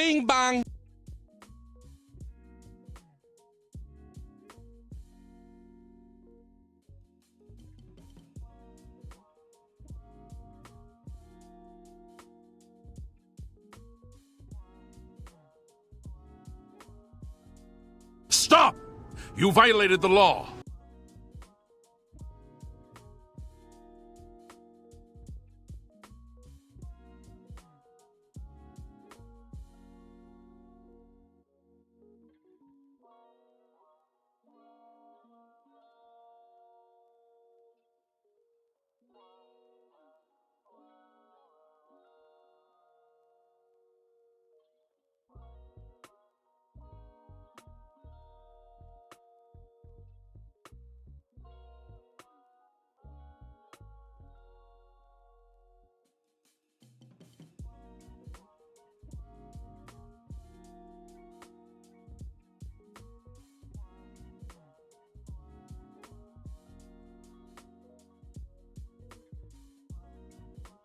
Bing bang. Stop! You violated the law.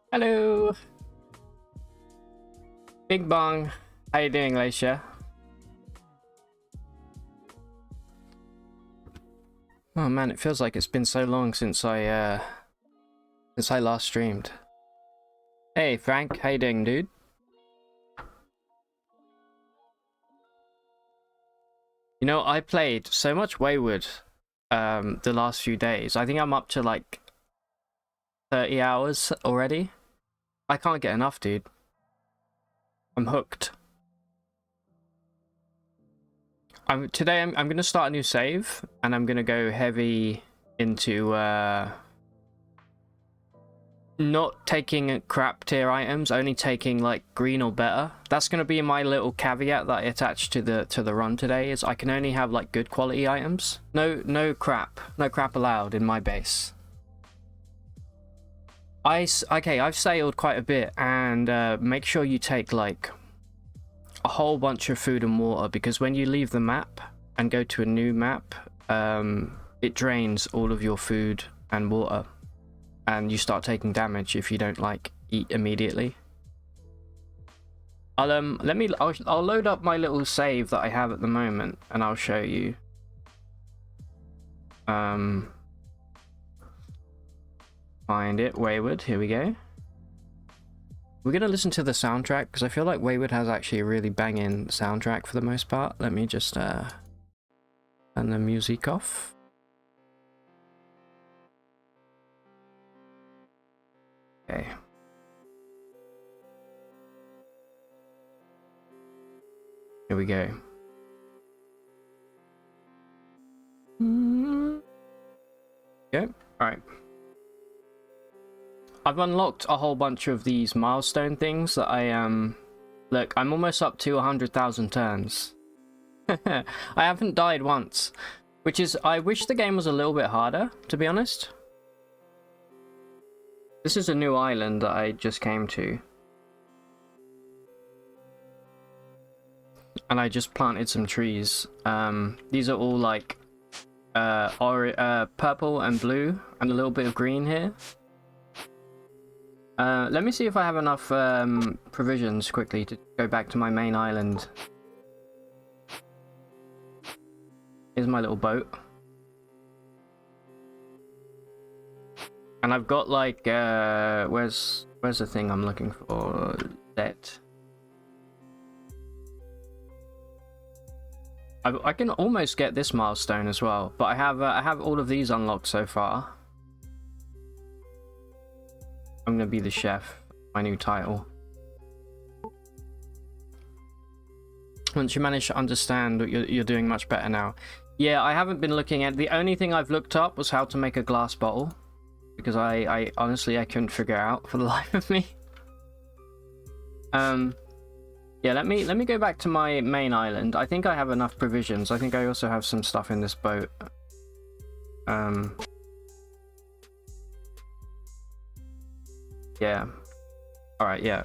Hello. Big Bong. How you doing, Laisha? Oh man, it feels like it's been so long since I last streamed. Hey Frank, how you doing, dude? You know, I played so much Wayward the last few days. I think I'm up to like 30 hours already. I can't get enough, dude. I'm hooked. Today I'm gonna start a new save, and I'm gonna go heavy into not taking crap tier items, only taking like green or better. That's gonna be my little caveat that I attached to the run today. Is I can only have like good quality items. No crap allowed in my base. Okay, I've sailed quite a bit, and make sure you take like a whole bunch of food and water, because when you leave the map and go to a new map, it drains all of your food and water, and you start taking damage if you don't like eat immediately. I'll load up my little save that I have at the moment, and I'll show you. Find it, Wayward, here we go. We're gonna listen to the soundtrack, because I feel like Wayward has actually a really banging soundtrack for the most part. Let me just turn the music off. Okay. Here we go. Okay, alright. I've unlocked a whole bunch of these milestone things that look, I'm almost up to 100,000 turns. I haven't died once, which is, I wish the game was a little bit harder, to be honest. This is a new island that I just came to. And I just planted some trees. These are all like purple and blue and a little bit of green here. Let me see if I have enough provisions quickly to go back to my main island. Here's my little boat. And I've got like, where's the thing I'm looking for? That. I can almost get this milestone as well, but I have all of these unlocked so far. I'm gonna be the chef, my new title. Once you manage to understand, you're doing much better now. Yeah, I haven't been looking at, the only thing I've looked up was how to make a glass bottle, because I honestly I couldn't figure out for the life of me. Yeah, let me go back to my main island. I think I have enough provisions. I think I also have some stuff in this boat. Yeah. Alright, yeah.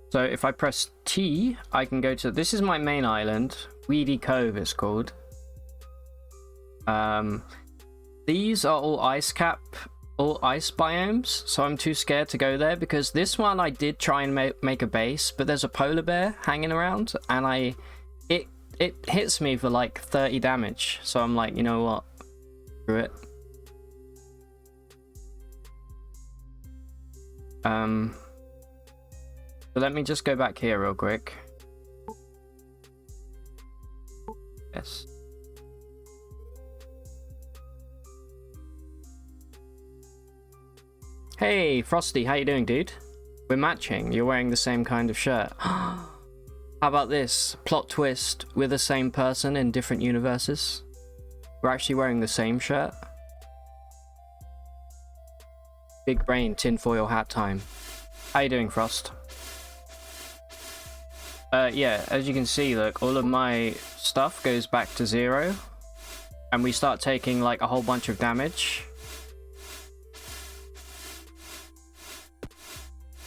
So if I press T, I can go to... This is my main island. Weedy Cove, it's called. These are all ice cap all ice biomes, so I'm too scared to go there, because this one I did try and make a base, but there's a polar bear hanging around, and it hits me for like 30 damage, so I'm like, you know what, screw it. So let me just go back here real quick. Yes. Hey, Frosty, how you doing, dude? We're matching. You're wearing the same kind of shirt. How about this? Plot twist, we're the same person in different universes. We're actually wearing the same shirt. Big brain, tinfoil hat time. How you doing, Frost? Yeah, as you can see, look, all of my stuff goes back to 0. And we start taking like a whole bunch of damage.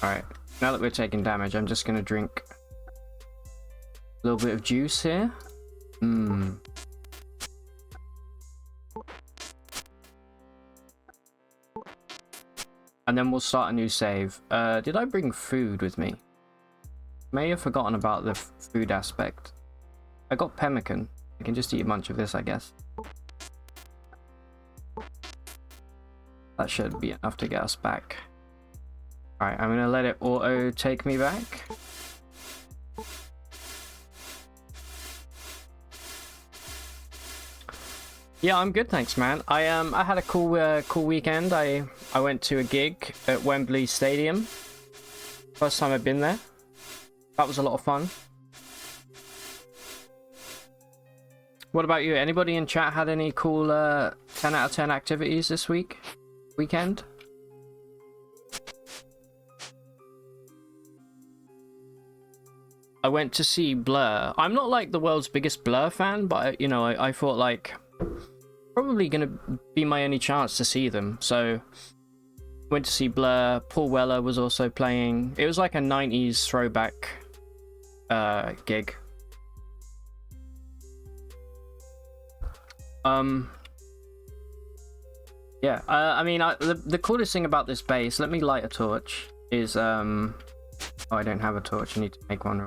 Alright, now that we're taking damage, I'm just gonna drink a little bit of juice here. And then we'll start a new save. Did I bring food with me? May have forgotten about the food aspect. I got pemmican. I can just eat a bunch of this, I guess. That should be enough to get us back. Alright, I'm gonna let it auto take me back. Yeah, I'm good, thanks, man. I had a cool weekend. I went to a gig at Wembley Stadium. First time I've been there. That was a lot of fun. What about you? Anybody in chat had any cool 10 out of 10 activities this weekend? I went to see Blur. I'm not like the world's biggest Blur fan, but you know, I thought like probably gonna be my only chance to see them. So went to see Blur. Paul Weller was also playing. It was like a 90s throwback gig. Yeah, I mean, the coolest thing about this base, let me light a torch, is oh, I don't have a torch. I need to make one.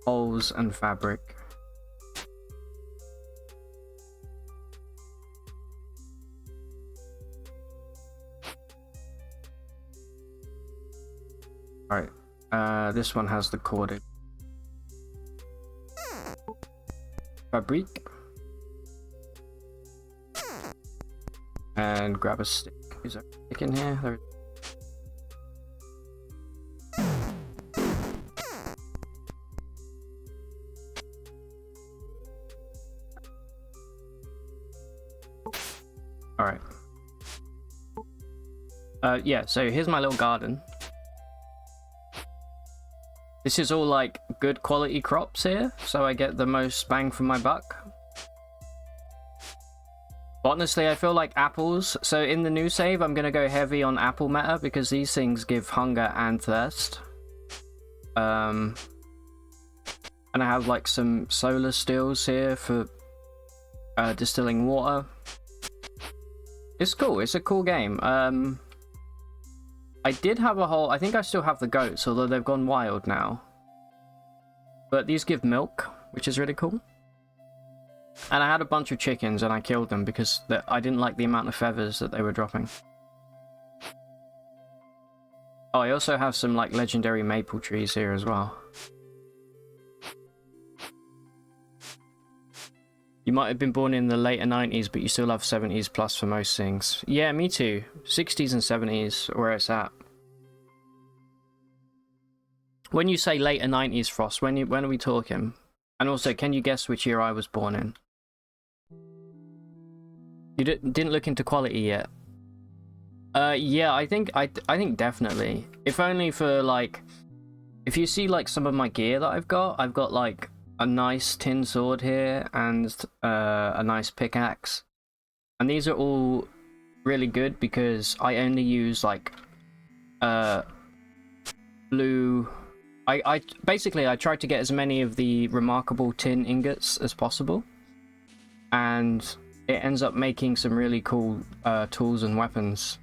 Holes and fabric. Alright, this one has the corded fabric. And grab a stick. Is there a stick in here? There. Alright. Yeah, so here's my little garden. This is all like good quality crops here, so I get the most bang for my buck. But honestly, I feel like apples. So in the new save, I'm gonna go heavy on apple meta because these things give hunger and thirst. And I have like some solar stills here for distilling water. It's cool. It's a cool game. I did have a whole... I think I still have the goats, although they've gone wild now. But these give milk, which is really cool. And I had a bunch of chickens, and I killed them because I didn't like the amount of feathers that they were dropping. Oh, I also have some, like, legendary maple trees here as well. You might have been born in the later 90s, but you still have 70s plus for most things. Yeah, me too. 60s and 70s, where it's at. When you say later 90s, Frost, when are we talking? And also, can you guess which year I was born in? You didn't look into quality yet. Yeah, I think definitely. If only for like, if you see like some of my gear that I've got like a nice tin sword here and a nice pickaxe, and these are all really good because I only use like blue. I basically I tried to get as many of the remarkable tin ingots as possible. and it ends up making some really cool tools and weapons.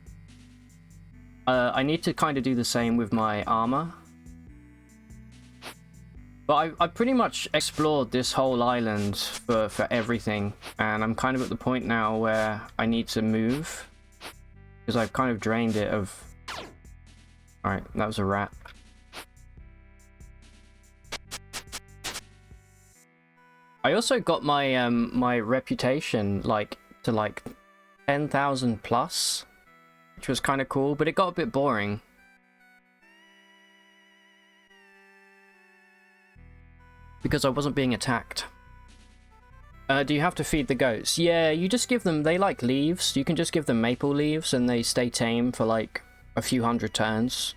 I need to kind of do the same with my armor. But I pretty much explored this whole island for everything, and I'm kind of at the point now where I need to move, because I've kind of drained it of... Alright, that was a rat. I also got my my reputation to 10,000 plus, which was kind of cool, but it got a bit boring. Because I wasn't being attacked. Do you have to feed the goats? Yeah, you just give them... They like leaves. You can just give them maple leaves and they stay tame for like a few hundred turns.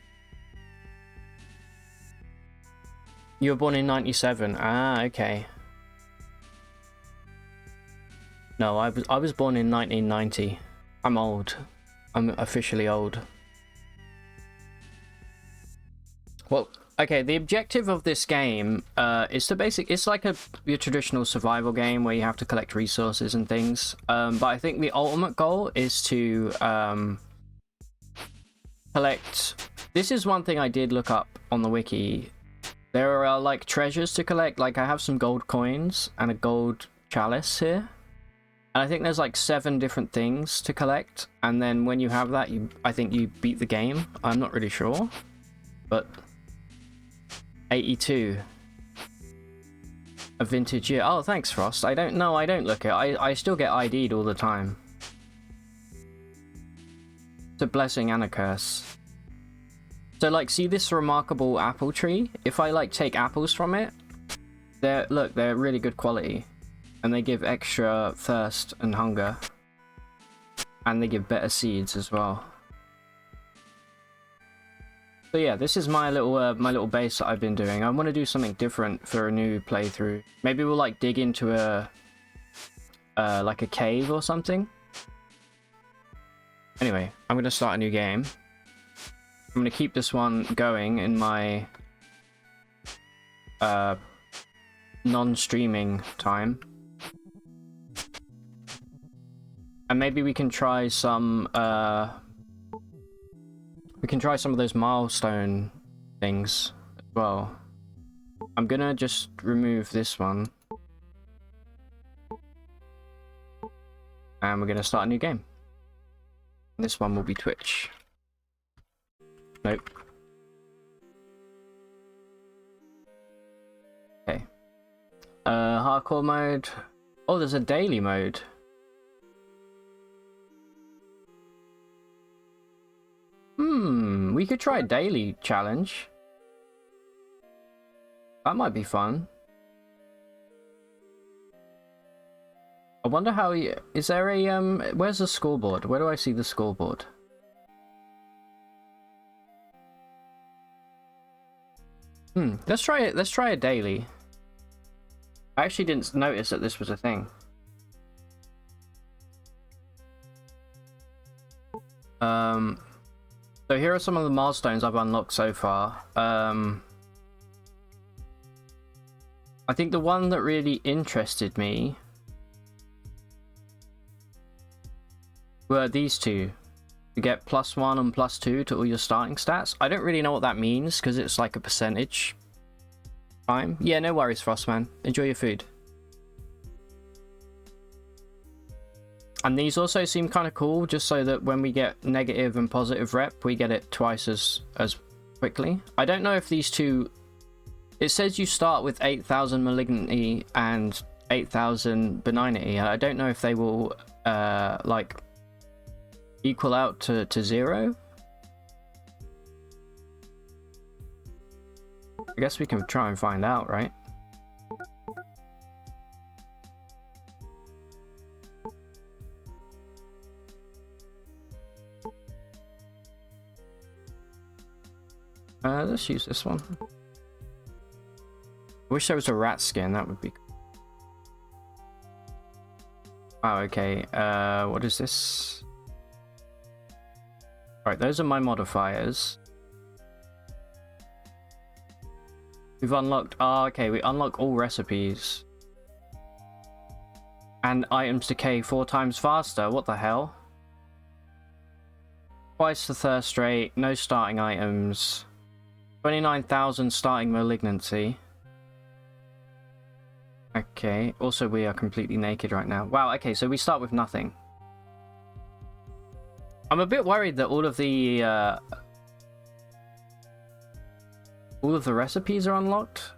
You were born in 97. Ah, okay. No, I was born in 1990. I'm old. I'm officially old. Well... Okay, the objective of this game is to it's like your traditional survival game where you have to collect resources and things. But I think the ultimate goal is to collect... This is one thing I did look up on the wiki. There are like treasures to collect. Like I have some gold coins and a gold chalice here. And I think there's like 7 different things to collect. And then when you have that, I think you beat the game. I'm not really sure. But... 82. A vintage year. Oh, thanks, Frost. I don't look it. I still get ID'd all the time. It's a blessing and a curse. So, like, see this remarkable apple tree? If I, like, take apples from it, they're really good quality. And they give extra thirst and hunger. And they give better seeds as well. So yeah, this is my little base that I've been doing. I want to do something different for a new playthrough. Maybe we'll like dig into like a cave or something. Anyway, I'm gonna start a new game. I'm gonna keep this one going in my non-streaming time. And maybe we can try some of those milestone things as well. I'm gonna just remove this one. And we're gonna start a new game. This one will be Twitch. Nope. Okay. Hardcore mode. Oh, there's a daily mode. We could try a daily challenge. That might be fun. I wonder how is there a where's the scoreboard? Where do I see the scoreboard? Let's try it. Let's try a daily. I actually didn't notice that this was a thing. So here are some of the milestones I've unlocked so far. I think the one that really interested me were these two. You get +1 and +2 to all your starting stats. I don't really know what that means because it's like a percentage time. Yeah, no worries, Frostman. Enjoy your food. And these also seem kind of cool, just so that when we get negative and positive rep, we get it twice as quickly. I don't know if these two... It says you start with 8,000 malignity and 8,000 benignity. I don't know if they will, like, equal out to 0. I guess we can try and find out, right? Let's use this one. I wish there was a rat skin, that would be cool. Oh, okay. What is this? Alright, those are my modifiers. We've unlocked... Oh, okay, we unlock all recipes. And items decay 4 times faster. What the hell? Twice the thirst rate. No starting items. 29,000 starting malignancy. Okay. Also, we are completely naked right now. Wow. Okay, so we start with nothing. I'm a bit worried that all of the recipes are unlocked.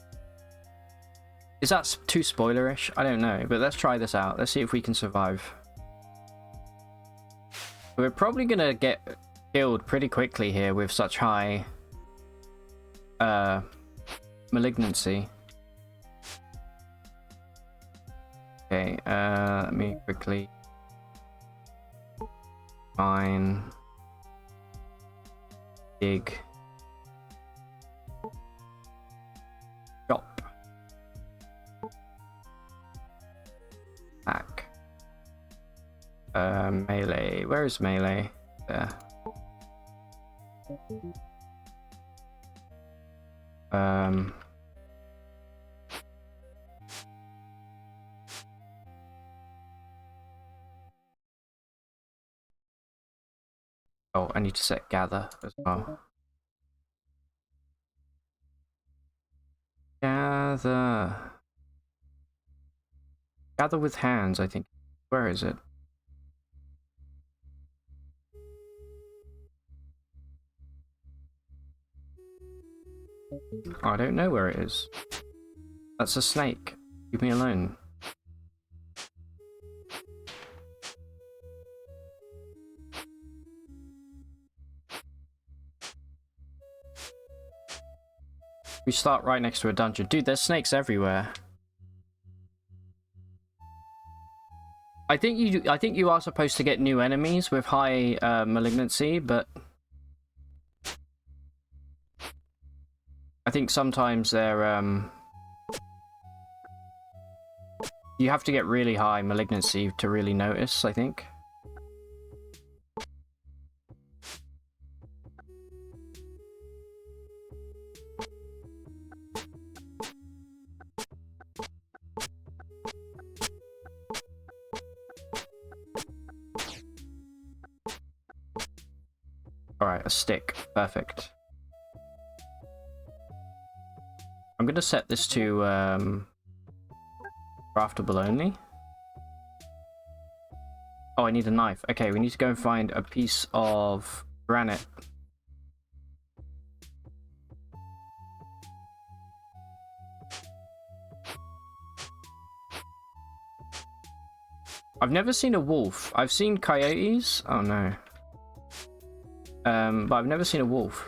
Is that too spoilerish? I don't know, but let's try this out. Let's see if we can survive. We're probably gonna get killed pretty quickly here with such high malignancy. Okay, let me quickly find dig shop back melee. Where is melee? There. Oh, I need to set gather as well. Gather. Gather with hands, I think. Where is it? Oh, I don't know where it is. That's a snake. Leave me alone. We start right next to a dungeon. Dude, there's snakes everywhere. I think you are supposed to get new enemies with high malignancy, but I think sometimes they're you have to get really high malignancy to really notice, I think. Alright, a stick. Perfect. I'm gonna set this to craftable only. Oh, I need a knife. Okay, we need to go and find a piece of granite. I've never seen a wolf. I've seen coyotes. Oh no. But I've never seen a wolf.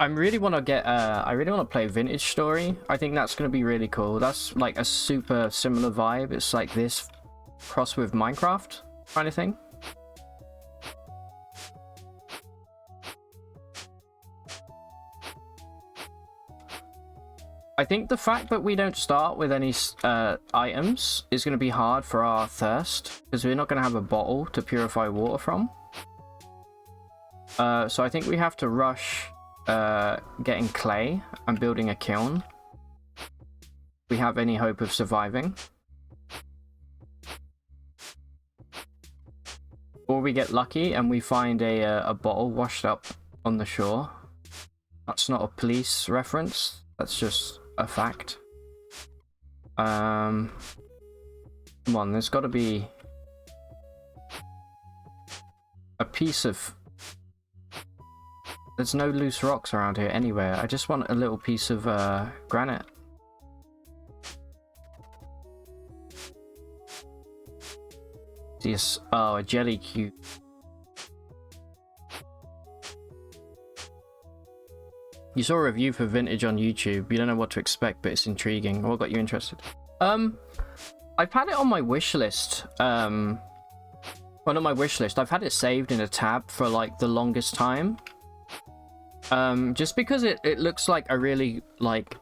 I really want to get I really want to play Vintage Story. I think that's going to be really cool. That's like a super similar vibe. It's like this cross with Minecraft kind of thing. I think the fact that we don't start with any items is going to be hard for our thirst, because we're not going to have a bottle to purify water from. So I think we have to rush getting clay and building a kiln. We have any hope of surviving. Or we get lucky and we find a bottle washed up on the shore. That's not a police reference. That's just a fact. Come on, there's got to be a piece of... There's no loose rocks around here anywhere. I just want a little piece of granite. Yes. Oh, a jelly cube. You saw a review for Vintage on YouTube. You don't know what to expect, but it's intriguing. What got you interested? I've had it on my wish list. Well, not my wish list. I've had it saved in a tab for like the longest time. Just because it looks like a really like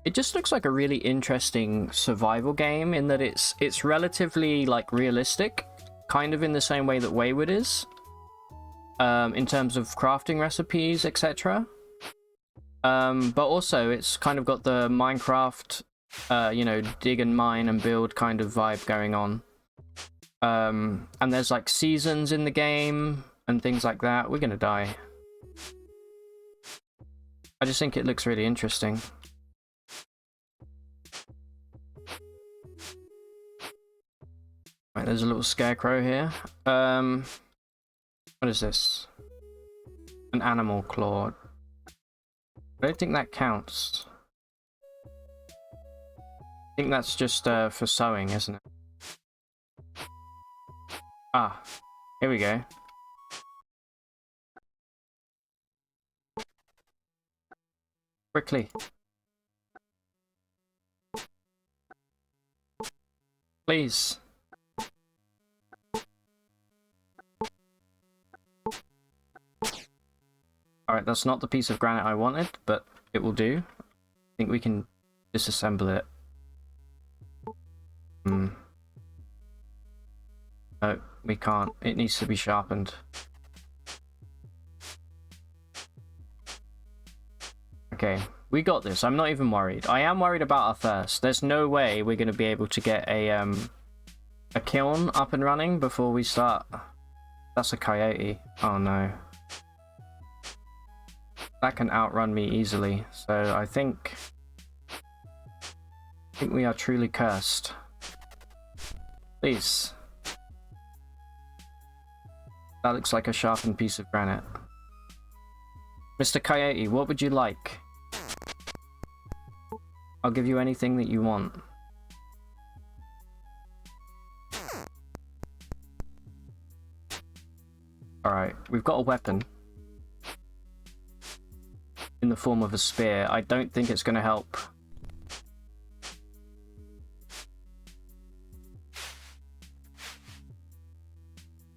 it just looks like a really interesting survival game in that it's relatively like realistic, kind of in the same way that Wayward is. In terms of crafting recipes, etc. But also it's kind of got the Minecraft, you know, dig and mine and build kind of vibe going on. And there's like seasons in the game and things like that. We're gonna die. I just think it looks really interesting. Right, there's a little scarecrow here. What is this? An animal claw. I don't think that counts. I think that's just for sewing, isn't it? Ah, here we go. Quickly. Please. Alright, that's not the piece of granite I wanted, but it will do. I think we can disassemble it. No, we can't. It needs to be sharpened. Okay, we got this. I'm not even worried. I am worried about our thirst. There's no way we're going to be able to get a kiln up and running before we start. That's a coyote. Oh no. That can outrun me easily, so I think we are truly cursed. Please. That looks like a sharpened piece of granite. Mr. Coyote, what would you like? I'll give you anything that you want. Alright, we've got a weapon. In the form of a spear. I don't think it's going to help.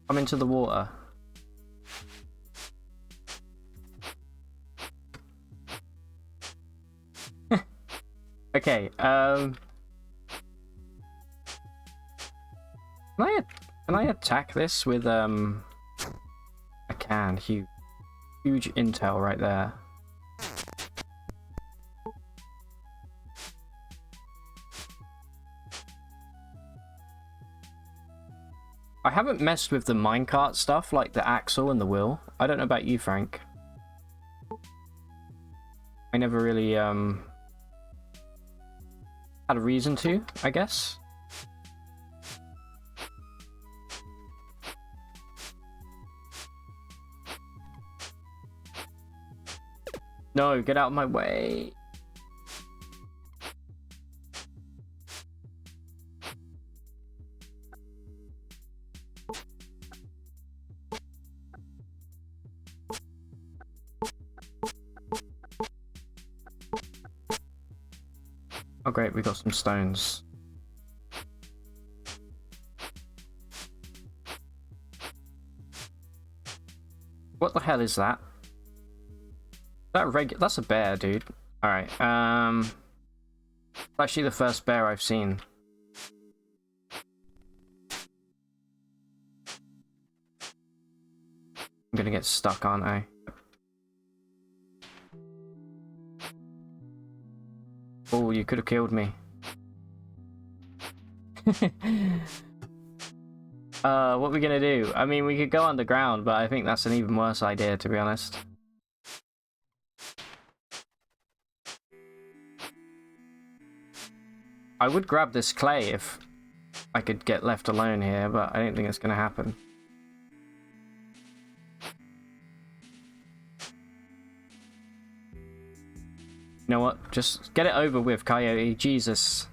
Come into the water. Okay, can I attack this with I can. Huge intel right there. I haven't messed with the minecart stuff, like the axle and the wheel. I don't know about you, Frank. I never really, had a reason to, I guess. No, get out of my way. Oh great, we got some stones. What the hell is that? That's a bear, dude. Alright, it's actually the first bear I've seen. I'm gonna get stuck, aren't I? Oh, you could have killed me. What are we gonna do? I mean, we could go underground, but I think that's an even worse idea, to be honest. I would grab this clay if I could get left alone here, but I don't think it's gonna happen. You know what? Just get it over with, Coyote. Jesus.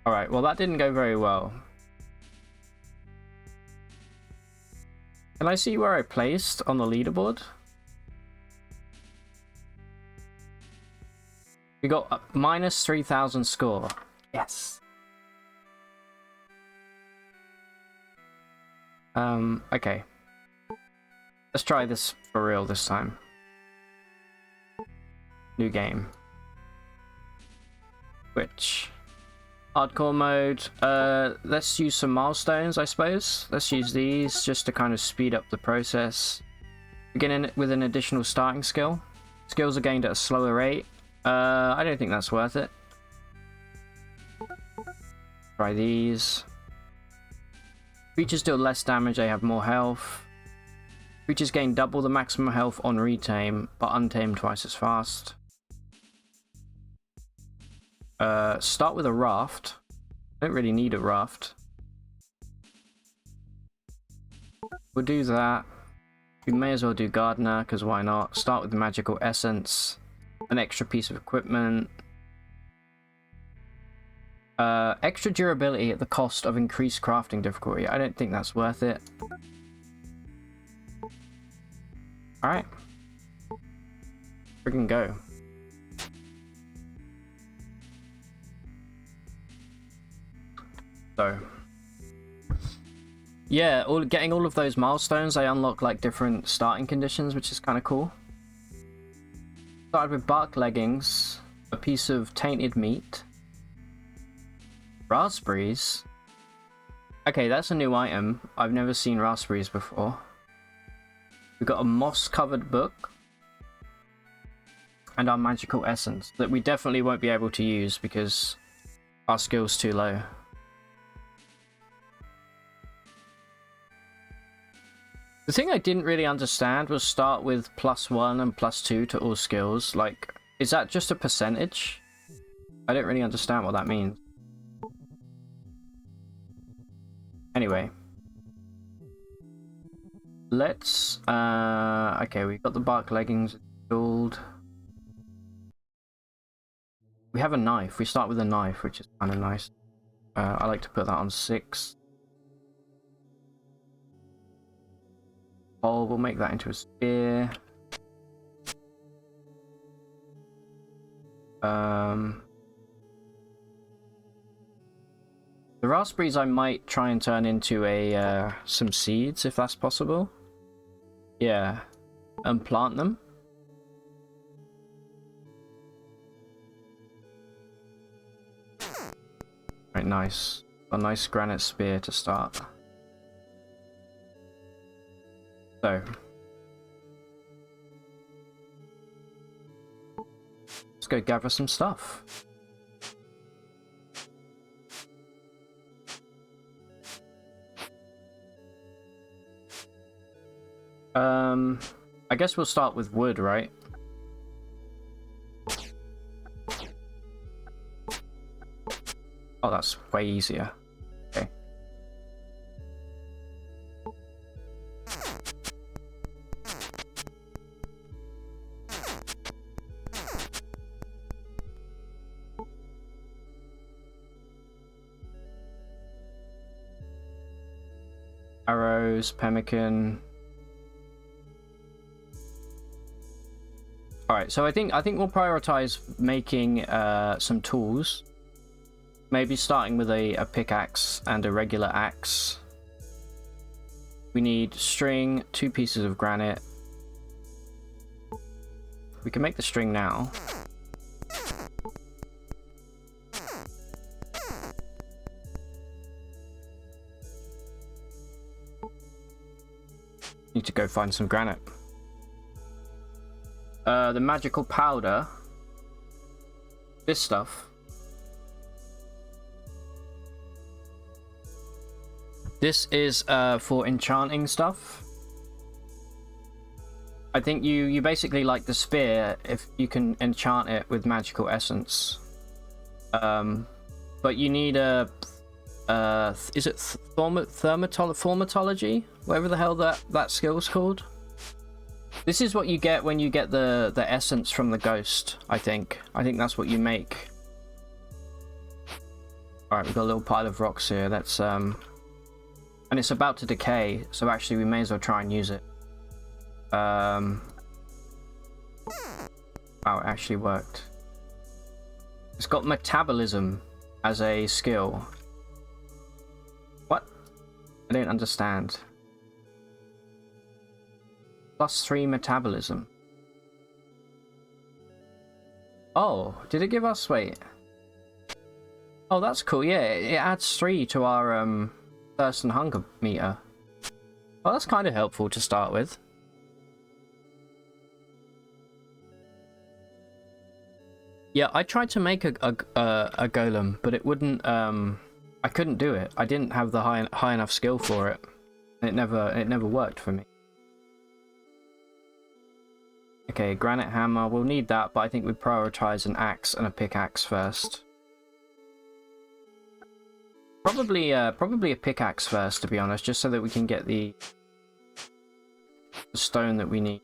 Alright, well that didn't go very well. Can I see where I placed on the leaderboard? We got a minus 3,000 score. Yes. Okay. Let's try this for real this time. New game. Which Hardcore mode. Let's use some milestones, I suppose. Let's use these just to kind of speed up the process. Beginning with an additional starting skill. Skills are gained at a slower rate. I don't think that's worth it. Try these. Creatures deal less damage, they have more health. Creatures gain double the maximum health on retame, but untame twice as fast. Start with a raft. I don't really need a raft. We'll do that. We may as well do Gardener, because why not? Start with the Magical Essence. An extra piece of equipment. Extra durability at the cost of increased crafting difficulty. I don't think that's worth it. Alright. Friggin' go. So. Yeah, getting all of those milestones, I unlock like different starting conditions, which is kind of cool. Started with bark leggings, a piece of tainted meat. Raspberries? Okay, that's a new item. I've never seen raspberries before. We've got a moss-covered book. And our magical essence that we definitely won't be able to use because our skill's too low. The thing I didn't really understand was start with +1 and +2 to all skills. Like, is that just a percentage? I don't really understand what that means. Anyway. Let's, okay, we've got the bark leggings installed. We have a knife. We start with a knife, which is kind of nice. I like to put that on 6. Oh, we'll make that into a spear. The raspberries I might try and turn into a some seeds if that's possible. Yeah, and plant them. Right, nice. A nice granite spear to start. So. Let's go gather some stuff. I guess we'll start with wood, right? Oh, that's way easier. Okay. Arrows, pemmican. Alright, so I think we'll prioritize making some tools. Maybe starting with a pickaxe and a regular axe. We need string, 2 pieces of granite. We can make the string now. Need to go find some granite. The magical powder. This stuff. This is for enchanting stuff. I think you basically like the spear if you can enchant it with magical essence. But you need a is it thermatology? Whatever the hell that skill's called. This is what you get when you get the essence from the ghost, I think. I think that's what you make. Alright, we've got a little pile of rocks here. That's and it's about to decay, so actually we may as well try and use it. Wow, it actually worked. It's got metabolism as a skill. What? I don't understand. +3 metabolism. Oh, did it give us... wait. Oh, that's cool. Yeah, it adds 3 to our thirst and hunger meter. Well, that's kind of helpful to start with. Yeah, I tried to make a golem, but it wouldn't. I couldn't do it. I didn't have the high enough skill for it. It never worked for me. Okay, granite hammer. We'll need that, but I think we prioritize an axe and a pickaxe first. Probably a pickaxe first, to be honest, just so that we can get the stone that we need.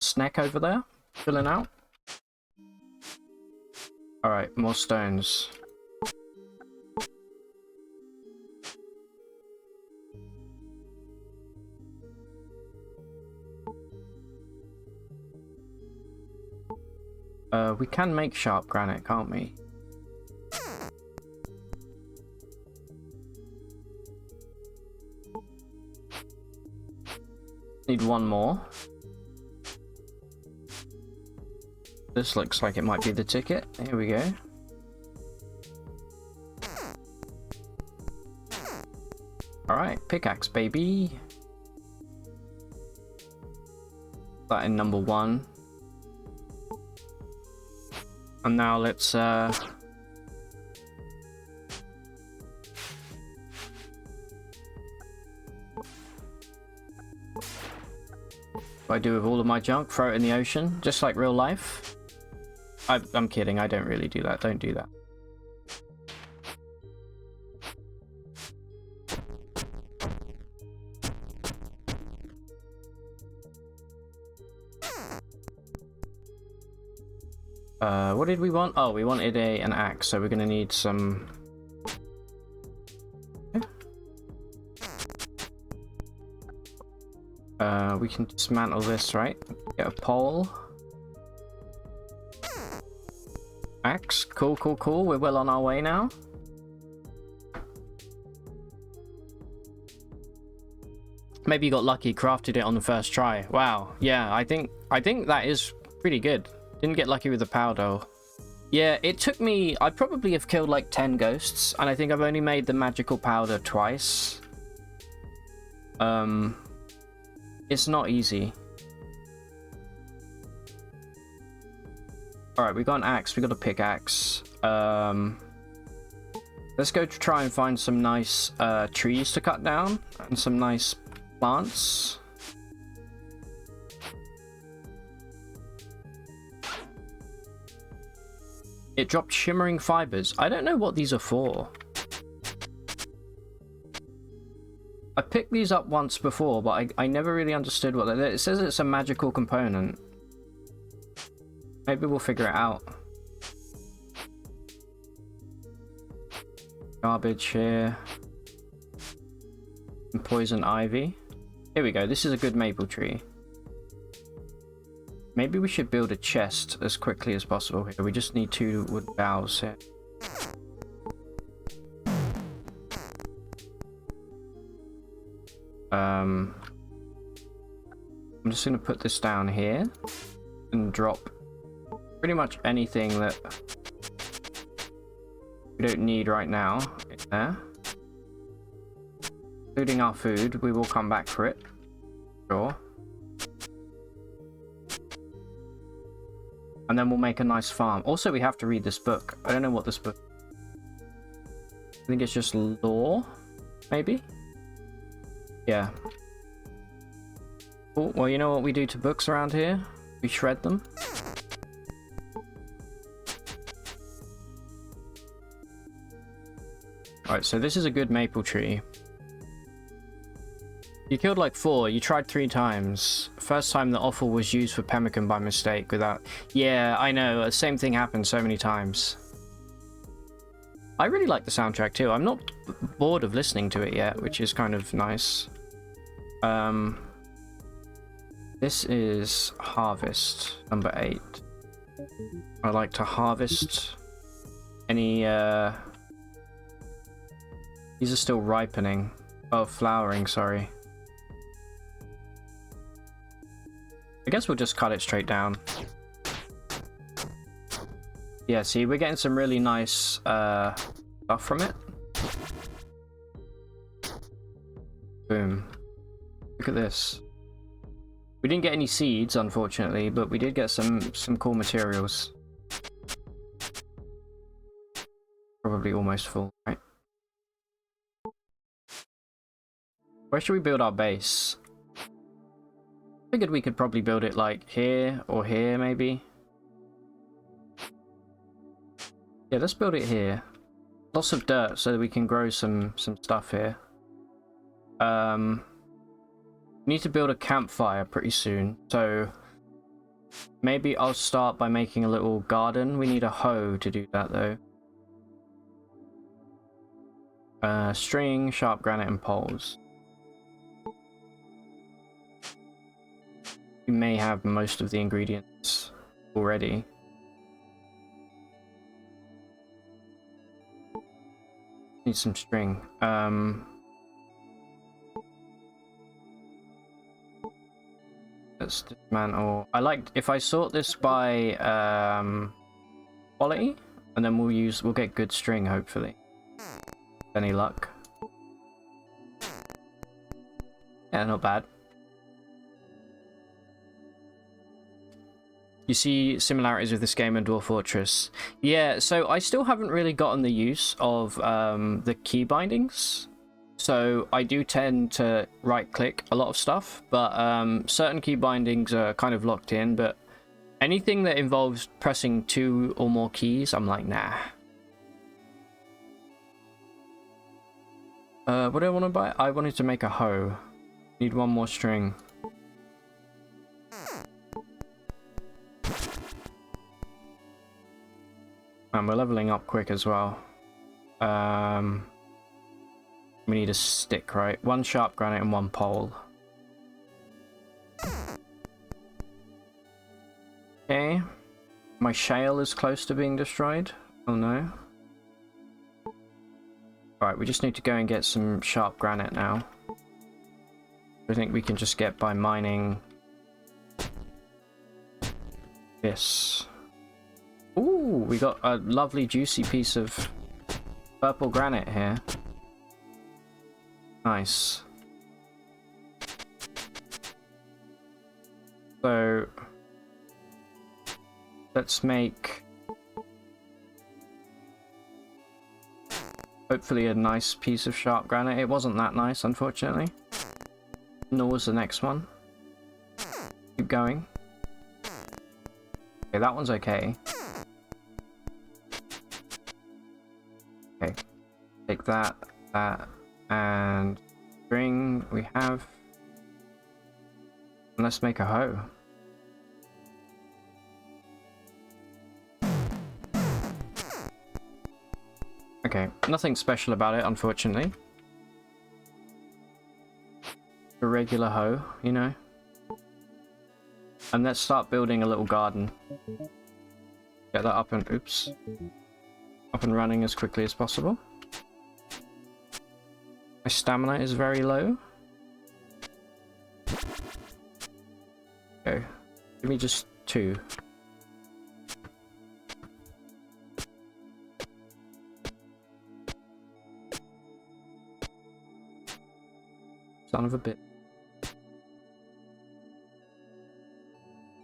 Snack over there, filling out. Alright, more stones. We can make sharp granite, can't we? Need one more. This looks like it might be the ticket. Here we go. Alright, pickaxe, baby. That in number 1. And now let's what do I do with all of my junk? Throw it in the ocean, just like real life? I'm kidding, I don't really do that. Don't do that. What did we want? Oh, we wanted an axe, so we're gonna need some... we can dismantle this, right? Get a pole. Axe, cool, cool, cool. We're well on our way now. Maybe you got lucky, crafted it on the first try. Wow, yeah, I think that is pretty good. Didn't get lucky with the powder. Yeah, it took me... I probably have killed like 10 ghosts, and I think I've only made the magical powder twice. It's not easy. Alright, we got an axe, we got a pickaxe. Let's go to try and find some nice trees to cut down, and some nice plants. It dropped shimmering fibers. I don't know what these are for. I picked these up once before, but I never really understood what it says. It's a magical component. Maybe we'll figure it out. Garbage here. And poison ivy. Here we go. This is a good maple tree. Maybe we should build a chest as quickly as possible here. We just need 2 wood boughs here. I'm just going to put this down here and drop pretty much anything that we don't need right now in there. Including our food. We will come back for it. Sure. And then we'll make a nice farm. Also, we have to read this book. I don't know what this book... I think it's just lore, maybe? Yeah. Cool. Well, you know what we do to books around here? We shred them. Alright, so this is a good maple tree. You killed like 4, you tried 3 times. First time the offal was used for pemmican by mistake without... Yeah, I know, the same thing happened so many times. I really like the soundtrack too. I'm not bored of listening to it yet, which is kind of nice. This is harvest, number 8. I like to harvest any... These are still ripening. Oh, flowering, sorry. I guess we'll just cut it straight down. Yeah, see, we're getting some really nice stuff from it. Boom. Look at this. We didn't get any seeds, unfortunately, but we did get some cool materials. Probably almost full, right? Where should we build our base? Figured we could probably build it like here or here, maybe. Yeah, let's build it here. Lots of dirt so that we can grow some stuff here. We need to build a campfire pretty soon, so maybe I'll start by making a little garden. We need a hoe to do that though. String, sharp granite, and poles. We may have most of the ingredients already. Need some string. Let's dismantle. I like if I sort this by quality, and then we'll get good string hopefully. Any luck? Yeah, not bad. You see similarities with this game and Dwarf Fortress. Yeah, so I still haven't really gotten the use of the key bindings. So I do tend to right-click a lot of stuff, but certain key bindings are kind of locked in, but anything that involves pressing 2 or more keys, I'm like, nah. What do I want to buy? I wanted to make a hoe. Need 1 more string. And we're leveling up quick as well. We need a stick, right? 1 sharp granite and 1 pole. Okay. My shale is close to being destroyed. Oh no. Alright, we just need to go and get some sharp granite now. I think we can just get by mining this. Ooh, we got a lovely juicy piece of purple granite here. Nice. So let's make hopefully a nice piece of sharp granite. It wasn't that nice, unfortunately. Nor was the next one. Keep going. Okay, that one's okay. Okay, take that, and string we have. And let's make a hoe. Okay, nothing special about it, unfortunately. A regular hoe, you know. And let's start building a little garden. Get that up and up and running as quickly as possible. My stamina is very low. Okay, give me just 2. Son of a bit.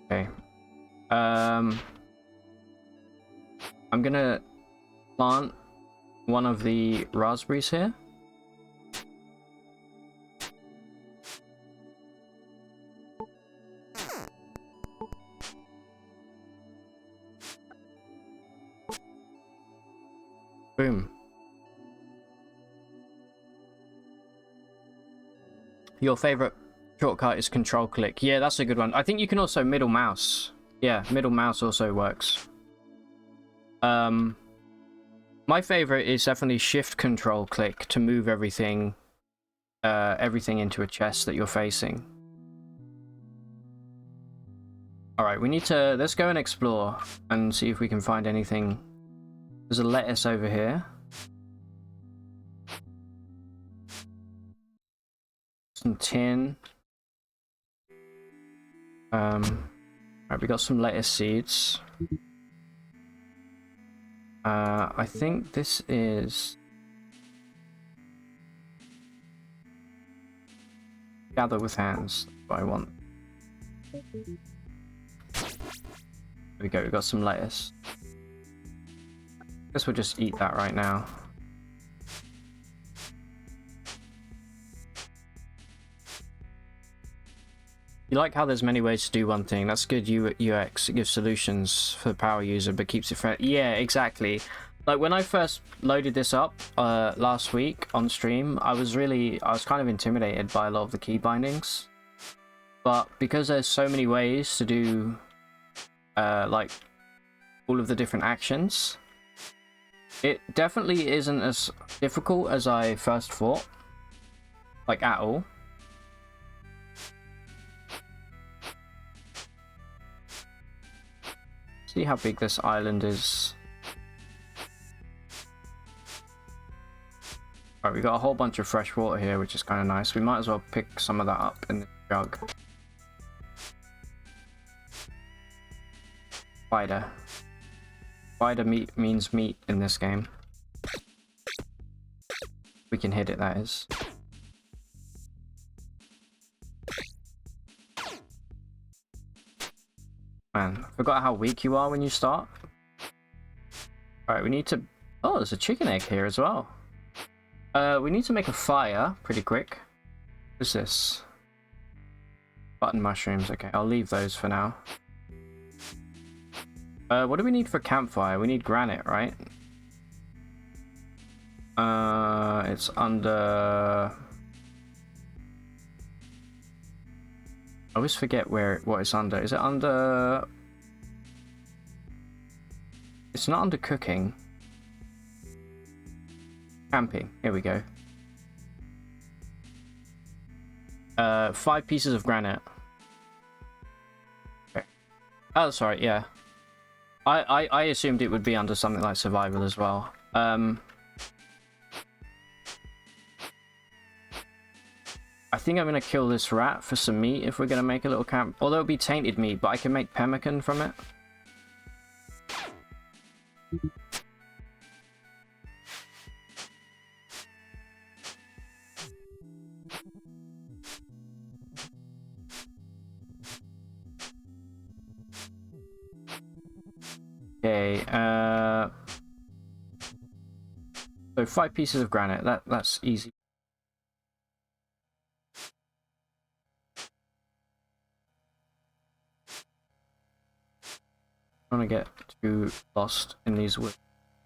Okay. I'm gonna plant one of the raspberries here. Boom. Your favorite shortcut is control click. Yeah, that's a good one. I think you can also middle mouse. Yeah, middle mouse also works. My favorite is definitely shift control click to move everything into a chest that you're facing. Alright, we need to let's go and explore and see if we can find anything. There's a lettuce over here. Some tin. Right, we got some lettuce seeds. I think this is gather with hands. That's what I want. There we go. We got some lettuce. Guess we'll just eat that right now. You like how there's many ways to do one thing. That's good UX. It gives solutions for the power user, but keeps it friendly. Yeah, exactly. Like when I first loaded this up last week on stream, I was kind of intimidated by a lot of the key bindings. But because there's so many ways to do like all of the different actions, it definitely isn't as difficult as I first thought. Like at all. See how big this island is. Alright, we got a whole bunch of fresh water here, which is kind of nice. We might as well pick some of that up in the jug. Spider. Spider meat means meat in this game. We can hit it, that is. Man, forgot how weak you are when you start. Alright, we need to... Oh, there's a chicken egg here as well. We need to make a fire pretty quick. What's this? Button mushrooms. Okay, I'll leave those for now. What do we need for campfire? We need granite, right? It's under... I always forget what it's under. Is it under... It's not under cooking. Camping. Here we go. 5 pieces of granite. Okay. Oh, sorry, yeah. I assumed it would be under something like survival as well. I think I'm going to kill this rat for some meat if we're going to make a little camp. Although it'll be tainted meat, but I can make pemmican from it. Okay, so 5 pieces of granite, that's easy. I don't want to get too lost in these woods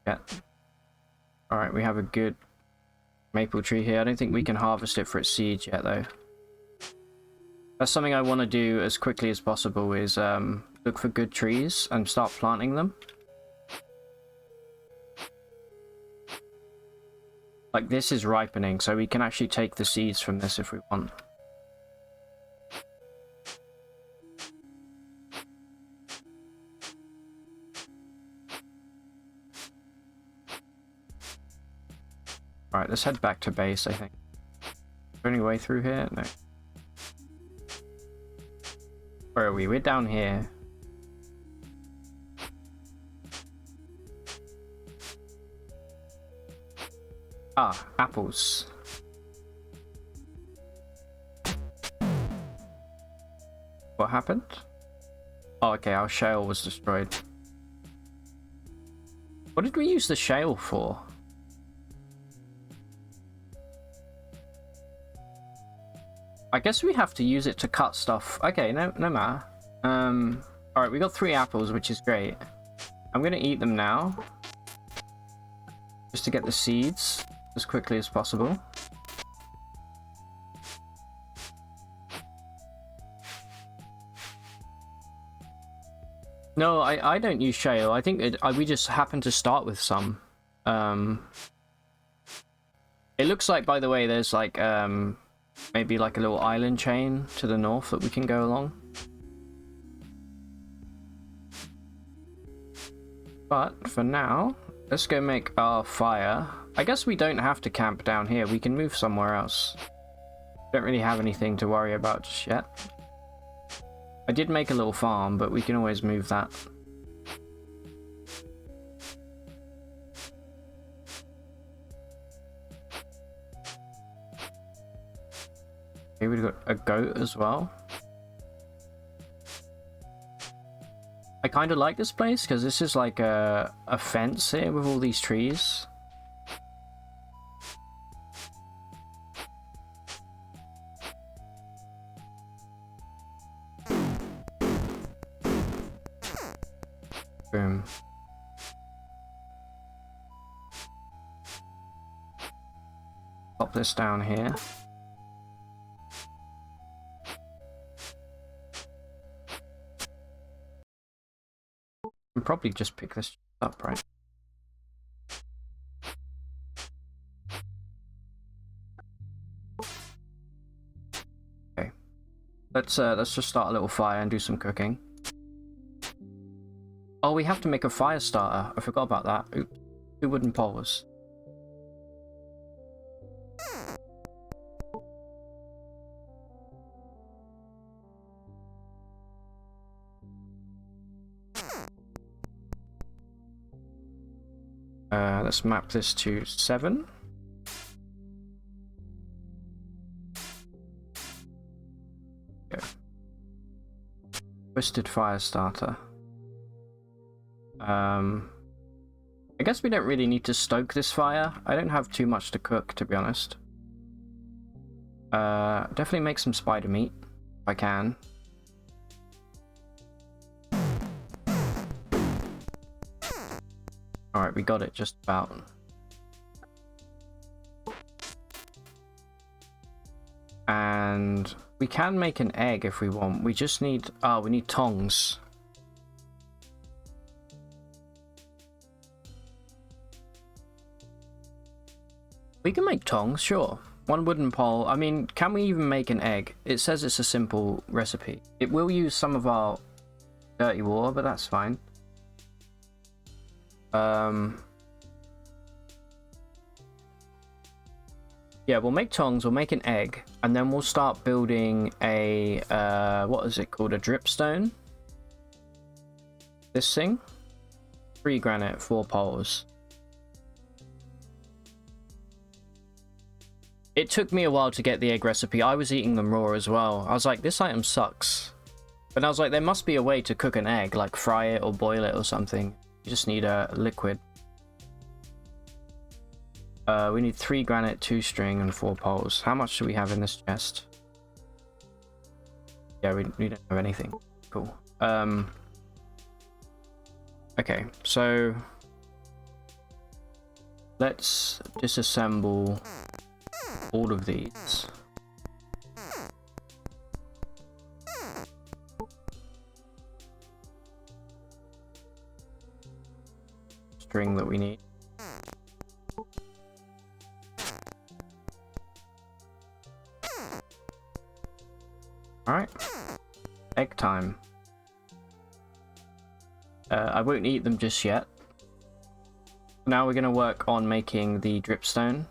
yet. Alright, we have a good maple tree here. I don't think we can harvest it for its seeds yet, though. That's something I want to do as quickly as possible, is look for good trees and start planting them. Like, this is ripening, so we can actually take the seeds from this if we want. Alright, let's head back to base, I think. Is there any way through here? No. Where are we? We're down here. Ah, apples. What happened? Oh, okay, our shale was destroyed. What did we use the shale for? I guess we have to use it to cut stuff. Okay, no matter. Alright, we got 3 apples, which is great. I'm gonna eat them now. Just to get the seeds as quickly as possible. No, I don't use shale. I think we just happen to start with some. It looks like, by the way, there's like maybe like a little island chain to the north that we can go along. But for now, let's go make our fire. I guess we don't have to camp down here. We can move somewhere else. Don't really have anything to worry about just yet. I did make a little farm, but we can always move that. Okay, we've got a goat as well. I kind of like this place because this is like a fence here with all these trees. Boom. Pop this down here. And probably just pick this up, right? Okay. Let's just start a little fire and do some cooking. Oh, we have to make a fire starter. I forgot about that. Oops. 2 wooden poles. Let's map this to 7. Okay. Twisted fire starter. I guess we don't really need to stoke this fire. I don't have too much to cook, to be honest. Definitely make some spider meat, if I can. Alright, we got it just about. And we can make an egg if we want. We just need... oh, we need tongs. We can make tongs, sure. 1 wooden pole. I mean, can we even make an egg? It says it's a simple recipe. It will use some of our dirty water, but that's fine. Yeah, we'll make tongs, we'll make an egg, and then we'll start building a, what is it called? A dripstone? This thing? 3 granite, 4 poles. It took me a while to get the egg recipe. I was eating them raw as well. I was like, this item sucks. But I was like, there must be a way to cook an egg, like fry it or boil it or something. You just need a liquid. We need 3 granite, 2 string, and 4 poles. How much do we have in this chest? Yeah, we don't have anything. Cool. Okay, so let's disassemble all of these. String that we need. Alright. Egg time. I won't eat them just yet. Now we're going to work on making the dripstone.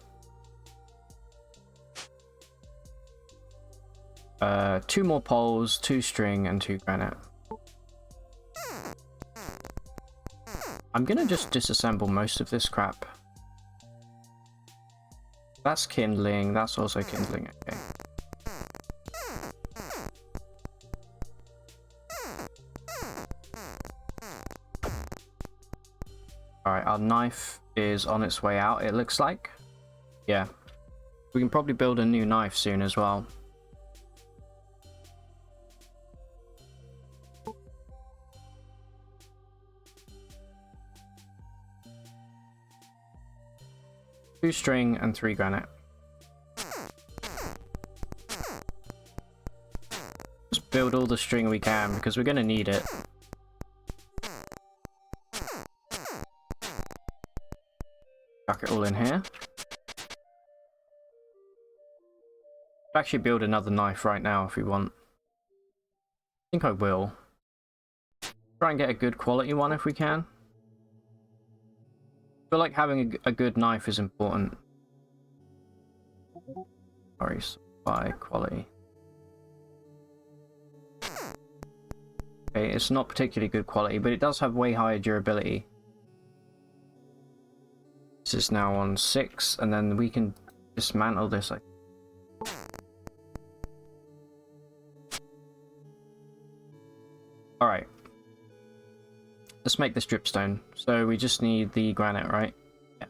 2 more poles, 2 string, and 2 granite. I'm gonna just disassemble most of this crap. That's kindling, that's also kindling, okay. Alright, our knife is on its way out, it looks like. Yeah. We can probably build a new knife soon as well. Two string and 3 granite. Just build all the string we can because we're gonna need it. Chuck it all in here. Actually build another knife right now if we want. I think I will. Try and get a good quality one if we can. I feel like having a good knife is important. Sorry, supply quality. Okay, it's not particularly good quality, but it does have way higher durability. This is now on 6, and then we can dismantle this. Alright. Let's make this dripstone. So we just need the granite, right? Yeah.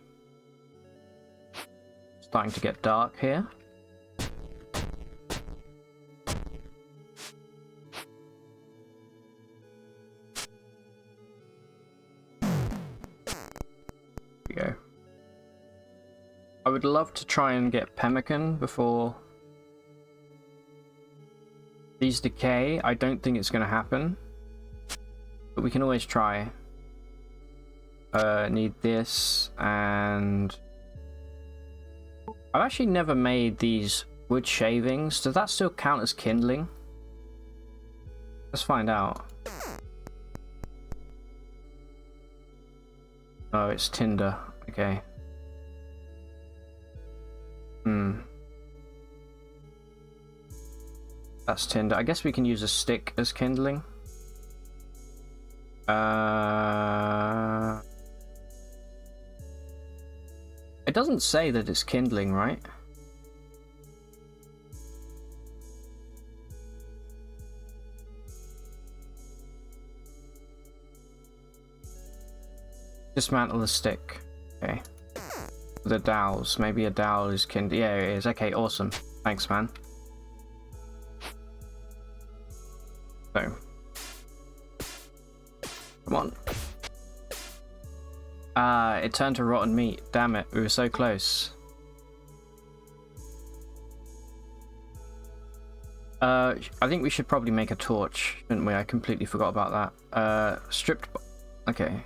Starting to get dark here. Go. I would love to try and get pemmican before these decay. I don't think it's going to happen, but we can always try. Need this, and I've actually never made these wood shavings. Does that still count as kindling? Let's find out. Oh, it's tinder. Okay. That's tinder. I guess we can use a stick as kindling. It doesn't say that it's kindling, right? Dismantle the stick. Okay. The dowels. Maybe a dowel is kindling. Yeah, it is. Okay, awesome. Thanks, man. So. Come on. It turned to rotten meat. Damn it. We were so close. I think we should probably make a torch, shouldn't we? I completely forgot about that. Stripped... Okay.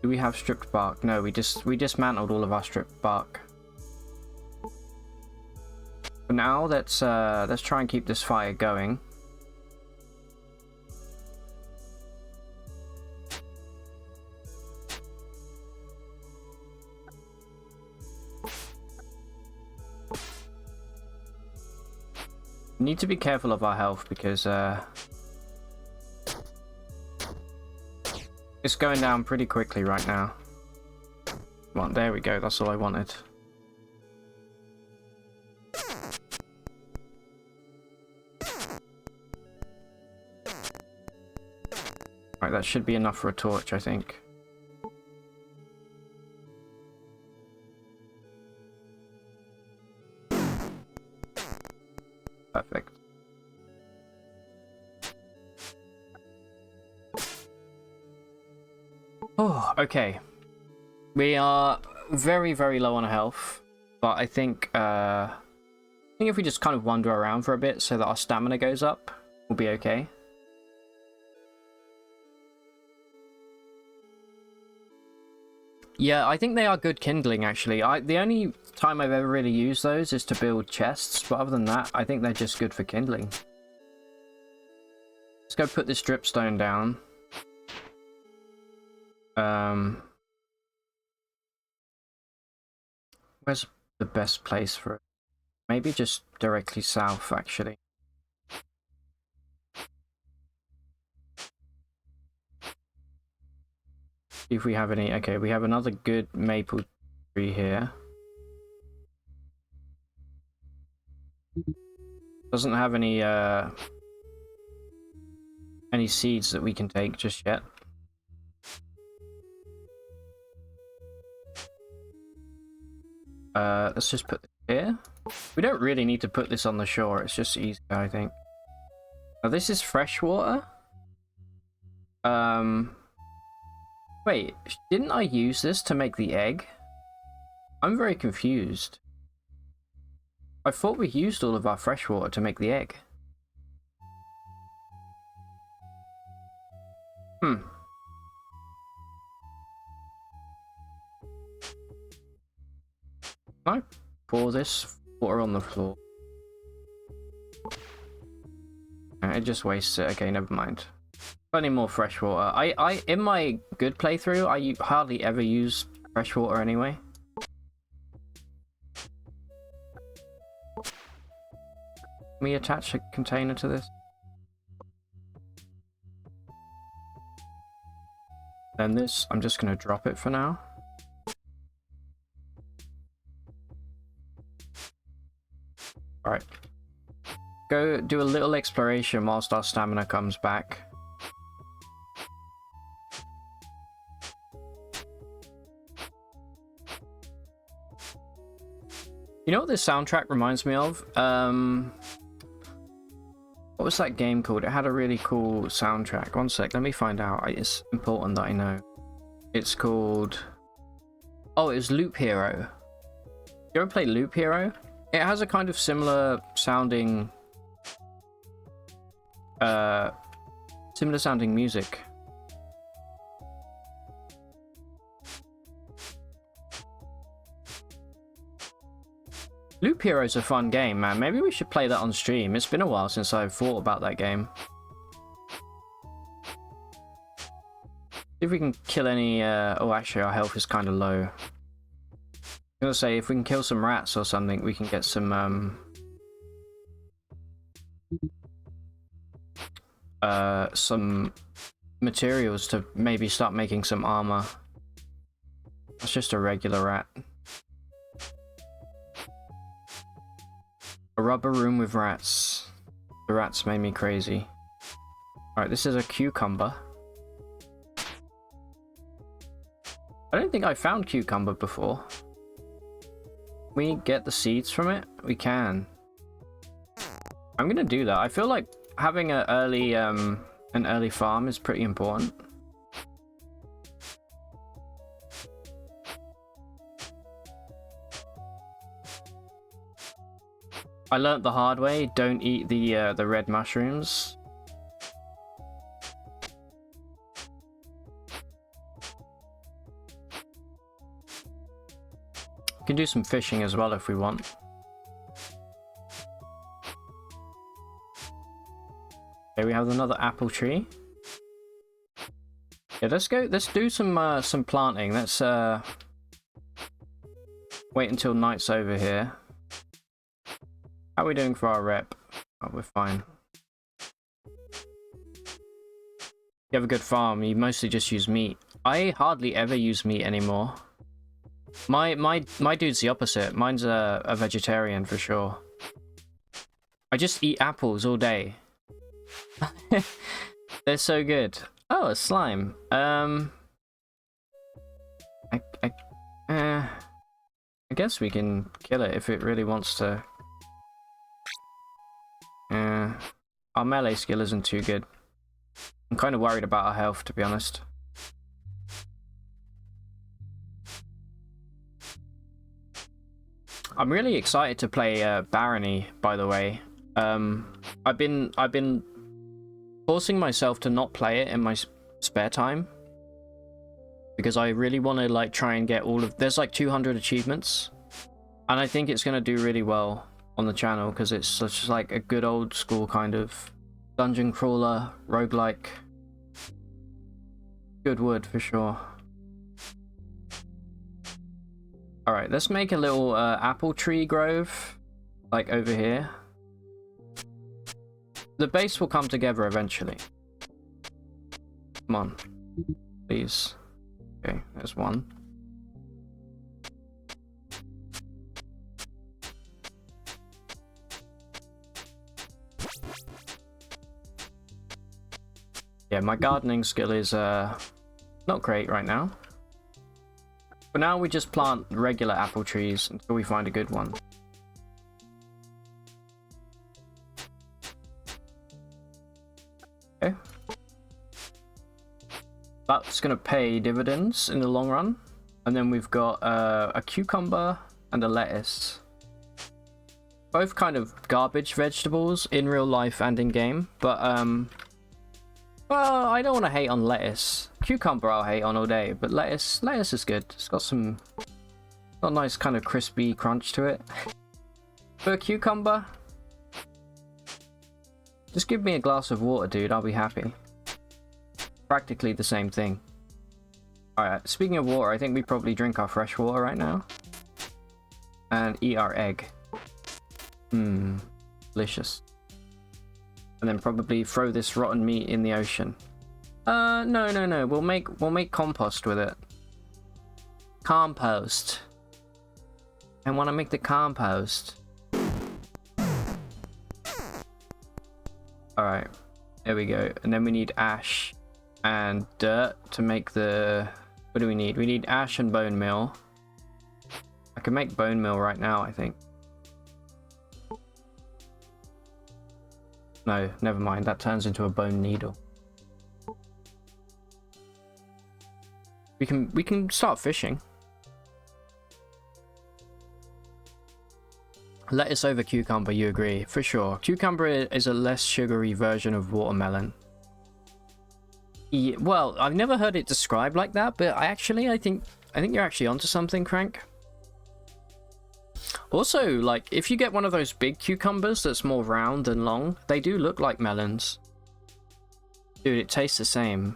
Do we have stripped bark? No, we dismantled all of our stripped bark. For now, let's try and keep this fire going. We need to be careful of our health because it's going down pretty quickly right now. Come on, there we go. That's all I wanted. Right, that should be enough for a torch, I think. Perfect. Oh, okay. We are very, very low on health, but I think if we just kind of wander around for a bit so that our stamina goes up, we'll be okay. Yeah, I think they are good kindling, actually. The only time I've ever really used those is to build chests, but other than that, I think they're just good for kindling. Let's go put this dripstone down. Where's the best place for it? Maybe just directly south, actually. See if we have any. Okay, we have another good maple tree here. Doesn't have any seeds that we can take just yet. Let's just put this here. We don't really need to put this on the shore. It's just easy, I think. Now this is fresh water. Wait, didn't I use this to make the egg? I'm very confused. I thought we used all of our fresh water to make the egg. Can I pour this water on the floor? It just wastes it. Okay, never mind. Plenty more fresh water. I in my good playthrough, I hardly ever use fresh water anyway. Can we attach a container to this? Then this, I'm just going to drop it for now. Alright. Go do a little exploration whilst our stamina comes back. You know what this soundtrack reminds me of? What was that game called? It had a really cool soundtrack. One sec, let me find out. It's important that I know. It's called... Oh, it was Loop Hero. You ever played Loop Hero? It has a kind of similar sounding... music. Loop Hero is a fun game, man. Maybe we should play that on stream. It's been a while since I've thought about that game. See if we can kill any... Oh, actually, our health is kind of low. I was gonna say, if we can kill some rats or something, we can get some... some materials to maybe start making some armor. That's just a regular rat. A rubber room with rats. The rats made me crazy. Alright, this is a cucumber. I don't think I found cucumber before. Can we get the seeds from it? We can. I'm gonna do that. I feel like having an early farm is pretty important. I learnt the hard way, don't eat the red mushrooms. We can do some fishing as well if we want. Okay, we have another apple tree. Yeah, let's do some planting. Let's wait until night's over here. How are we doing for our rep? Oh, we're fine. You have a good farm. You mostly just use meat. I hardly ever use meat anymore. My dude's the opposite. Mine's a vegetarian for sure. I just eat apples all day. They're so good. Oh, a slime. I guess we can kill it if it really wants to. Our melee skill isn't too good. I'm kind of worried about our health, to be honest. I'm really excited to play Barony, by the way. I've been forcing myself to not play it in my spare time because I really want to like try and get all of. There's like 200 achievements, and I think it's gonna do really well on the channel because it's such like a good old school kind of dungeon crawler roguelike. Good wood for sure. Alright, let's make a little apple tree grove like over here. The base will come together eventually. Come on, please. Okay, there's one. Yeah, my gardening skill is not great right now. For now, we just plant regular apple trees until we find a good one. Okay. That's going to pay dividends in the long run. And then we've got a cucumber and a lettuce. Both kind of garbage vegetables in real life and in game. But, well, I don't want to hate on lettuce. Cucumber I'll hate on all day, but lettuce is good. It's got a nice kind of crispy crunch to it. For a cucumber, just give me a glass of water, dude. I'll be happy. Practically the same thing. Alright, speaking of water, I think we probably drink our fresh water right now. And eat our egg. Delicious. And then probably throw this rotten meat in the ocean. No. We'll make compost with it. Compost. I want to make the compost. Alright, there we go. And then we need ash and dirt to make the... What do we need? We need ash and bone meal. I can make bone meal right now, I think. No, never mind. That turns into a bone needle. We can start fishing. Lettuce over cucumber, you agree? For sure. Cucumber is a less sugary version of watermelon. Yeah, well, I've never heard it described like that, but I think you're actually onto something, Crank. Also, like, if you get one of those big cucumbers that's more round and long, they do look like melons. Dude, it tastes the same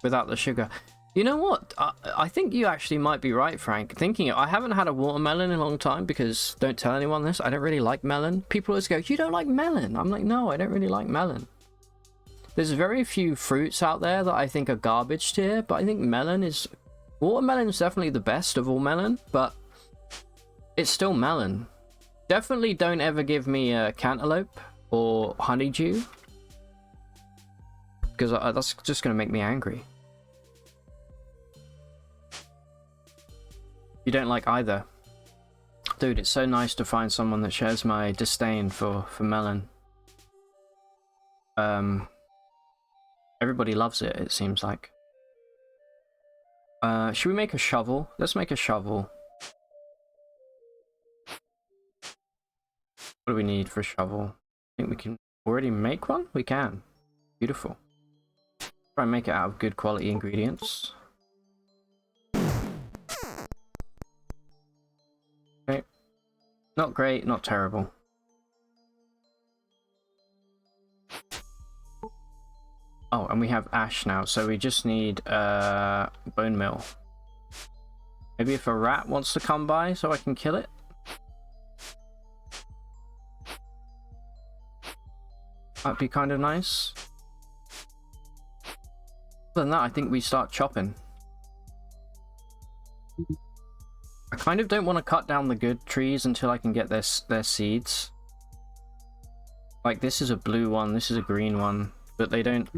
without the sugar. You know what? I think you actually might be right, Frank. I haven't had a watermelon in a long time because, don't tell anyone this, I don't really like melon. People always go, you don't like melon? I'm like, no, I don't really like melon. There's very few fruits out there that I think are garbage tier, but I think watermelon is definitely the best of all melon, but it's still melon. Definitely don't ever give me a cantaloupe or honeydew, because that's just going to make me angry. You don't like either. Dude, it's so nice to find someone that shares my disdain for melon. Everybody loves it, it seems like. Should we make a shovel? Let's make a shovel. What do we need for a shovel? I think we can already make one? We can. Beautiful. Try and make it out of good quality ingredients. Okay. Not great, not terrible. Oh, and we have ash now, so we just need bone meal. Maybe if a rat wants to come by so I can kill it? That'd be kind of nice. Other than that, I think we start chopping. I kind of don't want to cut down the good trees until I can get their seeds. Like, this is a blue one, this is a green one, but they don't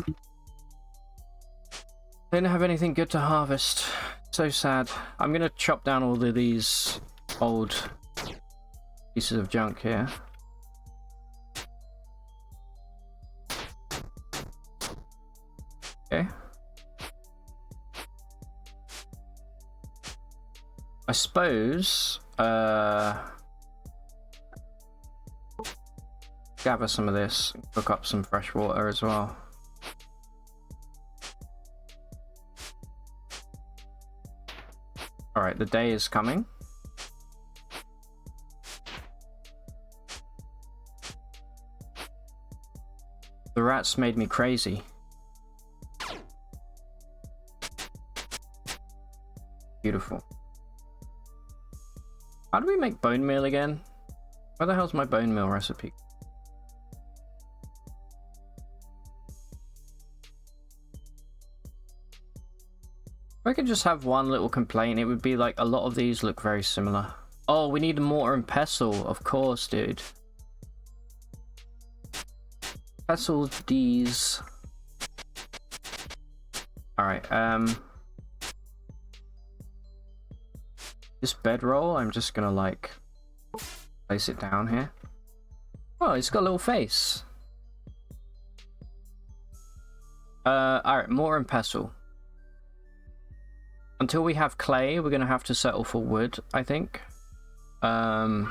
have anything good to harvest. So sad. I'm gonna chop down all of these old pieces of junk here. Okay. I suppose gather some of this and cook up some fresh water as well. Alright, the day is coming. The rats made me crazy. Beautiful. How do we make bone meal again? Where the hell's my bone meal recipe? If I could just have one little complaint, it would be like a lot of these look very similar. Oh, we need a mortar and pestle, of course, dude. Pestle these. Alright, this bedroll, I'm just gonna like place it down here. Oh, it's got a little face. Alright, mortar and pestle. Until we have clay, we're gonna have to settle for wood, I think. Let's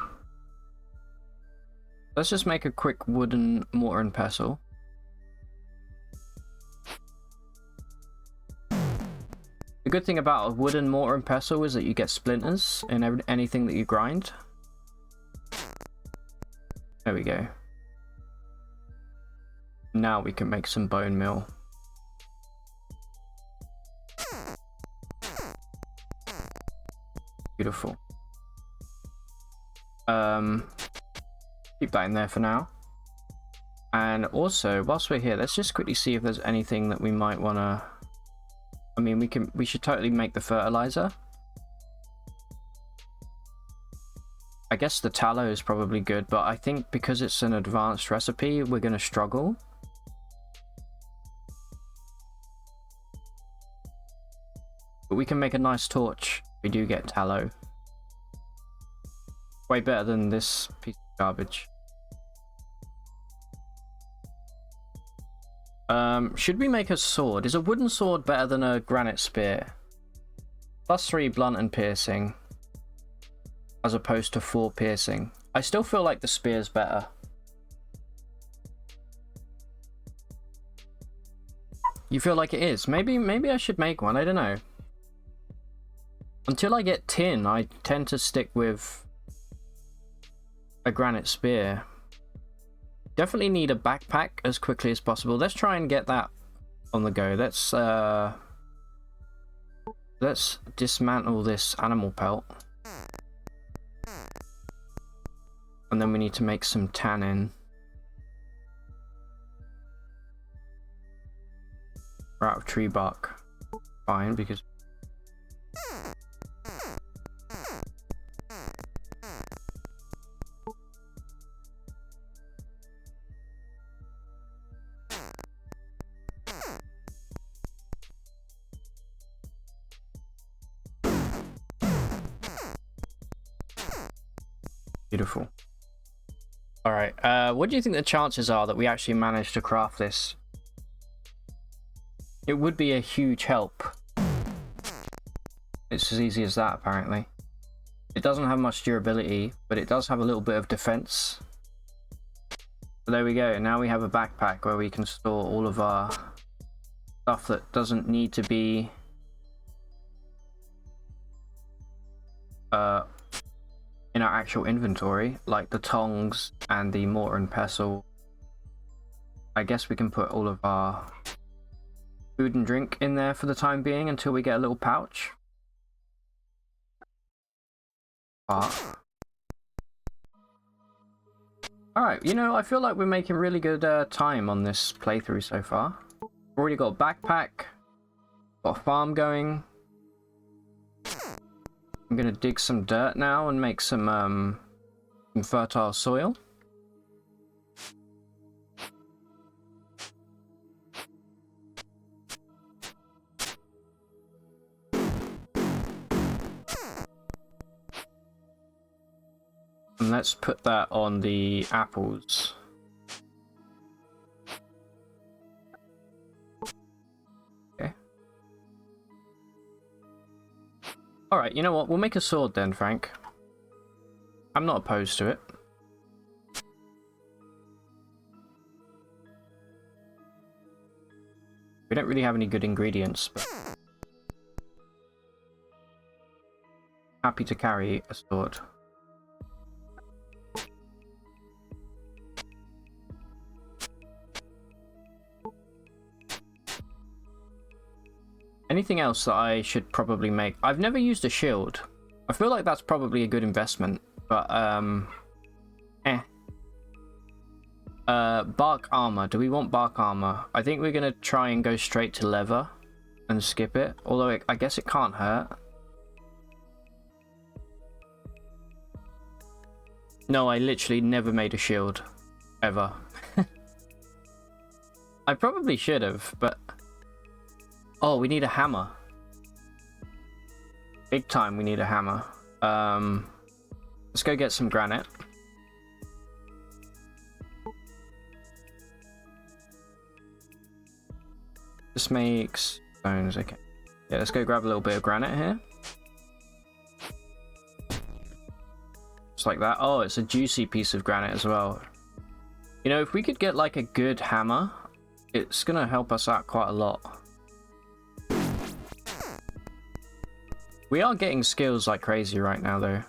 just make a quick wooden mortar and pestle. The good thing about a wooden mortar and pestle is that you get splinters in anything that you grind. There we go. Now we can make some bone meal. Beautiful. Keep that in there for now. And also, whilst we're here, let's just quickly see if there's anything that we might want to I mean, we should totally make the fertilizer. I guess the tallow is probably good, but I think because it's an advanced recipe, we're going to struggle. But we can make a nice torch if we do get tallow. Way better than this piece of garbage. Should we make a sword? Is a wooden sword better than a granite spear? +3 blunt and piercing, as opposed to 4 piercing. I still feel like the spear's better. You feel like it is? Maybe I should make one, I don't know. Until I get tin, I tend to stick with a granite spear. Definitely need a backpack as quickly as possible. Let's try and get that on the go. Let's dismantle this animal pelt. And then we need to make some tannin. We're out of tree bark. Fine, because... Beautiful. Alright, what do you think the chances are that we actually manage to craft this? It would be a huge help. It's as easy as that, apparently. It doesn't have much durability, but it does have a little bit of defense. So there we go, now we have a backpack where we can store all of our stuff that doesn't need to be in our actual inventory, like the tongs and the mortar and pestle. I guess we can put all of our food and drink in there for the time being until we get a little pouch. Alright, you know, I feel like we're making really good time on this playthrough so far. We've already got a backpack, got a farm going. I'm gonna dig some dirt now and make some fertile soil. And let's put that on the apples. Okay. Alright, you know what? We'll make a sword then, Frank. I'm not opposed to it. We don't really have any good ingredients, but... happy to carry a sword. Anything else that I should probably make? I've never used a shield. I feel like that's probably a good investment, but bark armor. Do we want bark armor? I think we're gonna try and go straight to leather and skip it, although I guess it can't hurt. No, I literally never made a shield ever. I probably should have, but oh, we need a hammer. Big time we need a hammer. Let's go get some granite. This makes stones, okay. Yeah, let's go grab a little bit of granite here. Just like that. Oh, it's a juicy piece of granite as well. You know, if we could get like a good hammer, it's gonna help us out quite a lot. We are getting skills like crazy right now, though.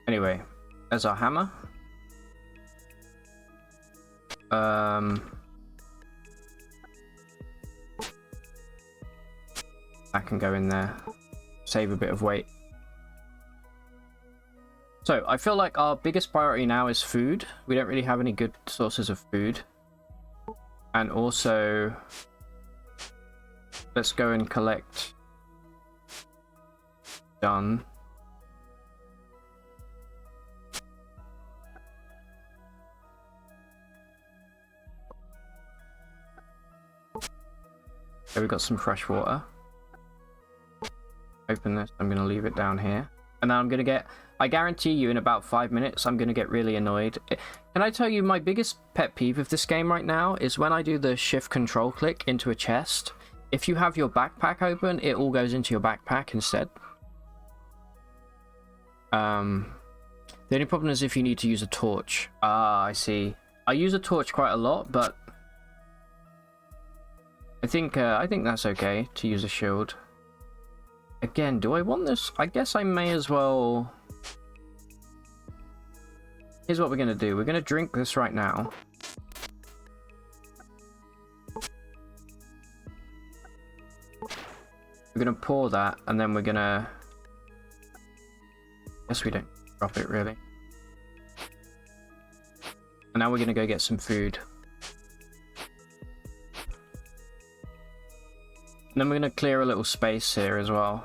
Anyway, there's our hammer. That can go in there. Save a bit of weight. So, I feel like our biggest priority now is food. We don't really have any good sources of food. And also... let's go and collect. Done. Okay, we've got some fresh water. Open this. I'm going to leave it down here. And then I'm going to get... I guarantee you in about 5 minutes, I'm going to get really annoyed. Can I tell you my biggest pet peeve of this game right now is when I do the shift control click into a chest. If you have your backpack open, it all goes into your backpack instead. The only problem is if you need to use a torch. Ah, I see. I use a torch quite a lot, but... I think that's okay to use a shield. Again, do I want this? I guess I may as well... Here's what we're going to do. We're going to drink this right now. We're going to pour that, and then we're going to... Guess we don't drop it, really. And now we're going to go get some food. And then we're going to clear a little space here as well.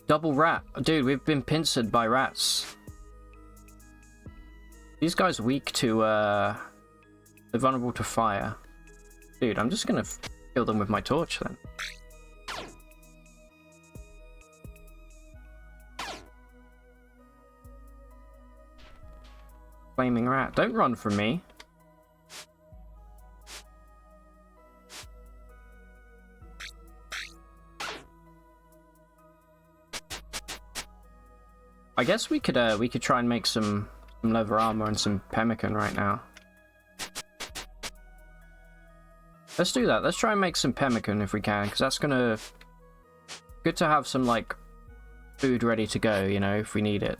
Double rat. Dude, we've been pincered by rats. These guys are weak to, they're vulnerable to fire. Dude, I'm just going to kill them with my torch then. Flaming rat. Don't run from me. I guess we could try and make some leather armor and some pemmican right now. Let's do that. Let's try and make some pemmican if we can, because that's gonna... Good to have some, like, food ready to go, you know, if we need it.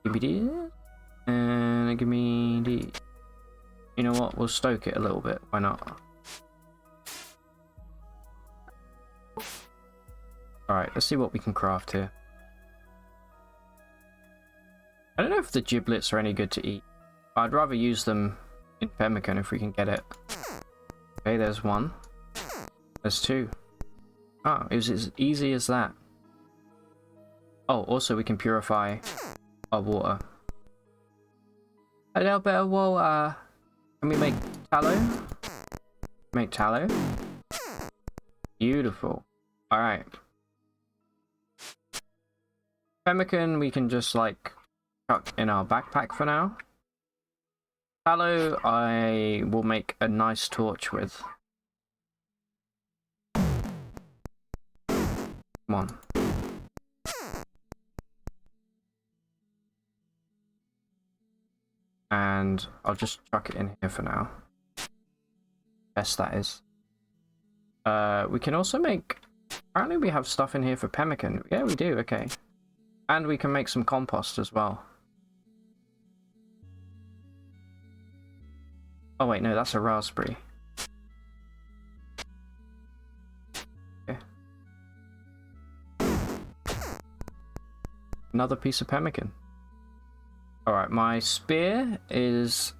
Give me this. And give me the... You know what? We'll stoke it a little bit. Why not? Alright, let's see what we can craft here. I don't know if the giblets are any good to eat. I'd rather use them in pemmican if we can get it. Okay, there's one. There's two. Oh, it was as easy as that. Oh, also we can purify our water. A little bit of water. Can we make tallow? Make tallow? Beautiful. Alright. Pemmican we can just like chuck in our backpack for now. Tallow I will make a nice torch with. Come on. And I'll just chuck it in here for now. Yes, that is. We can also make... Apparently we have stuff in here for pemmican. Yeah, we do, okay. And we can make some compost as well. Oh wait, no, that's a raspberry. Okay. Another piece of pemmican. Alright, my spear is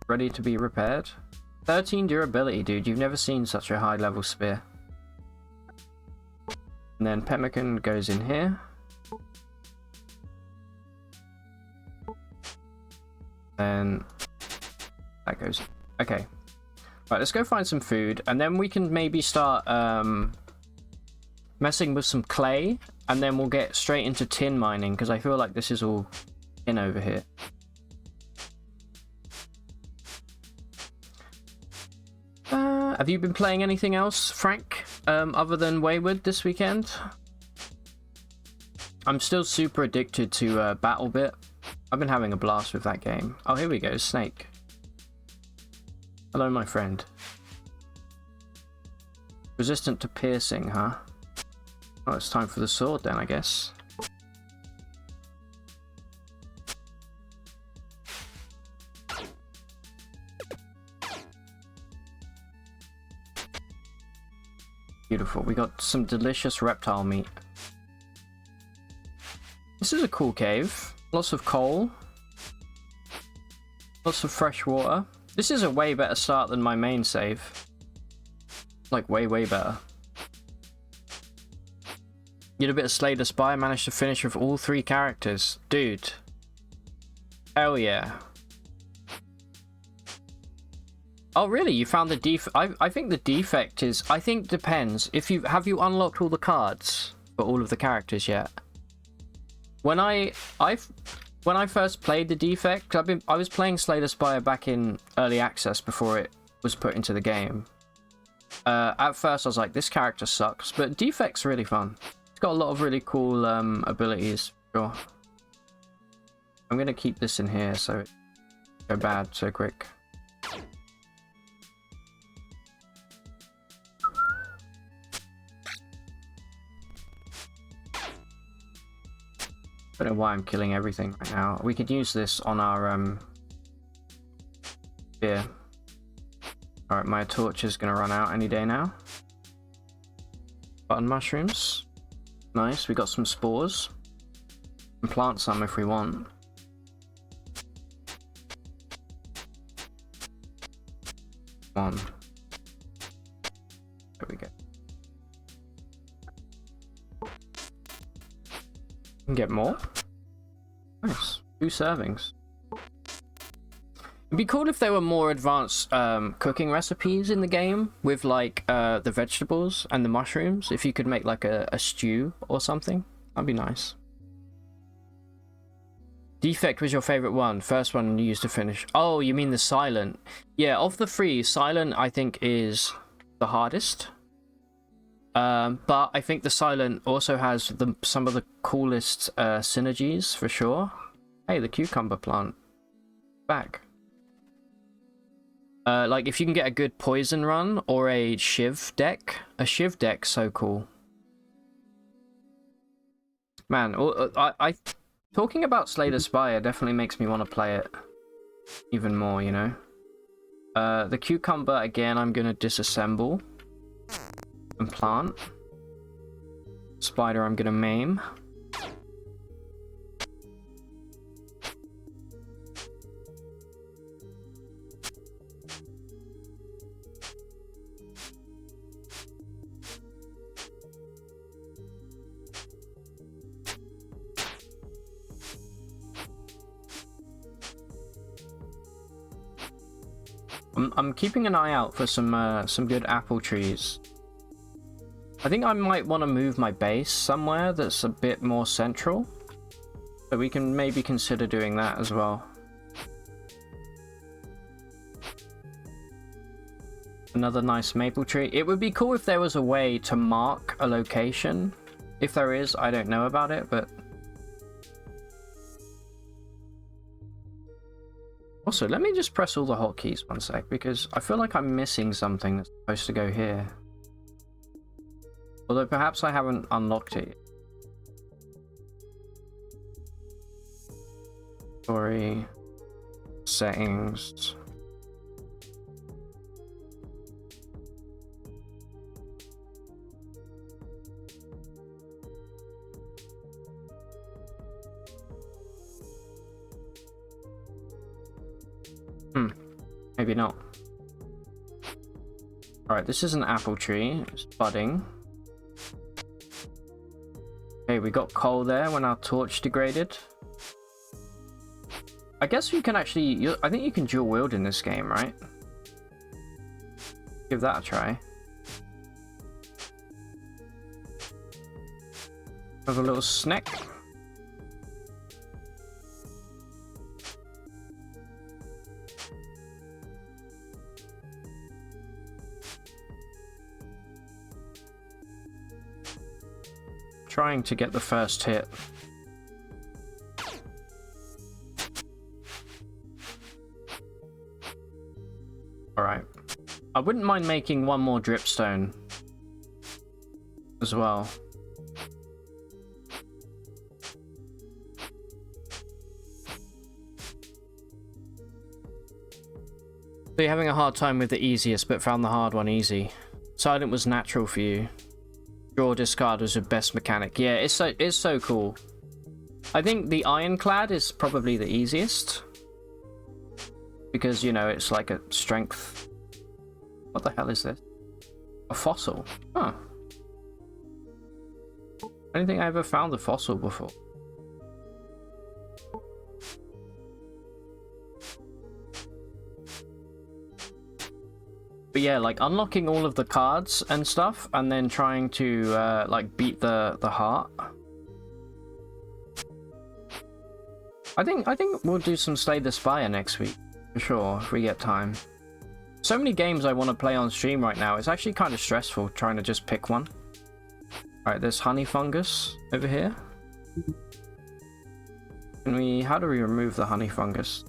ready to be repaired. 13 durability, dude. You've never seen such a high level spear. And then pemmican goes in here. Then that goes... Okay. Right, let's go find some food. And then we can maybe start messing with some clay. And then we'll get straight into tin mining. Because I feel like this is all tin over here. Have you been playing anything else, Frank? Other than Wayward this weekend? I'm still super addicted to BattleBit. I've been having a blast with that game. Oh, here we go, Snake. Hello, my friend. Resistant to piercing, huh? Oh, it's time for the sword then, I guess. for? We got some delicious reptile meat. This is a cool cave. Lots of coal. Lots of fresh water. This is a way better start than my main save. Like, way better. Get a bit of Slay the Spire, managed to finish with all 3 characters. Dude. Hell yeah. Oh really? You found the defect? I think the defect is... I think depends. If you... Have you unlocked all the cards for all of the characters yet? When I first played the defect, I was playing Slay the Spire back in early access before it was put into the game. At first I was like, this character sucks, but defect's really fun. It's got a lot of really cool abilities. Sure. I'm gonna keep this in here so it go bad so quick. I don't know why I'm killing everything right now. We could use this on our yeah. Alright, my torch is gonna run out any day now. Button mushrooms. Nice, we got some spores. We can plant some if we want. One. There we go. Can get more. Nice. 2 servings. It'd be cool if there were more advanced cooking recipes in the game with like the vegetables and the mushrooms. If you could make like a stew or something, that'd be nice. Defect was your favorite one. First one you used to finish. Oh, you mean the silent? Yeah, of the 3, silent I think is the hardest. But I think the silent also has some of the coolest synergies for sure. Hey, the cucumber plant. Back. Like if you can get a good poison run or a shiv deck. A shiv deck's so cool. Man, I talking about Slay the Spire definitely makes me want to play it even more, you know. The cucumber again I'm gonna disassemble and plant. Spider I'm gonna maim. I'm keeping an eye out for some good apple trees. I think I might want to move my base somewhere that's a bit more central. So we can maybe consider doing that as well. Another nice maple tree. It would be cool if there was a way to mark a location. If there is, I don't know about it, but... Also, let me just press all the hotkeys one sec, because I feel like I'm missing something that's supposed to go here. Although perhaps I haven't unlocked it. Story. Settings. Maybe not. Alright, this is an apple tree. It's budding. Okay, we got coal there when our torch degraded. I guess you can actually... I think you can dual wield in this game, right? Give that a try. Have a little snack. Trying to get the first hit. Alright. I wouldn't mind making one more dripstone as well. So you're having a hard time with the easiest but found the hard one easy. Silent was natural for you. Draw discard was the best mechanic. Yeah, it's so cool. I think the Ironclad is probably the easiest. Because, you know, it's like a strength. What the hell is this? A fossil. Huh. I don't think I ever found a fossil before. But yeah, like unlocking all of the cards and stuff, and then trying to like beat the heart. I think we'll do some Slay the Spire next week for sure if we get time. So many games I want to play on stream right now. It's actually kind of stressful trying to just pick one. All right, there's honey fungus over here. How do we remove the honey fungus?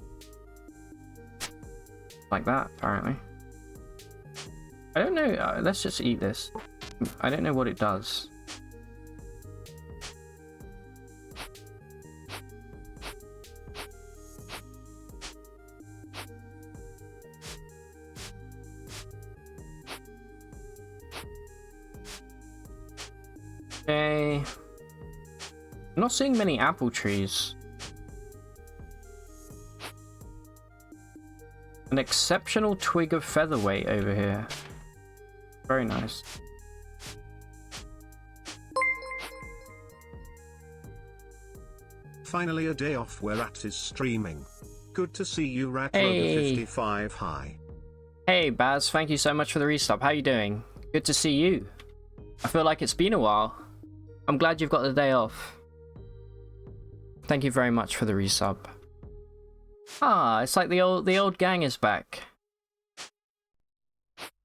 Like that, apparently. I don't know. Let's just eat this. I don't know what it does. Okay. I'm not seeing many apple trees. An exceptional twig of featherweight over here. Very nice. Finally a day off where Rat is streaming. Good to see you, Rat. Hey. 55 hi. Hey Baz, thank you so much for the resub. How you doing? Good to see you. I feel like it's been a while. I'm glad you've got the day off. Thank you very much for the resub. Ah, it's like the old gang is back.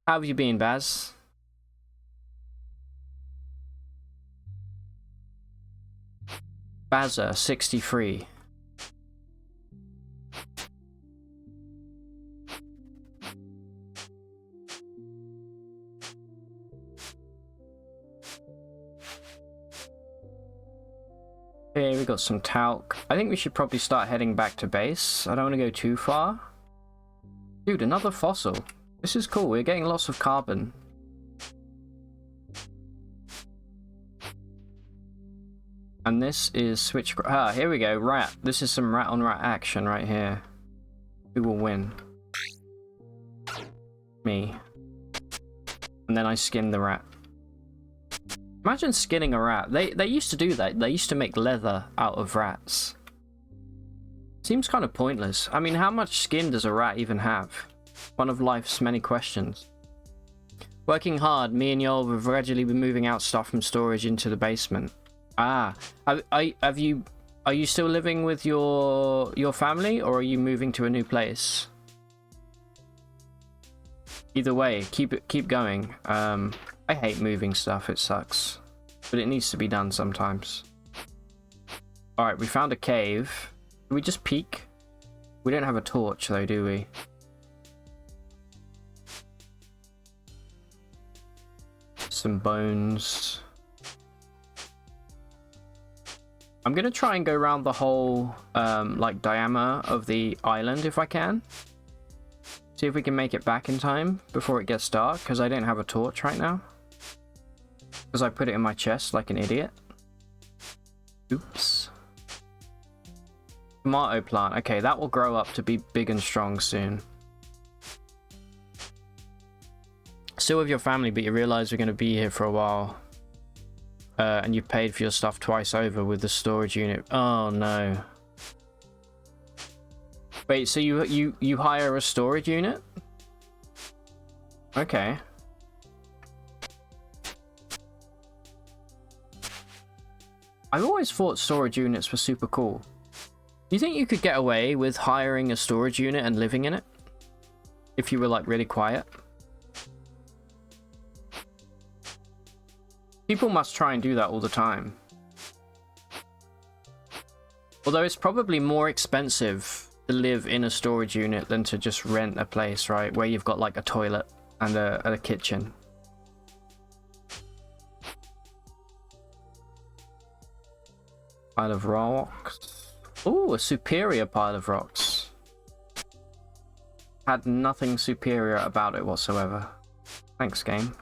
How have you been, Baz? Bazza 63. Okay, we got some talc. I think we should probably start heading back to base. I don't want to go too far. Dude, another fossil. This is cool. We're getting lots of carbon. And this is switch. Ah, here we go. Rat. This is some rat on rat action right here. Who will win? Me. And then I skin the rat. Imagine skinning a rat. They used to do that. They used to make leather out of rats. Seems kind of pointless. I mean, how much skin does a rat even have? One of life's many questions. Working hard, me and Yoel have gradually been moving out stuff from storage into the basement. Ah, are you still living with your family, or are you moving to a new place? Either way, keep going. I hate moving stuff, it sucks. But it needs to be done sometimes. Alright, we found a cave. Can we just peek? We don't have a torch though, do we? Some bones. I'm gonna try and go around the whole like diameter of the island if I can. See if we can make it back in time before it gets dark, because I don't have a torch right now. Because I put it in my chest like an idiot. Oops. Tomato plant. Okay, that will grow up to be big and strong soon. Still with your family, but you realize we're going to be here for a while. And you paid for your stuff twice over with the storage unit. Oh no. Wait, so you hire a storage unit? Okay. I've always thought storage units were super cool. Do you think you could get away with hiring a storage unit and living in it? If you were like really quiet? People must try and do that all the time. Although it's probably more expensive to live in a storage unit than to just rent a place, right? Where you've got like a toilet and a kitchen. Pile of rocks. Ooh, a superior pile of rocks. Had nothing superior about it whatsoever. Thanks, game.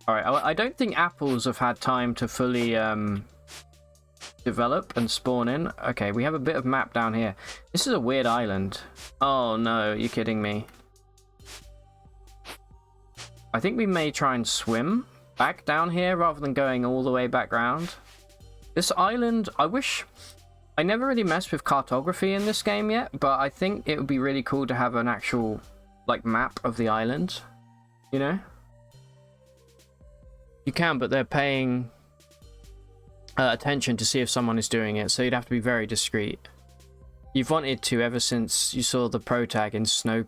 Alright, I don't think apples have had time to fully develop and spawn in. Okay, we have a bit of map down here. This is a weird island. Oh no, you're kidding me. I think we may try and swim back down here rather than going all the way back round. This island, I wish... I never really messed with cartography in this game yet, but I think it would be really cool to have an actual, like, map of the island. You know? You can, but they're paying attention to see if someone is doing it, so you'd have to be very discreet. You've wanted to ever since you saw the pro tag in Snow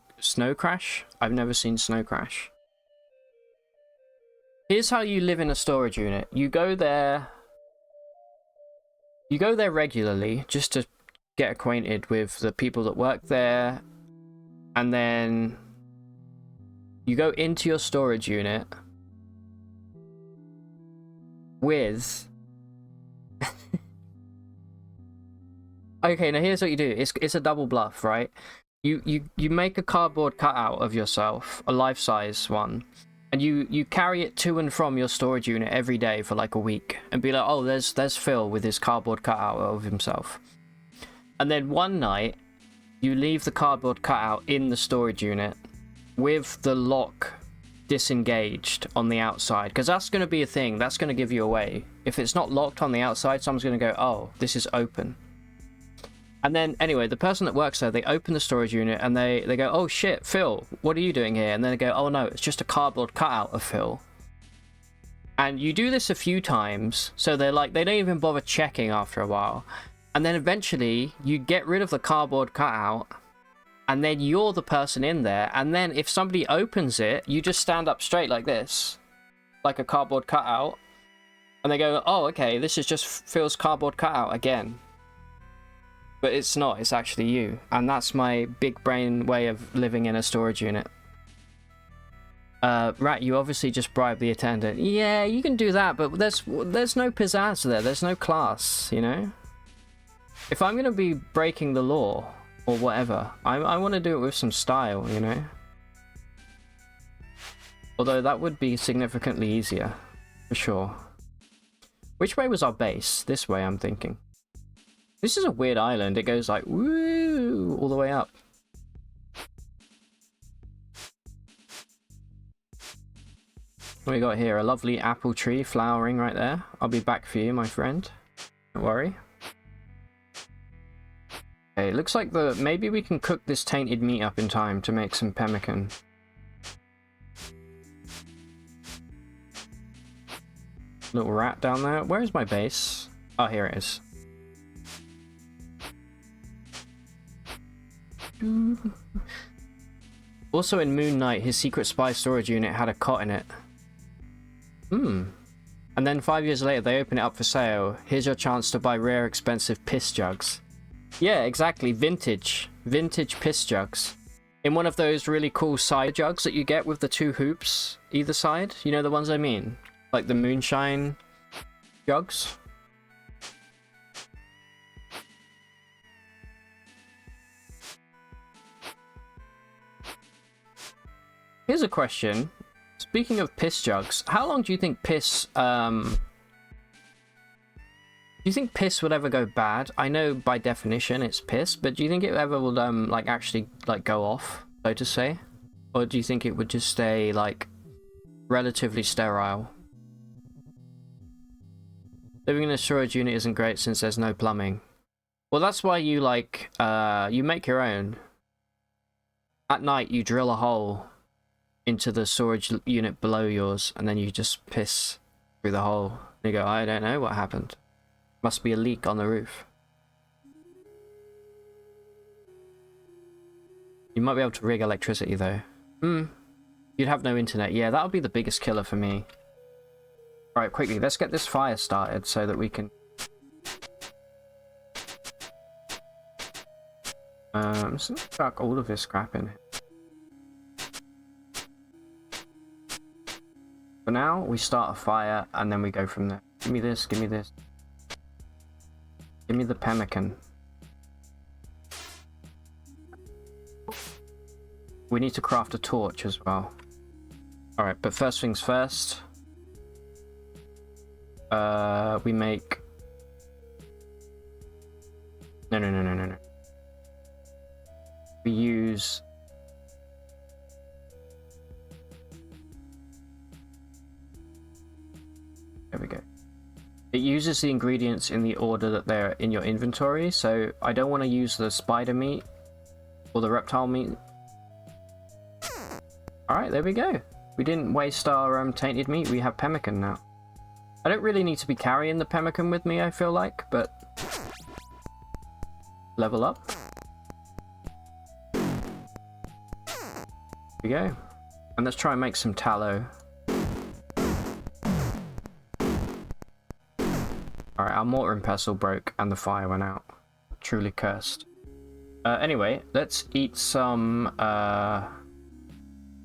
Crash. I've never seen Snow Crash. Here's how you live in a storage unit. You go there regularly just to get acquainted with the people that work there, and then you go into your storage unit with okay, now here's what you do. It's a double bluff, right? You make a cardboard cutout of yourself, a life-size one, and you carry it to and from your storage unit every day for like a week, and be like, oh, there's Phil with his cardboard cutout of himself. And then one night, you leave the cardboard cutout in the storage unit with the lock disengaged on the outside, because that's going to be a thing. That's going to give you away. If it's not locked on the outside, someone's going to go, oh, this is open. And then, anyway, the person that works there, they open the storage unit and they go, oh shit, Phil, what are you doing here? And then they go, oh no, it's just a cardboard cutout of Phil. And you do this a few times, so they're like, they don't even bother checking after a while. And then eventually, you get rid of the cardboard cutout, and then you're the person in there, and then if somebody opens it, you just stand up straight like this, like a cardboard cutout, and they go, oh, okay, this is just Phil's cardboard cutout again. But it's not, it's actually you. And that's my big brain way of living in a storage unit. Rat, you obviously just bribed the attendant. Yeah, you can do that, but there's no pizzazz there. There's no class, you know? If I'm going to be breaking the law, or whatever, I want to do it with some style, you know? Although that would be significantly easier, for sure. Which way was our base? This way, I'm thinking. This is a weird island. It goes like, woo, all the way up. What we got here? A lovely apple tree flowering right there. I'll be back for you, my friend. Don't worry. Okay, it looks like maybe we can cook this tainted meat up in time to make some pemmican. Little rat down there. Where is my base? Oh, here it is. Also in Moon Knight, his secret spy storage unit had a cot in it. And then 5 years later they open it up for sale. Here's your chance to buy rare expensive piss jugs. Yeah, exactly, vintage piss jugs. In one of those really cool side jugs that you get with the two hoops either side. You know the ones I mean? Like the moonshine jugs. Here's a question. Speaking of piss jugs, how long do you think piss, do you think piss would ever go bad? I know by definition it's piss, but do you think it ever would, like, actually, like, go off, so to say? Or do you think it would just stay, like, relatively sterile? Living in a storage unit isn't great since there's no plumbing. Well, that's why you, like, you make your own. At night, you drill a hole into the storage unit below yours, and then you just piss through the hole. And you go, I don't know what happened. Must be a leak on the roof. You might be able to rig electricity though. You'd have no internet. Yeah, that would be the biggest killer for me. Alright, quickly, let's get this fire started so that we can... so let's chuck all of this scrap in. For now, we start a fire, and then we go from there. Give me this, give me this. Give me the pemmican. We need to craft a torch as well. Alright, but first things first. We make... No. We use... There we go. It uses the ingredients in the order that they're in your inventory, so I don't want to use the spider meat or the reptile meat. Alright, there we go. We didn't waste our tainted meat, we have pemmican now. I don't really need to be carrying the pemmican with me, I feel like, but... Level up. There we go. And let's try and make some tallow. Alright, our mortar and pestle broke and the fire went out. Truly cursed. Anyway, let's eat some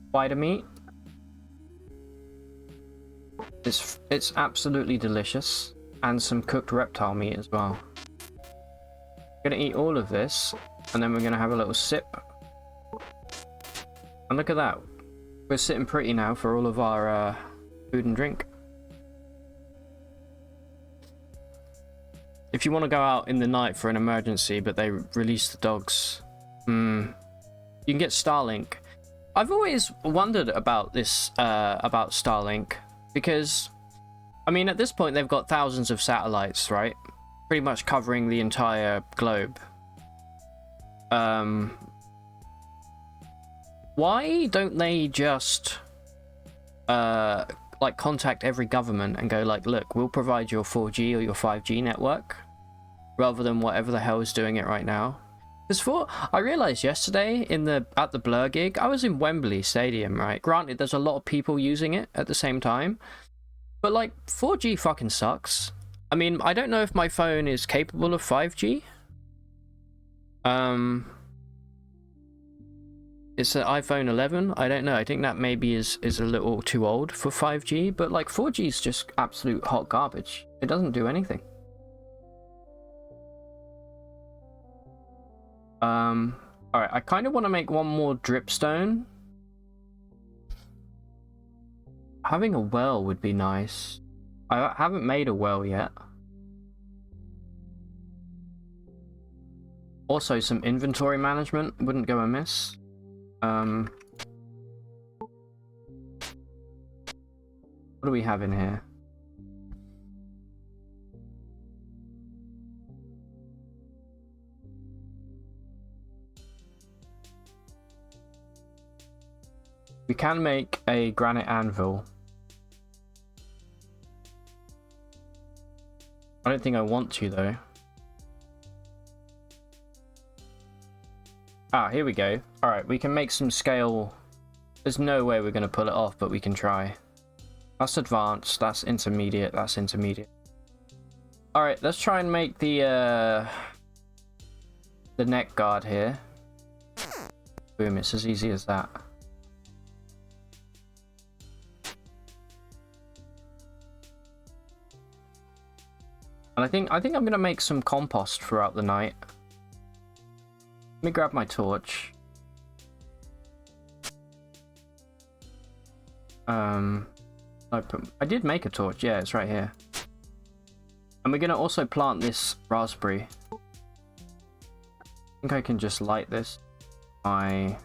spider meat. It's absolutely delicious. And some cooked reptile meat as well. We're gonna eat all of this, and then we're gonna have a little sip. And look at that. We're sitting pretty now for all of our food and drink. If you want to go out in the night for an emergency, but they release the dogs, you can get Starlink. I've always wondered about this, about Starlink, because, I mean, at this point they've got thousands of satellites, right? Pretty much covering the entire globe. Why don't they just, like, contact every government and go like, look, we'll provide your 4G or your 5G network, rather than whatever the hell is doing it right now? Because I realized yesterday at the Blur gig, I was in Wembley Stadium, right? Granted, there's a lot of people using it at the same time, but like 4G fucking sucks. I mean, I don't know if my phone is capable of 5G. It's an iPhone 11. I don't know. I think that maybe is a little too old for 5G, but like 4G is just absolute hot garbage. It doesn't do anything. Alright, I kind of want to make one more dripstone. Having a well would be nice. I haven't made a well yet. Also, some inventory management wouldn't go amiss. What do we have in here? We can make a granite anvil. I don't think I want to, though. Ah, here we go. Alright, we can make some scale. There's no way we're going to pull it off, but we can try. That's advanced, that's intermediate, that's intermediate. Alright, let's try and make the neck guard here. Boom, it's as easy as that. And I think I'm gonna make some compost throughout the night. Let me grab my torch. I did make a torch, yeah, it's right here. And we're gonna also plant this raspberry. I think I can just light this. My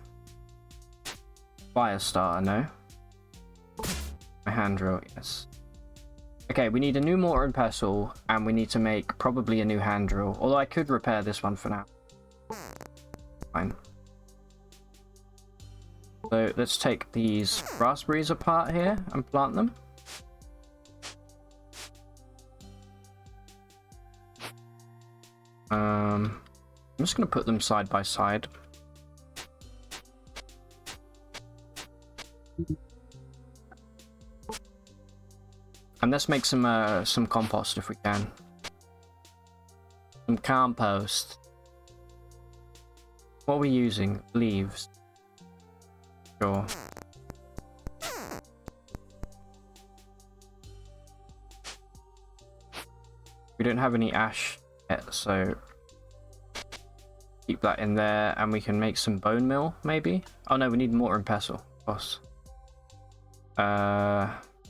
fire starter, no? My hand drill, yes. Okay, we need a new mortar and pestle, and we need to make probably a new hand drill. Although I could repair this one for now. Fine. So let's take these raspberries apart here and plant them. I'm just going to put them side by side. And let's make some compost if we can. Some compost. What are we using? Leaves. Sure. We don't have any ash yet, so keep that in there, and we can make some bone meal, maybe? Oh no, we need mortar and pestle, of course.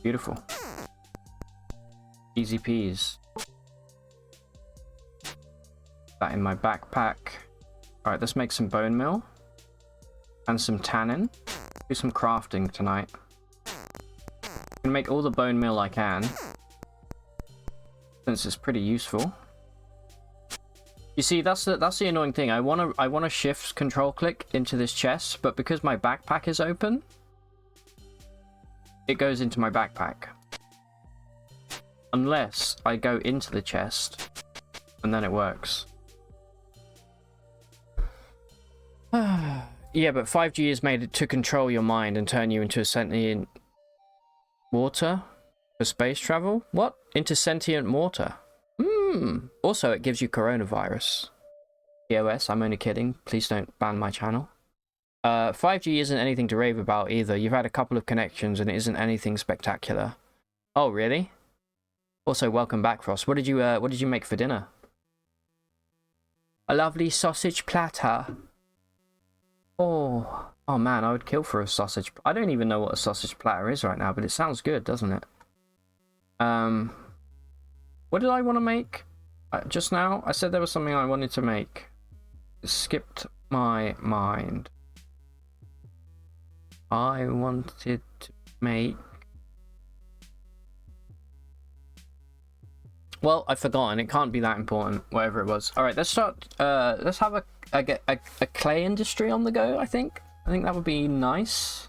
Beautiful. Easy peas. That in my backpack. Alright, let's make some bone meal. And some tannin. Do some crafting tonight. I'm gonna make all the bone meal I can. Since it's pretty useful. You see, that's the annoying thing. I wanna shift control click into this chest, but because my backpack is open, it goes into my backpack. Unless I go into the chest, and then it works. Yeah, but 5G is made to control your mind and turn you into a sentient water for space travel? What? Into sentient water? Also, it gives you coronavirus. EOS, I'm only kidding. Please don't ban my channel. 5G isn't anything to rave about either. You've had a couple of connections and it isn't anything spectacular. Oh, really? Also, welcome back, Frost. What did you make for dinner? A lovely sausage platter. Oh man, I would kill for a sausage. I don't even know what a sausage platter is right now, but it sounds good, doesn't it? What did I want to make? Just now, I said there was something I wanted to make. It skipped my mind. I wanted to make... Well, I've forgotten. It can't be that important, whatever it was. Alright, let's start... let's have a clay industry on the go, I think. I think that would be nice.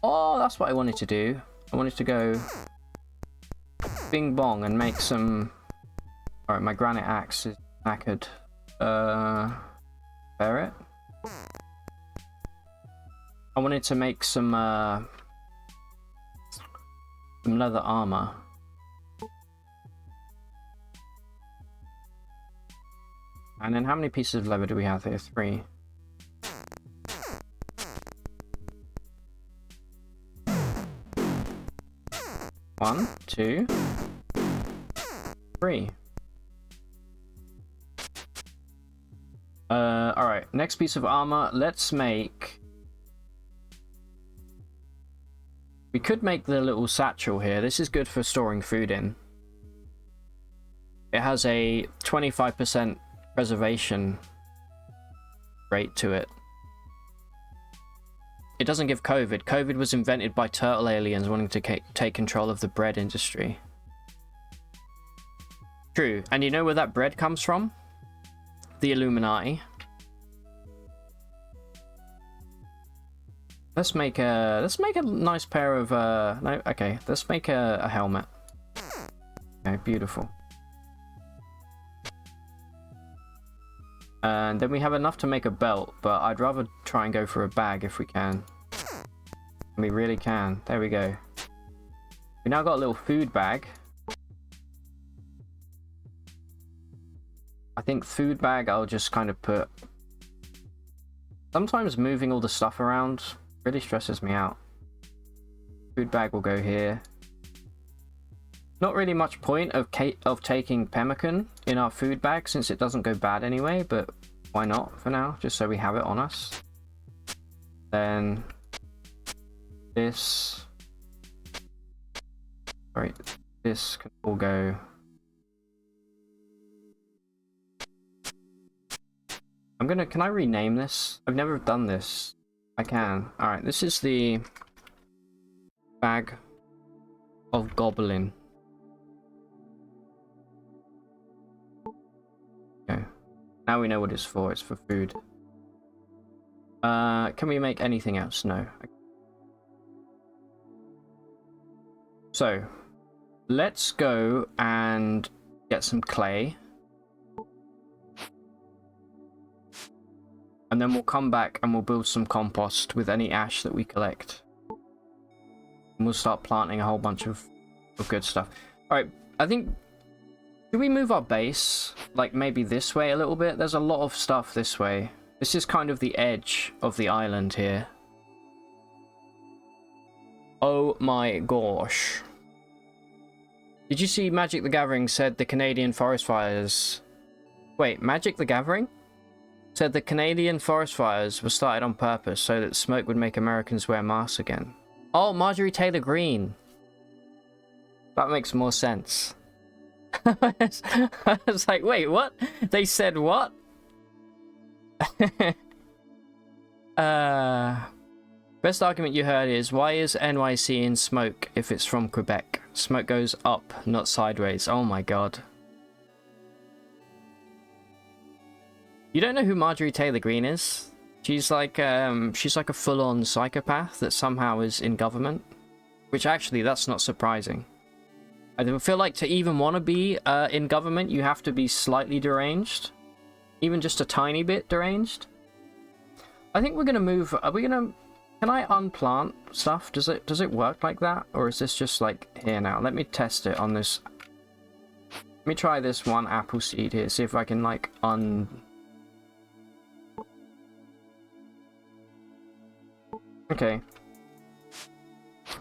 Oh, that's what I wanted to do. I wanted to go... Bing bong and make some... Alright, my granite axe is knackered. Ferret? I wanted to make some leather armor. And then how many pieces of leather do we have here? 3. One, 2, 3. Alright, next piece of armor, let's make... We could make the little satchel here. This is good for storing food in. It has a 25% preservation rate to it. It doesn't give COVID. COVID was invented by turtle aliens wanting to take control of the bread industry. True. And you know where that bread comes from? The Illuminati. Let's make a nice pair of no, okay, let's make a helmet. Okay, beautiful. And then we have enough to make a belt, but I'd rather try and go for a bag if we can. We really can. There we go. We now got a little food bag. I think food bag I'll just kind of put... Sometimes moving all the stuff around really stresses me out. Food bag will go here. Not really much point of taking pemmican in our food bag since it doesn't go bad anyway, but why not for now, just so we have it on us. Then this, sorry, this can all go. Can I rename this? I've never done this. I can. Alright, this is the bag of goblin. Okay. Now we know what it's for. It's for food. Can we make anything else? No. So, let's go and get some clay. And then we'll come back and we'll build some compost with any ash that we collect. And we'll start planting a whole bunch of good stuff. Alright, I think... Should we move our base? Like maybe this way a little bit? There's a lot of stuff this way. This is kind of the edge of the island here. Oh my gosh. Did you see Magic the Gathering said the Canadian forest fires... Wait, Magic the Gathering? Said the Canadian forest fires were started on purpose so that smoke would make Americans wear masks again. Oh, Marjorie Taylor Greene. That makes more sense. I was like, wait, what? They said what? Best argument you heard is, why is NYC in smoke if it's from Quebec? Smoke goes up, not sideways. Oh my god. You don't know who Marjorie Taylor Greene is? She's like a full-on psychopath that somehow is in government. Which actually, that's not surprising. I feel like to even want to be in government, you have to be slightly deranged. Even just a tiny bit deranged. I think we're gonna move. Are we gonna? Can I unplant stuff? Does it work like that, or is this just like here now? Let me test it on this. Let me try this one apple seed here. See if I can like Okay.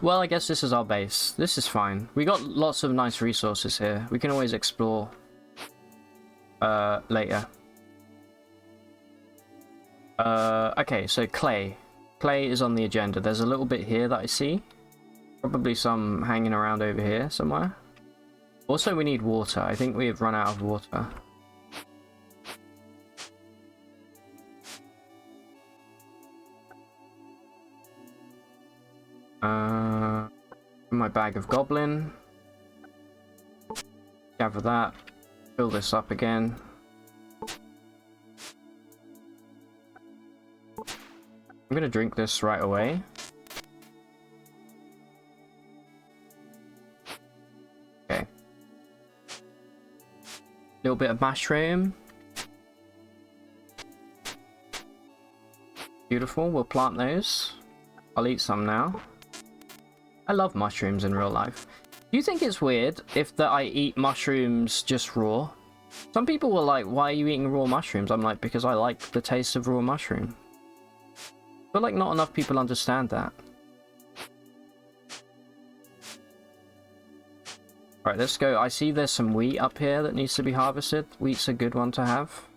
Well, I guess this is our base. This is fine. We got lots of nice resources here. We can always explore later. Okay, so clay. Clay is on the agenda. There's a little bit here that I see. Probably some hanging around over here somewhere. Also, we need water. I think we have run out of water. My bag of goblin. Gather that. Fill this up again. I'm gonna drink this right away. Okay. Little bit of mushroom. Beautiful. We'll plant those. I'll eat some now. I love mushrooms in real life. Do you think it's weird if I eat mushrooms just raw? Some people were like, why are you eating raw mushrooms? I'm like, because I like the taste of raw mushroom. I feel like not enough people understand that. Alright, let's go. I see there's some wheat up here that needs to be harvested. Wheat's a good one to have.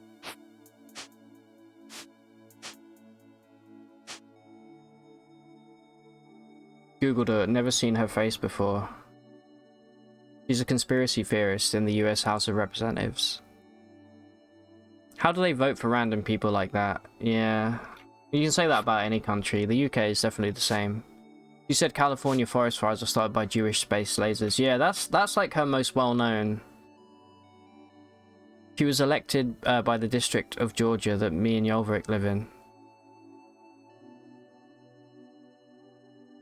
Googled her, never seen her face before. She's a conspiracy theorist in the US House of Representatives. How do they vote for random people like that? Yeah, you can say that about any country. The UK is definitely the same. You said California forest fires are started by Jewish space lasers. Yeah, that's like her most well-known. She was elected by the district of Georgia that me and Yolveric live in.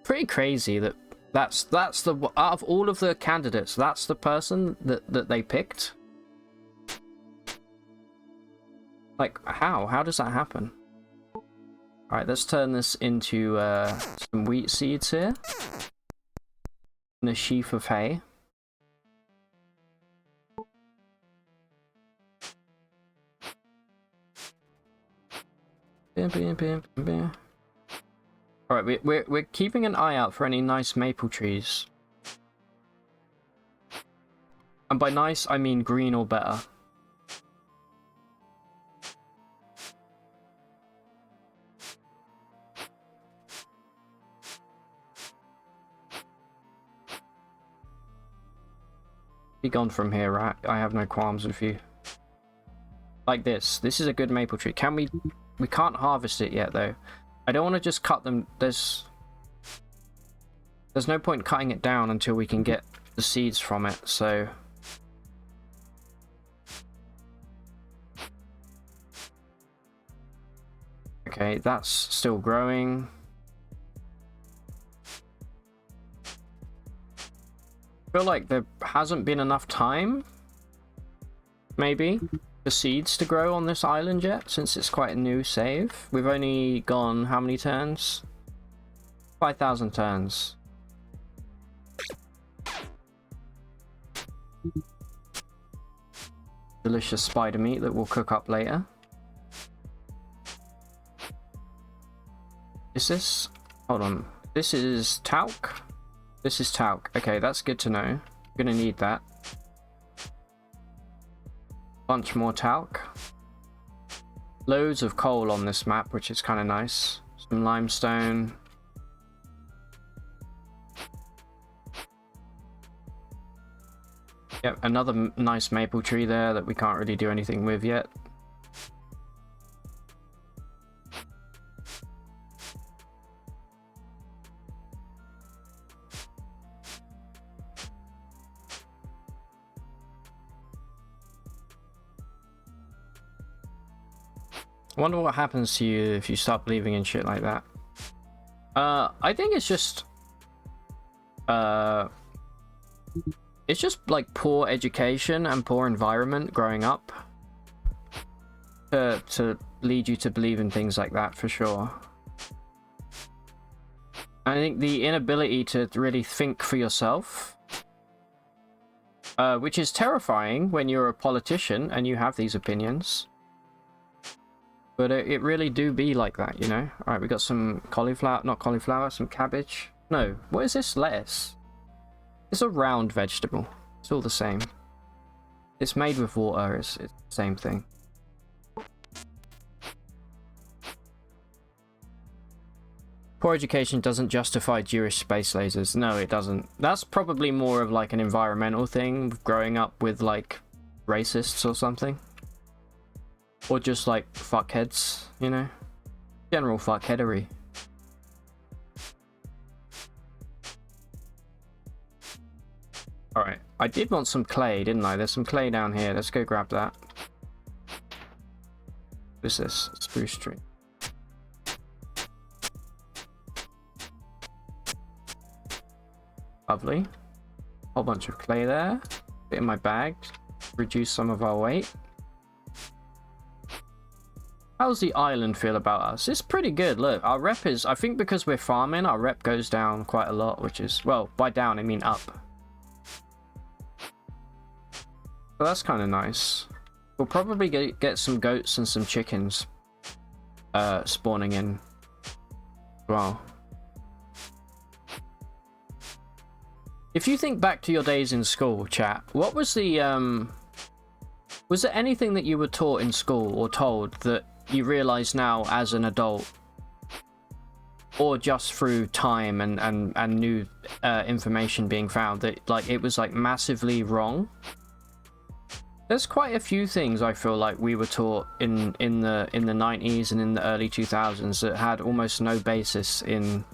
Pretty crazy that that's the out of all of the candidates, that's the person that they picked. Like, how does that happen? All right, let's turn this into some wheat seeds here and a sheaf of hay. Alright, we're keeping an eye out for any nice maple trees. And by nice, I mean green or better. Be gone from here, right? I have no qualms with you. Like this. This is a good maple tree. Can we... We can't harvest it yet, though. I don't want to just cut them. There's no point cutting it down until we can get the seeds from it, so... Okay, that's still growing. I feel like there hasn't been enough time, maybe, for seeds to grow on this island yet, since it's quite a new save. We've only gone how many turns? 5,000 turns. Delicious spider meat that we'll cook up later. Is this... Hold on. This is talc? This is talc. Okay, that's good to know. I'm gonna need that. Bunch more talc. Loads of coal on this map, which is kind of nice. Some limestone. Yep, another nice maple tree there that we can't really do anything with yet. I wonder what happens to you if you start believing in shit like that. I think it's just like poor education and poor environment growing up to lead you to believe in things like that, for sure. I think the inability to really think for yourself, which is terrifying when you're a politician and you have these opinions. But it really do be like that, you know? Alright, we got some cauliflower, not cauliflower, some cabbage. No, what is this? Lettuce. It's a round vegetable. It's all the same. It's made with water, it's the same thing. Poor education doesn't justify Jewish space lasers. No, it doesn't. That's probably more of like an environmental thing, growing up with like racists or something. Or just like fuckheads, you know? General fuckheadery. Alright, I did want some clay, didn't I? There's some clay down here. Let's go grab that. What's this? Spruce tree. Lovely. Whole bunch of clay there. Bit in my bag. Reduce some of our weight. How's the island feel about us? It's pretty good. Look, our rep is... I think because we're farming, our rep goes down quite a lot, which is... Well, by down, I mean up. So that's kind of nice. We'll probably get some goats and some chickens spawning in. Wow. If you think back to your days in school, chat, what was the... Was there anything that you were taught in school or told that you realize now as an adult, or just through time and new information being found, that like it was like massively wrong? There's quite a few things I feel like we were taught in the 90s and in the early 2000s that had almost no basis in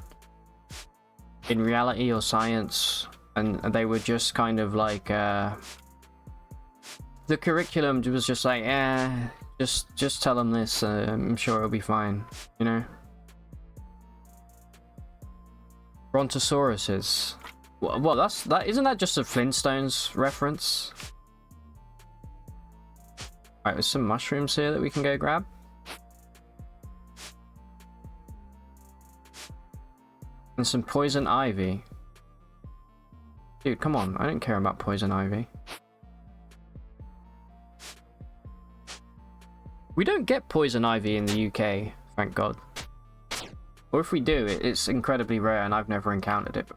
reality or science, and they were just kind of like the curriculum was just like, just tell them this, I'm sure it'll be fine, you know? Brontosauruses. Well, isn't that just a Flintstones reference? Alright, there's some mushrooms here that we can go grab. And some poison ivy. Dude, come on, I don't care about poison ivy. We don't get poison ivy in the UK, thank God. Or if we do, it's incredibly rare and I've never encountered it.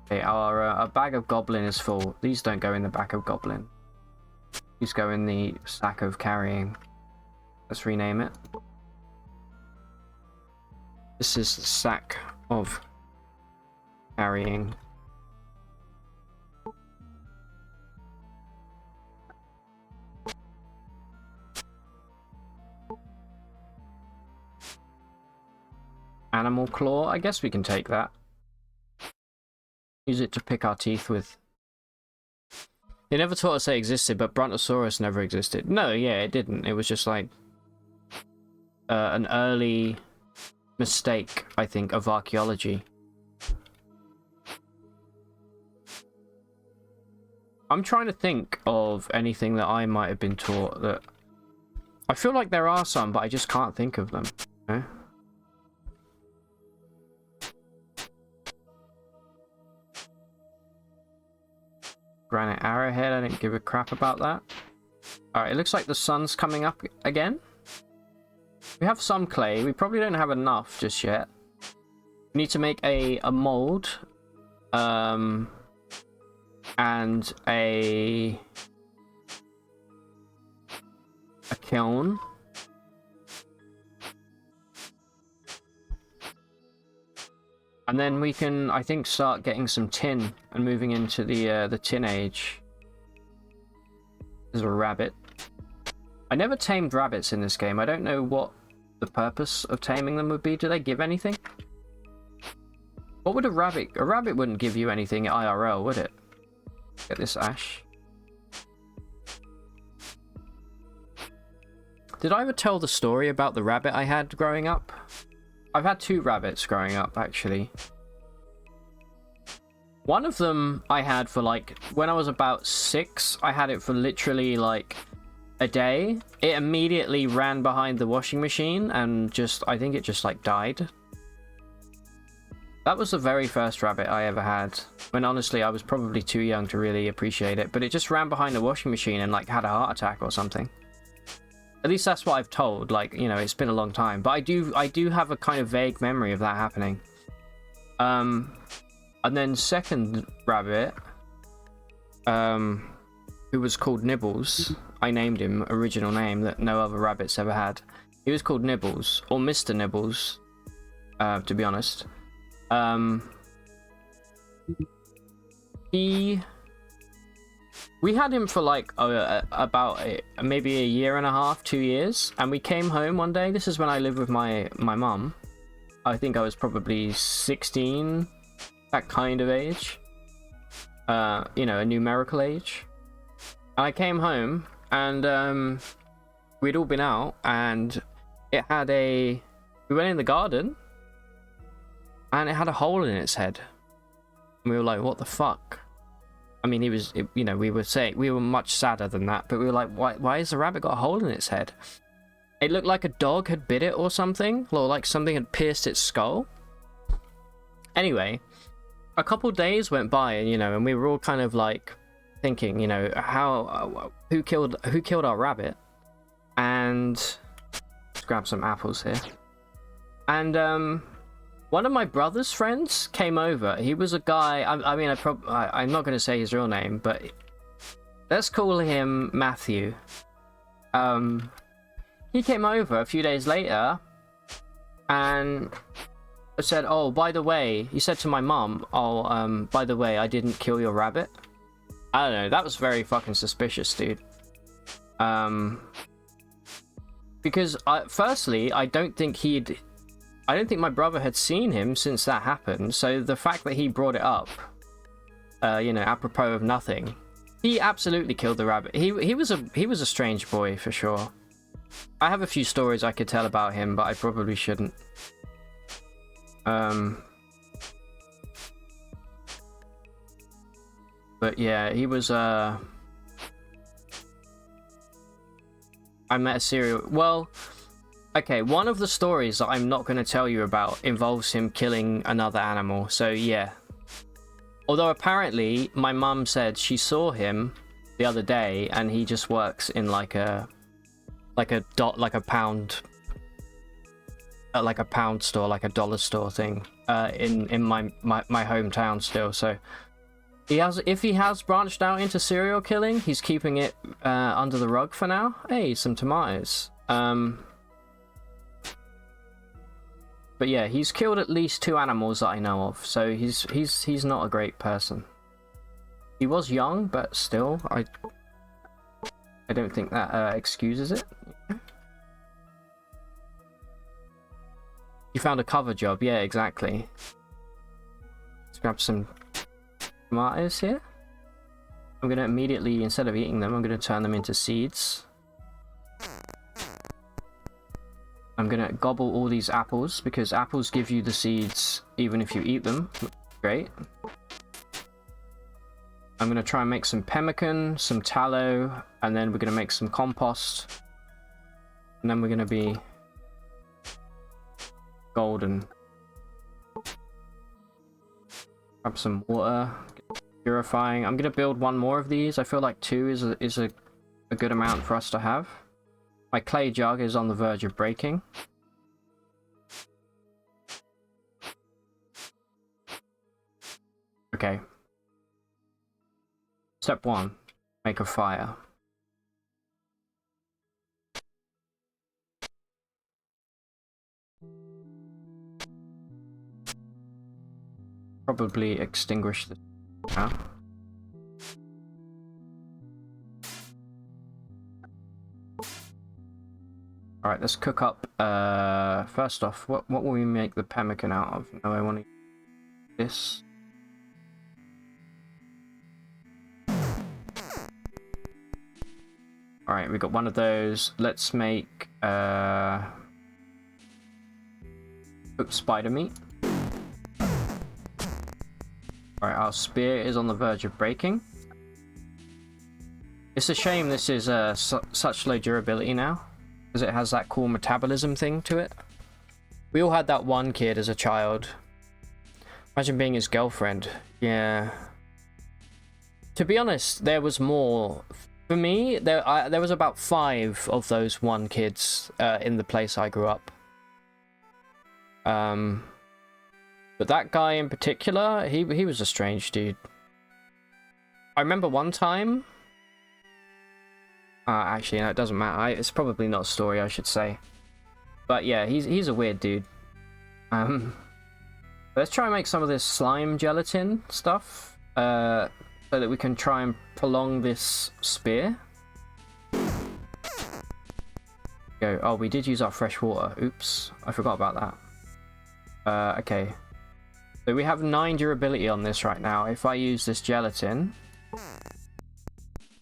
Okay, our bag of goblin is full. These don't go in the bag of goblin. These go in the sack of carrying. Let's rename it. This is the sack of carrying. Animal claw, I guess we can take that. Use it to pick our teeth with. They never taught us they existed, but Brontosaurus never existed. No, yeah, it didn't. It was just like an early mistake, I think, of archaeology. I'm trying to think of anything that I might have been taught that... I feel like there are some, but I just can't think of them. You know? Granite arrowhead, I didn't give a crap about that. Alright, it looks like the sun's coming up again. We have some clay. We probably don't have enough just yet. We need to make a mold. And a kiln. And then we can, I think, start getting some tin and moving into the tin age. There's a rabbit. I never tamed rabbits in this game. I don't know what the purpose of taming them would be. Do they give anything? What would a rabbit... A rabbit wouldn't give you anything IRL, would it? Get this ash. Did I ever tell the story about the rabbit I had growing up? I've had 2 rabbits growing up, actually. One of them I had for, like, when I was about 6, I had it for literally, like, a day. It immediately ran behind the washing machine and just, I think it just, like, died. That was the very first rabbit I ever had, when honestly I was probably too young to really appreciate it, but it just ran behind the washing machine and, like, had a heart attack or something. At least that's what I've told, like, you know, it's been a long time. But I do have a kind of vague memory of that happening. And then second rabbit, who was called Nibbles. I named him, original name that no other rabbits ever had. He was called Nibbles, or Mr. Nibbles, to be honest. We had him for like maybe a year and a half, 2 years, and we came home one day. This is when I lived with my mum. I think I was probably 16, that kind of age. You know, a numerical age. And I came home, and we'd all been out, and it had we went in the garden, and it had a hole in its head. And we were like, what the fuck? I mean, you know, we were much sadder than that, but we were like, why has the rabbit got a hole in its head? It looked like a dog had bit it or something, or like something had pierced its skull. Anyway, a couple days went by, and, you know, and we were all kind of like thinking, you know, who killed our rabbit? And let's grab some apples here. And one of my brother's friends came over. He was a guy. I mean, I'm not going to say his real name, but let's call him Matthew. He came over a few days later, and said, "Oh, by the way," he said to my mum, "Oh, by the way, I didn't kill your rabbit." I don't know. That was very fucking suspicious, dude. Because firstly, I don't think my brother had seen him since that happened, so the fact that he brought it up, you know, apropos of nothing, he absolutely killed the rabbit. He was a strange boy for sure. I have a few stories I could tell about him, but I probably shouldn't. But yeah, he was I met a serial. Well, okay, one of the stories that I'm not going to tell you about involves him killing another animal, so yeah. Although apparently my mum said she saw him the other day, and he just works in like a pound store, like a dollar store thing, in my hometown still. So if he has branched out into serial killing, he's keeping it under the rug for now. Hey, some tomatoes. But yeah, he's killed at least 2 animals that I know of, so he's not a great person. He was young, but still, I don't think that excuses it. You found a cover job, yeah, exactly. Let's grab some tomatoes here. I'm gonna immediately, instead of eating them, I'm gonna turn them into seeds. I'm gonna gobble all these apples, because apples give you the seeds even if you eat them. Great. I'm gonna try and make some pemmican, some tallow, and then we're gonna make some compost. And then we're gonna be golden. Grab some water, purifying. I'm gonna build 1 more of these. I feel like 2 is a good amount for us to have. My clay jug is on the verge of breaking. Okay. Step 1, make a fire. probably extinguish this now. Alright, let's cook up, first off, what will we make the pemmican out of? No, I want to use this. Alright, we got one of those. Let's make, cooked spider meat. Alright, our spear is on the verge of breaking. It's a shame this is, such low durability now, because it has that cool metabolism thing to it. We all had that one kid as a child. Imagine being his girlfriend. Yeah. To be honest, there was more. For me, there was about 5 of those one kids in the place I grew up. But that guy in particular, he was a strange dude. I remember one time. Actually, no, it doesn't matter. It's probably not a story, I should say. But yeah, he's a weird dude. Let's try and make some of this slime gelatin stuff, so that we can try and prolong this spear. Go. Oh, we did use our fresh water. Oops, I forgot about that. Okay. So we have 9 durability on this right now. If I use this gelatin,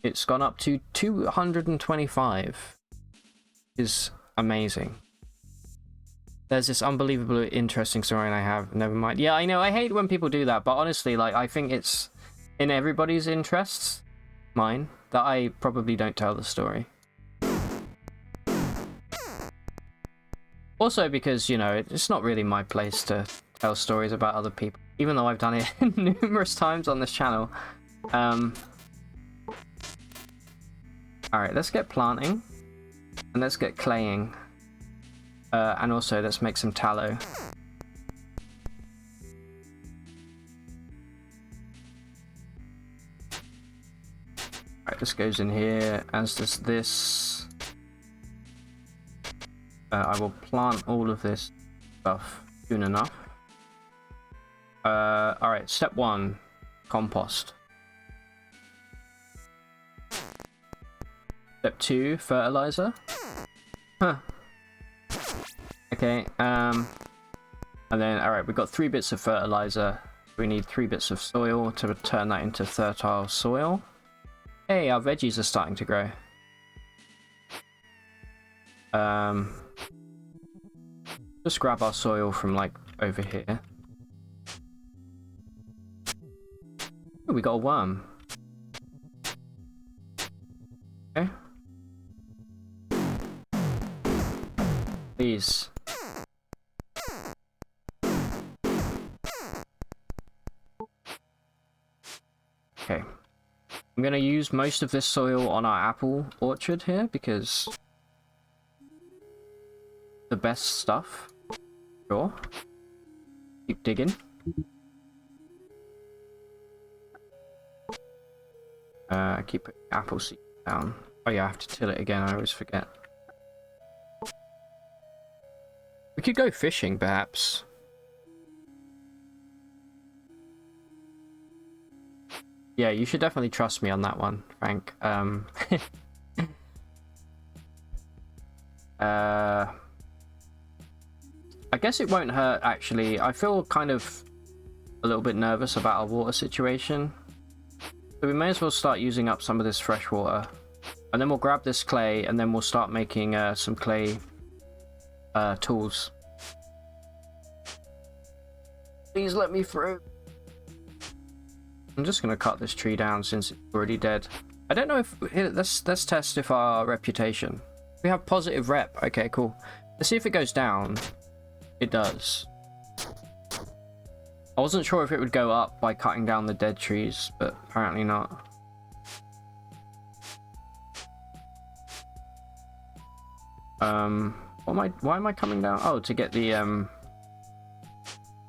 it's gone up to 225. Is amazing. There's this unbelievably interesting story I have. Never mind. Yeah, I know. I hate when people do that, but honestly, like, I think it's in everybody's interests, mine, that I probably don't tell the story. Also because, you know, it's not really my place to tell stories about other people, even though I've done it numerous times on this channel. Alright, let's get planting, and let's get claying, and also let's make some tallow. Alright, this goes in here, as does this. I will plant all of this stuff soon enough. Alright, step 1, compost. Step 2, fertilizer. Huh. Okay, and then, alright, we've got 3 bits of fertilizer. We need 3 bits of soil to turn that into fertile soil. Hey, our veggies are starting to grow. Just grab our soil from, like, over here. Oh, we got a worm. Okay. Please. Okay. I'm gonna use most of this soil on our apple orchard here because the best stuff. Sure. Keep digging. Keep putting apple seed down. Oh yeah, I have to till it again, I always forget. We could go fishing, perhaps. Yeah, you should definitely trust me on that one, Frank. I guess it won't hurt, actually. I feel kind of a little bit nervous about our water situation. So we may as well start using up some of this fresh water. And then we'll grab this clay, and then we'll start making some clay tools. Please let me through. I'm just going to cut this tree down since it's already dead. I don't know if... Here, let's test if our reputation... We have positive rep. Okay, cool. Let's see if it goes down. It does. I wasn't sure if it would go up by cutting down the dead trees, but apparently not. Why am I coming down? Oh, to get the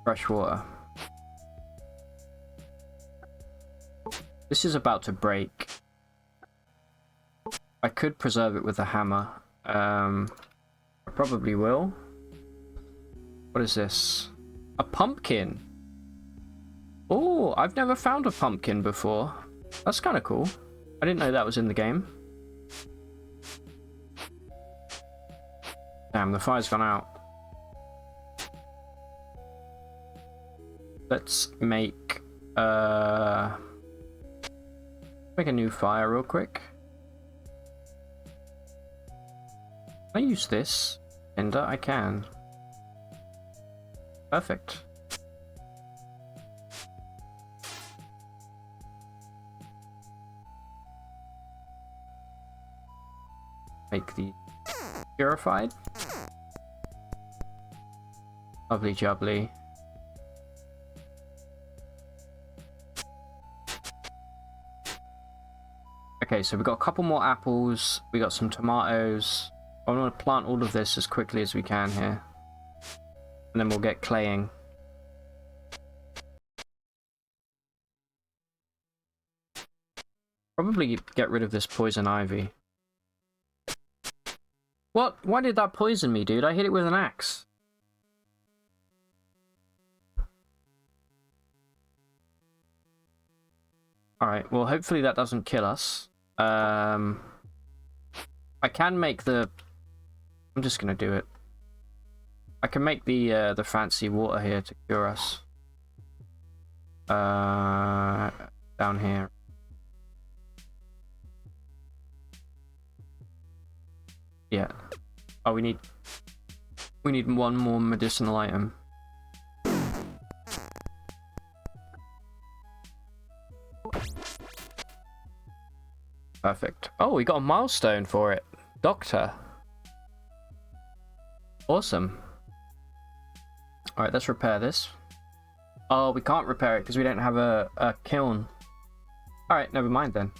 fresh water. This is about to break. I could preserve it with a hammer. I probably will. What is this? A pumpkin. Oh, I've never found a pumpkin before. That's kind of cool. I didn't know that was in the game. Damn, the fire's gone out. Let's make a new fire real quick. Can I use this? Ender, I can. Perfect. Make the purified. Lovely jubbly. Okay, so we've got a couple more apples. We got some tomatoes. I want to plant all of this as quickly as we can here. And then we'll get claying. Probably get rid of this poison ivy. What? Why did that poison me, dude? I hit it with an axe. Alright, well hopefully that doesn't kill us. I can make the... I'm just gonna do it. I can make the fancy water here to cure us. Down here. Yeah. Oh, we need one more medicinal item. Perfect. Oh, we got a milestone for it. Doctor. Awesome. Alright, let's repair this. Oh, we can't repair it because we don't have a kiln. Alright, never mind then.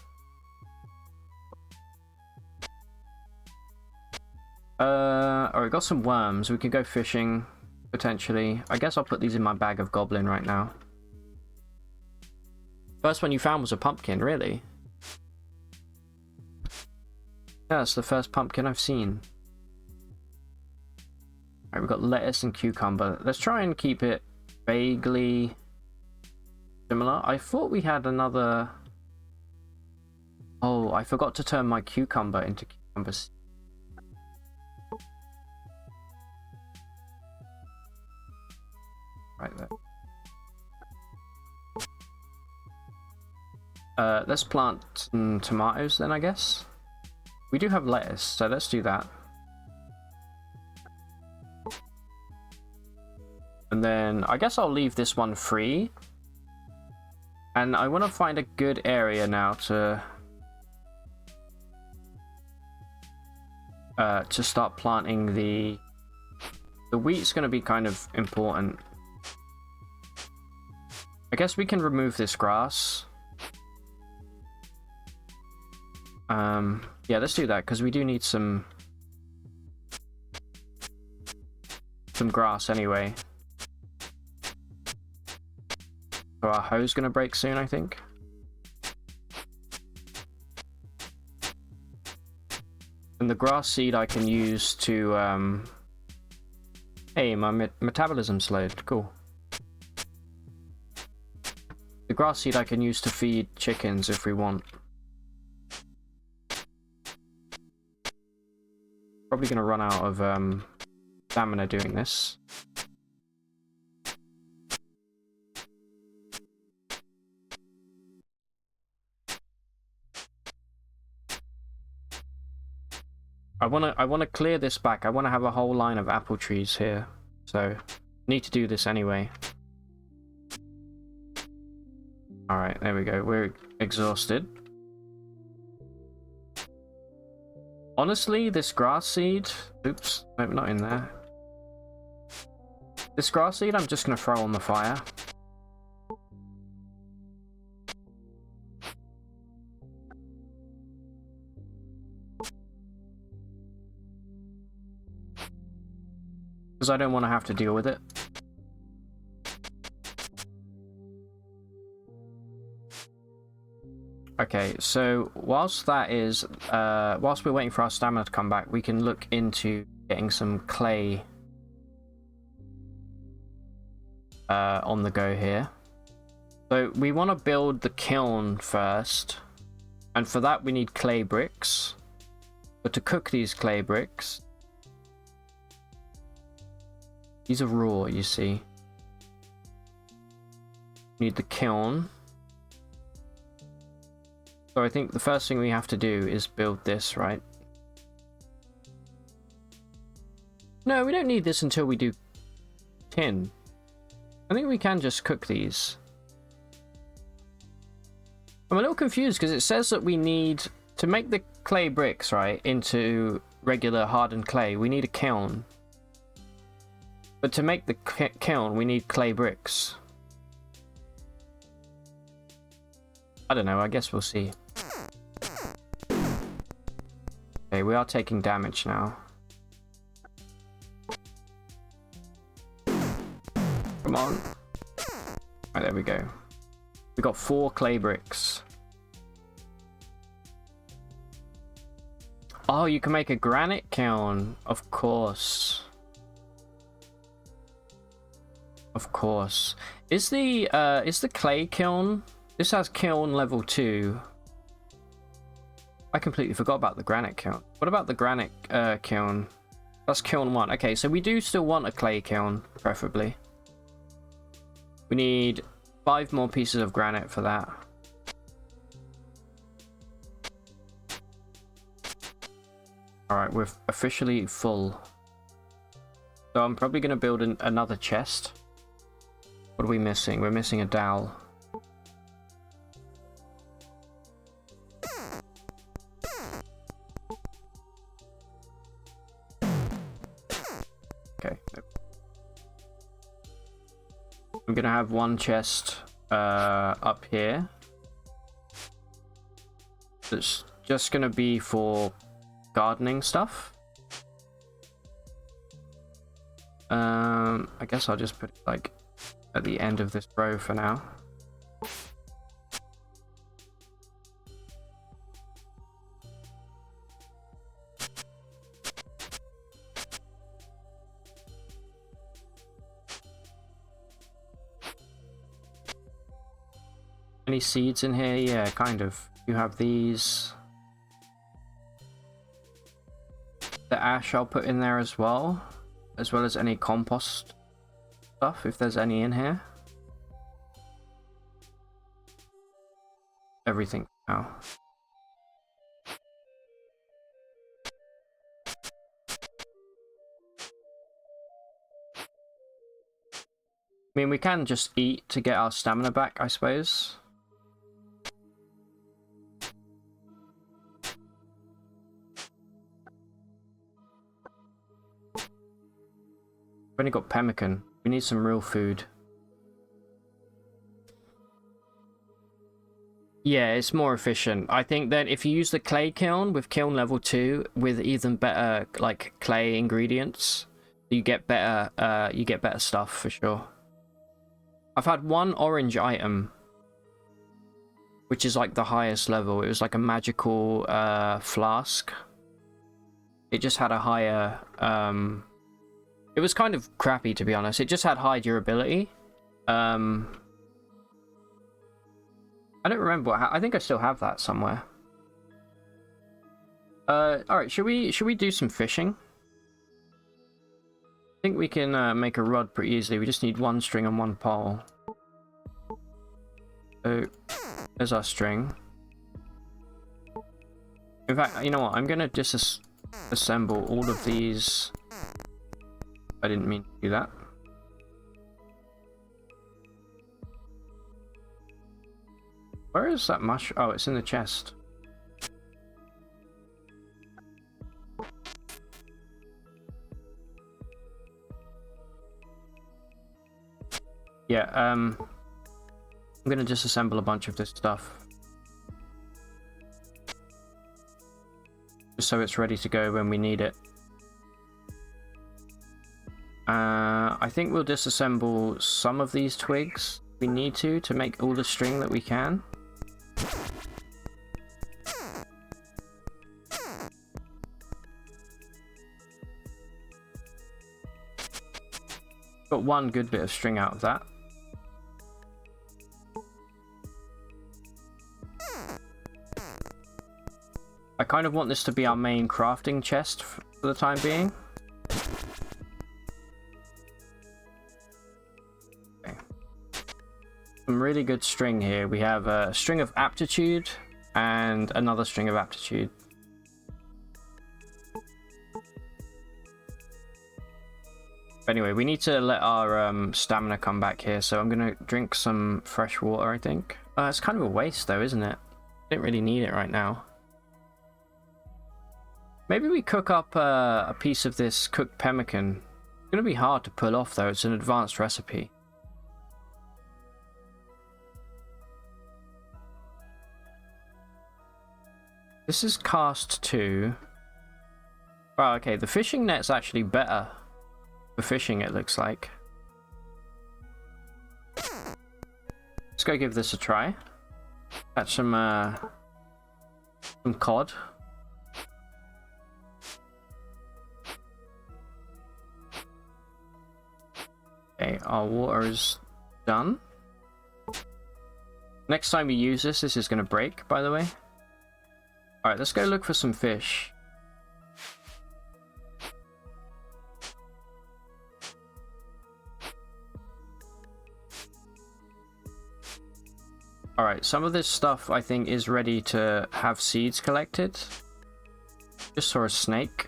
Alright, we got some worms. We can go fishing, potentially. I guess I'll put these in my bag of goblin right now. First one you found was a pumpkin, really? Yeah, it's the first pumpkin I've seen. Alright, we've got lettuce and cucumber. Let's try and keep it vaguely similar. I thought we had another... Oh, I forgot to turn my cucumber into cucumber seed. Right there. Let's plant some tomatoes then, I guess. We do have lettuce, so let's do that. And then I guess I'll leave this one free. And I want to find a good area now to start planting the wheat's going to be kind of important. I guess we can remove this grass. Yeah, let's do that because we do need some grass anyway. So our hoe's gonna break soon, I think. And the grass seed I can use to hey, my metabolism slowed. Cool. The grass seed I can use to feed chickens if we want. Probably gonna run out of stamina doing this. I wanna clear this back. I wanna have a whole line of apple trees here. So need to do this anyway. Alright, there we go. We're exhausted. Honestly, this grass seed... Oops, no, not in there. This grass seed I'm just going to throw on the fire. Because I don't want to have to deal with it. Okay, so whilst whilst we're waiting for our stamina to come back, we can look into getting some clay on the go here. So we want to build the kiln first. And for that we need clay bricks. But to cook these clay bricks... These are raw, you see. Need the kiln. So I think the first thing we have to do is build this, right? No, we don't need this until we do tin. I think we can just cook these. I'm a little confused because it says that we need to make the clay bricks, right, into regular hardened clay, we need a kiln. But to make the kiln, we need clay bricks. I don't know, I guess we'll see. Okay, we are taking damage now. Come on. Right, there we go. We got 4 clay bricks. Oh, you can make a granite kiln. Of course. Of course. Is the clay kiln? This has kiln level 2. I completely forgot about the granite kiln. What about the granite kiln? That's kiln 1. Okay, so we do still want a clay kiln, preferably. We need 5 more pieces of granite for that. Alright, we're officially full. So I'm probably going to build another chest. What are we missing? We're missing a dowel. Okay. I'm gonna have one chest up here. That's just gonna be for gardening stuff. I guess I'll just put it like at the end of this row for now. Any seeds in here? Yeah, kind of. You have these. The ash I'll put in there as well as any compost stuff, if there's any in here. Everything now. I mean, we can just eat to get our stamina back, I suppose. We've only got pemmican. We need some real food. Yeah, it's more efficient. I think that if you use the clay kiln with kiln level 2 with even better like clay ingredients, you get better stuff for sure. I've had one orange item, which is like the highest level. It was like a magical flask. It just had a higher it was kind of crappy, to be honest. It just had high durability. I don't remember. I think I still have that somewhere. All right. Should we do some fishing? I think we can make a rod pretty easily. We just need 1 string and 1 pole. So there's our string. In fact, you know what? I'm gonna disassemble all of these. I didn't mean to do that. Where is that mushroom? Oh, it's in the chest. Yeah, I'm gonna disassemble a bunch of this stuff. Just so it's ready to go when we need it. I think we'll disassemble some of these twigs. We need to make all the string that we can. Got 1 good bit of string out of that. I kind of want this to be our main crafting chest for the time being. Okay. Some really good string here. We have a string of aptitude and another string of aptitude. Anyway, we need to let our stamina come back here, so I'm gonna drink some fresh water, I think. It's kind of a waste though, isn't it? Don't really need it right now. Maybe we cook up a piece of this cooked pemmican. It's gonna be hard to pull off though, it's an advanced recipe. This is cast 2. Oh, okay, the fishing net's actually better for fishing, it looks like. Let's go give this a try. Catch some cod. Okay, our water is done. Next time we use this is going to break, by the way. Alright, let's go look for some fish. Alright, some of this stuff I think is ready to have seeds collected. Just saw a snake.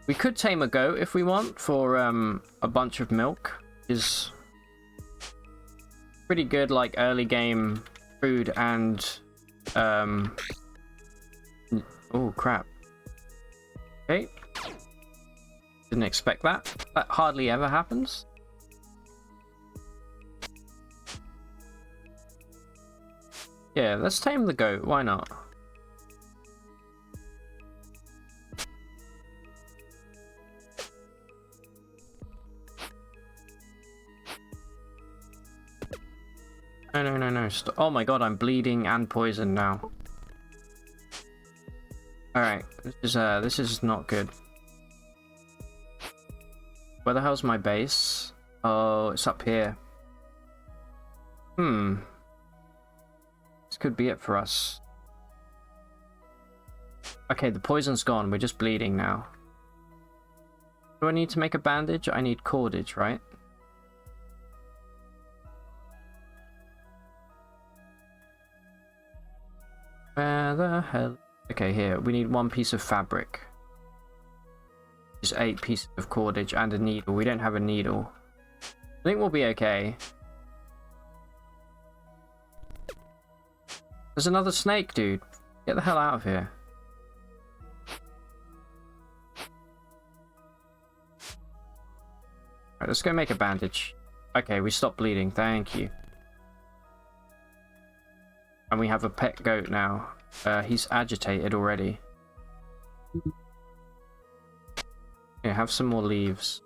We could tame a goat if we want for a bunch of milk. Is pretty good, like early game food and oh crap. Okay. Didn't expect that. That hardly ever happens. Yeah, let's tame the goat, why not? No. Oh my god, I'm bleeding and poisoned now. Alright, this is not good. Where the hell's my base? Oh, it's up here. This could be it for us. Okay, the poison's gone, we're just bleeding now. Do I need to make a bandage? I need cordage, right? Where the hell? Okay, here. We need one piece of fabric. Just 8 pieces of cordage and a needle. We don't have a needle. I think we'll be okay. There's another snake, dude. Get the hell out of here. Alright, let's go make a bandage. Okay, we stopped bleeding. Thank you. And we have a pet goat now. He's agitated already. Yeah, have some more leaves.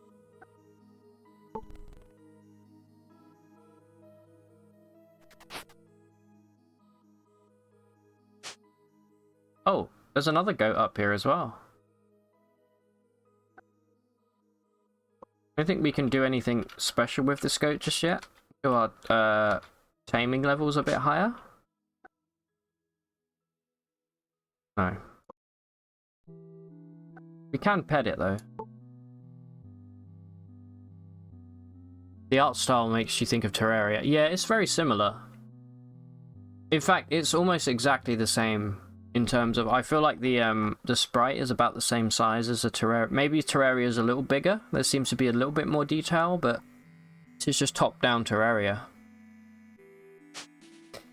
Oh, there's another goat up here as well. I don't think we can do anything special with this goat just yet. Our taming level's a bit higher. No. We can pet it though. The art style makes you think of Terraria. Yeah, it's very similar. In fact, it's almost exactly the same in terms of, I feel like the sprite is about the same size as a Terraria. Maybe Terraria is a little bigger. There seems to be a little bit more detail, but this is just top-down Terraria.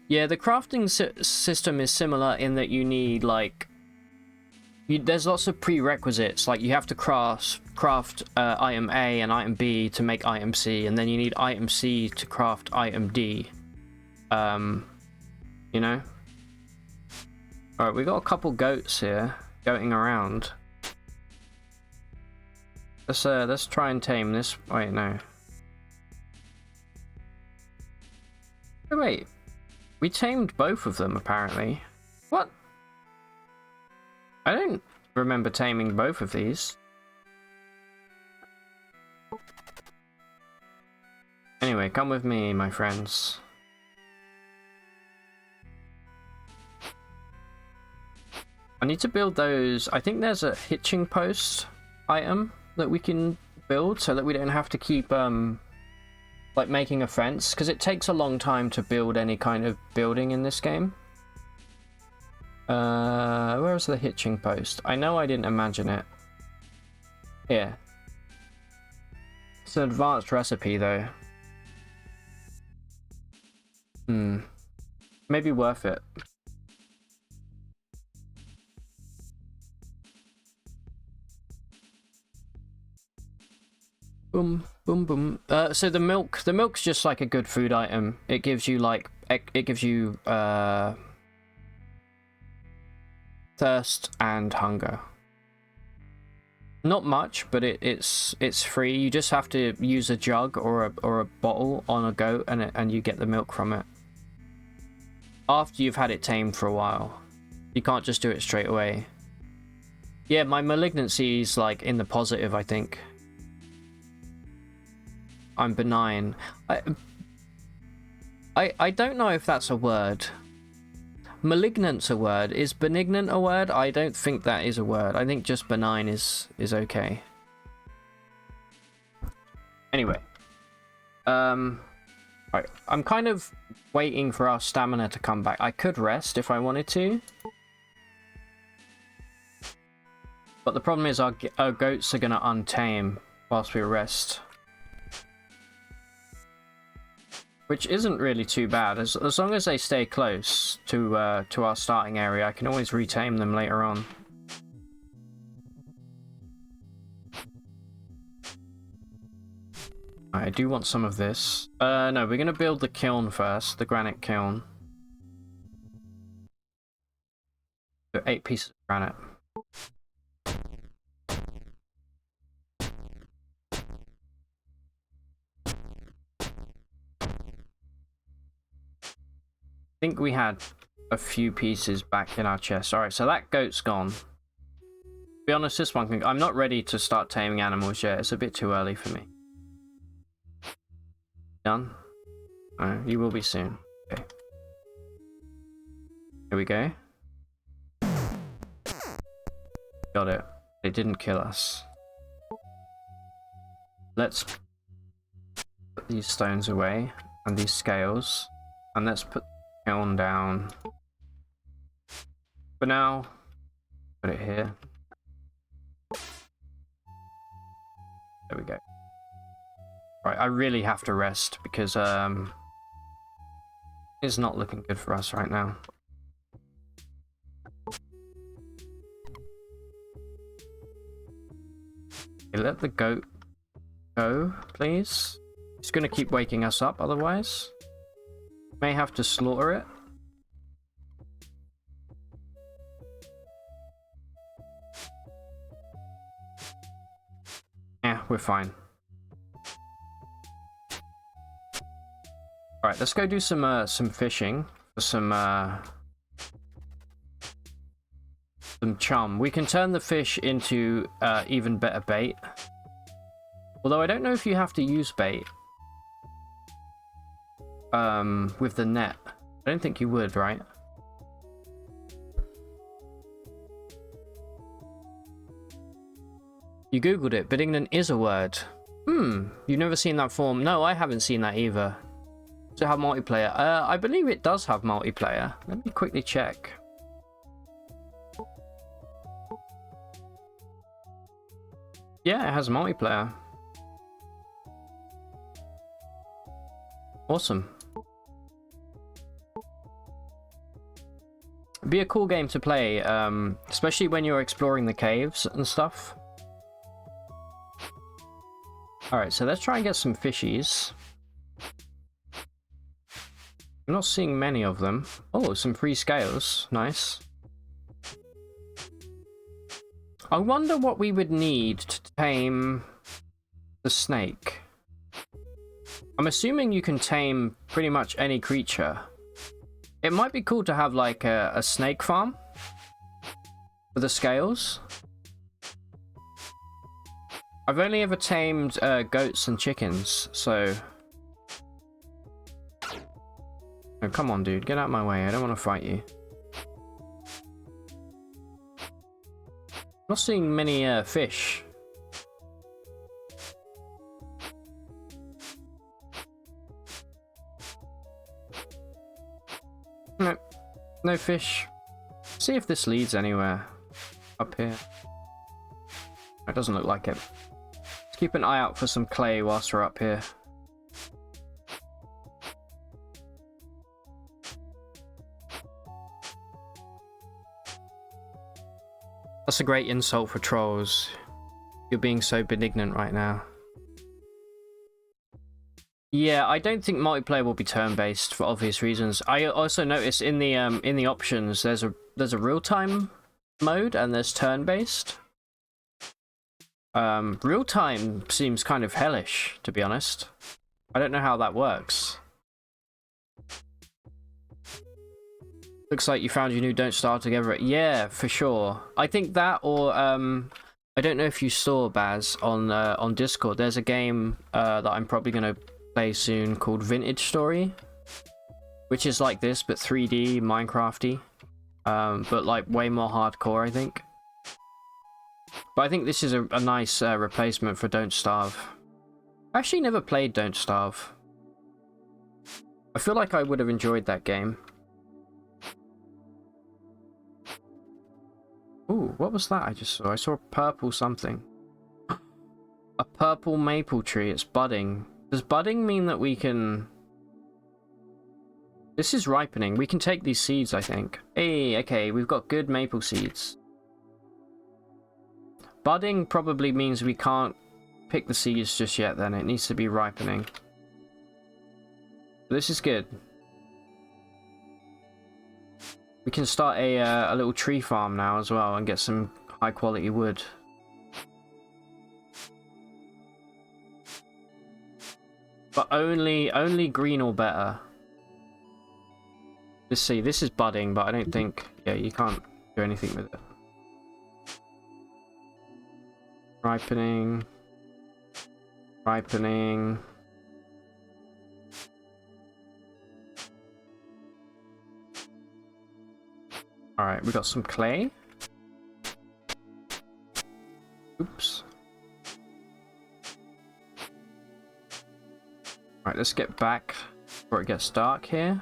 Yeah, the crafting system is similar in that you need, like... there's lots of prerequisites, like you have to craft item A and item B to make item C, and then you need item C to craft item D. You know? Alright, we got a couple goats here, goating around. Let's try and tame this. Wait, no. Oh, wait. We tamed both of them, apparently. What? I don't remember taming both of these. Anyway, come with me, my friends. I need to build those. I think there's a hitching post item that we can build so that we don't have to keep like making a fence, because it takes a long time to build any kind of building in this game. Where's the hitching post? I know I didn't imagine it. Here. It's an advanced recipe though. Maybe worth it. Boom, boom, boom. So the milk's just like a good food item. It gives you like, it gives you thirst and hunger. Not much, but it's free. You just have to use a jug or a bottle on a goat, and you get the milk from it. After you've had it tamed for a while. You can't just do it straight away. Yeah, my malignancy is like in the positive, I think. I'm benign. I don't know if that's a word. Malignant's a word. Is benignant a word? I don't think that is a word. I think just benign is okay. Anyway. Right. I'm kind of waiting for our stamina to come back. I could rest if I wanted to. But the problem is our goats are going to untame whilst we rest. Which isn't really too bad. As long as they stay close to our starting area, I can always retame them later on. I do want some of this. No, we're going to build the kiln first, the granite kiln. So 8 pieces of granite. I think we had a few pieces back in our chest. Alright, so that goat's gone. To be honest, this one can... I'm not ready to start taming animals yet. It's a bit too early for me. Done? Oh, you will be soon. Okay. Here we go. Got it. It didn't kill us. Let's put these stones away. And these scales. And let's put the kiln down. For now, put it here. There we go. Right, I really have to rest because it's not looking good for us right now. Okay, let the goat go, please. It's gonna keep waking us up otherwise. May have to slaughter it. Yeah, we're fine. Alright, let's go do some fishing for some chum. We can turn the fish into even better bait. Although I don't know if you have to use bait with the net. I don't think you would, right? You googled it. Benignant is a word. You've never seen that form? No, I haven't seen that either. Does it have multiplayer? I believe it does have multiplayer. Let me quickly check. Yeah, it has multiplayer. Awesome. It'd be a cool game to play, especially when you're exploring the caves and stuff. Alright, so let's try and get some fishies. I'm not seeing many of them. Oh, some free scales. Nice. I wonder what we would need to tame the snake. I'm assuming you can tame pretty much any creature. It might be cool to have like a snake farm for the scales. I've only ever tamed goats and chickens, so... Oh, come on, dude. Get out of my way. I don't want to fight you. Not seeing many fish. No, no fish. See if this leads anywhere up here. It doesn't look like it. Let's keep an eye out for some clay whilst we're up here. That's a great insult for trolls. You're being so benignant right now. Yeah, I don't think multiplayer will be turn-based for obvious reasons. I also noticed in the options there's a real-time mode and there's turn-based. Real-time seems kind of hellish, to be honest. I don't know how that works. Looks like you found your new Don't Starve Together. Yeah, for sure. I think that, or I don't know if you saw, Baz, on Discord. There's a game that I'm probably gonna play soon called Vintage Story, which is like this but 3D Minecrafty, but like way more hardcore, I think. But I think this is a nice replacement for Don't Starve. I actually never played Don't Starve. I feel like I would have enjoyed that game. Ooh, what was that I just saw? I saw a purple something. A purple maple tree. It's budding. Does budding mean that we can... This is ripening. We can take these seeds, I think. Hey, okay, we've got good maple seeds. Budding probably means we can't pick the seeds just yet then. It needs to be ripening. This is good. We can start a little tree farm now as well and get some high quality wood. But only green or better. Let's see, this is budding, but I don't think... Yeah, you can't do anything with it. Ripening. Ripening. Alright, we got some clay. Oops. Alright, let's get back before it gets dark here.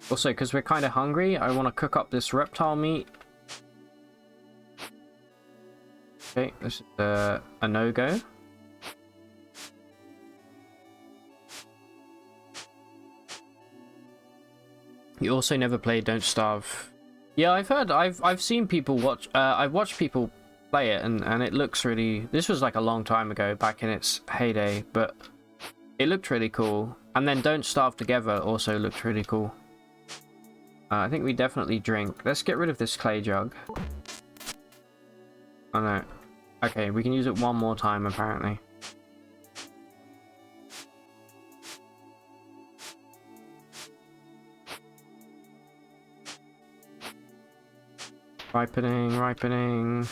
Also, because we're kind of hungry, I want to cook up this reptile meat. Okay, this is a no-go. You also never played Don't Starve. Yeah, I've seen people watch, I've watched people play it and it looks really, this was like a long time ago, back in its heyday, but it looked really cool. And then Don't Starve Together also looked really cool. I think we definitely drink. Let's get rid of this clay jug. Oh no. Okay, we can use it one more time apparently. Ripening, ripening.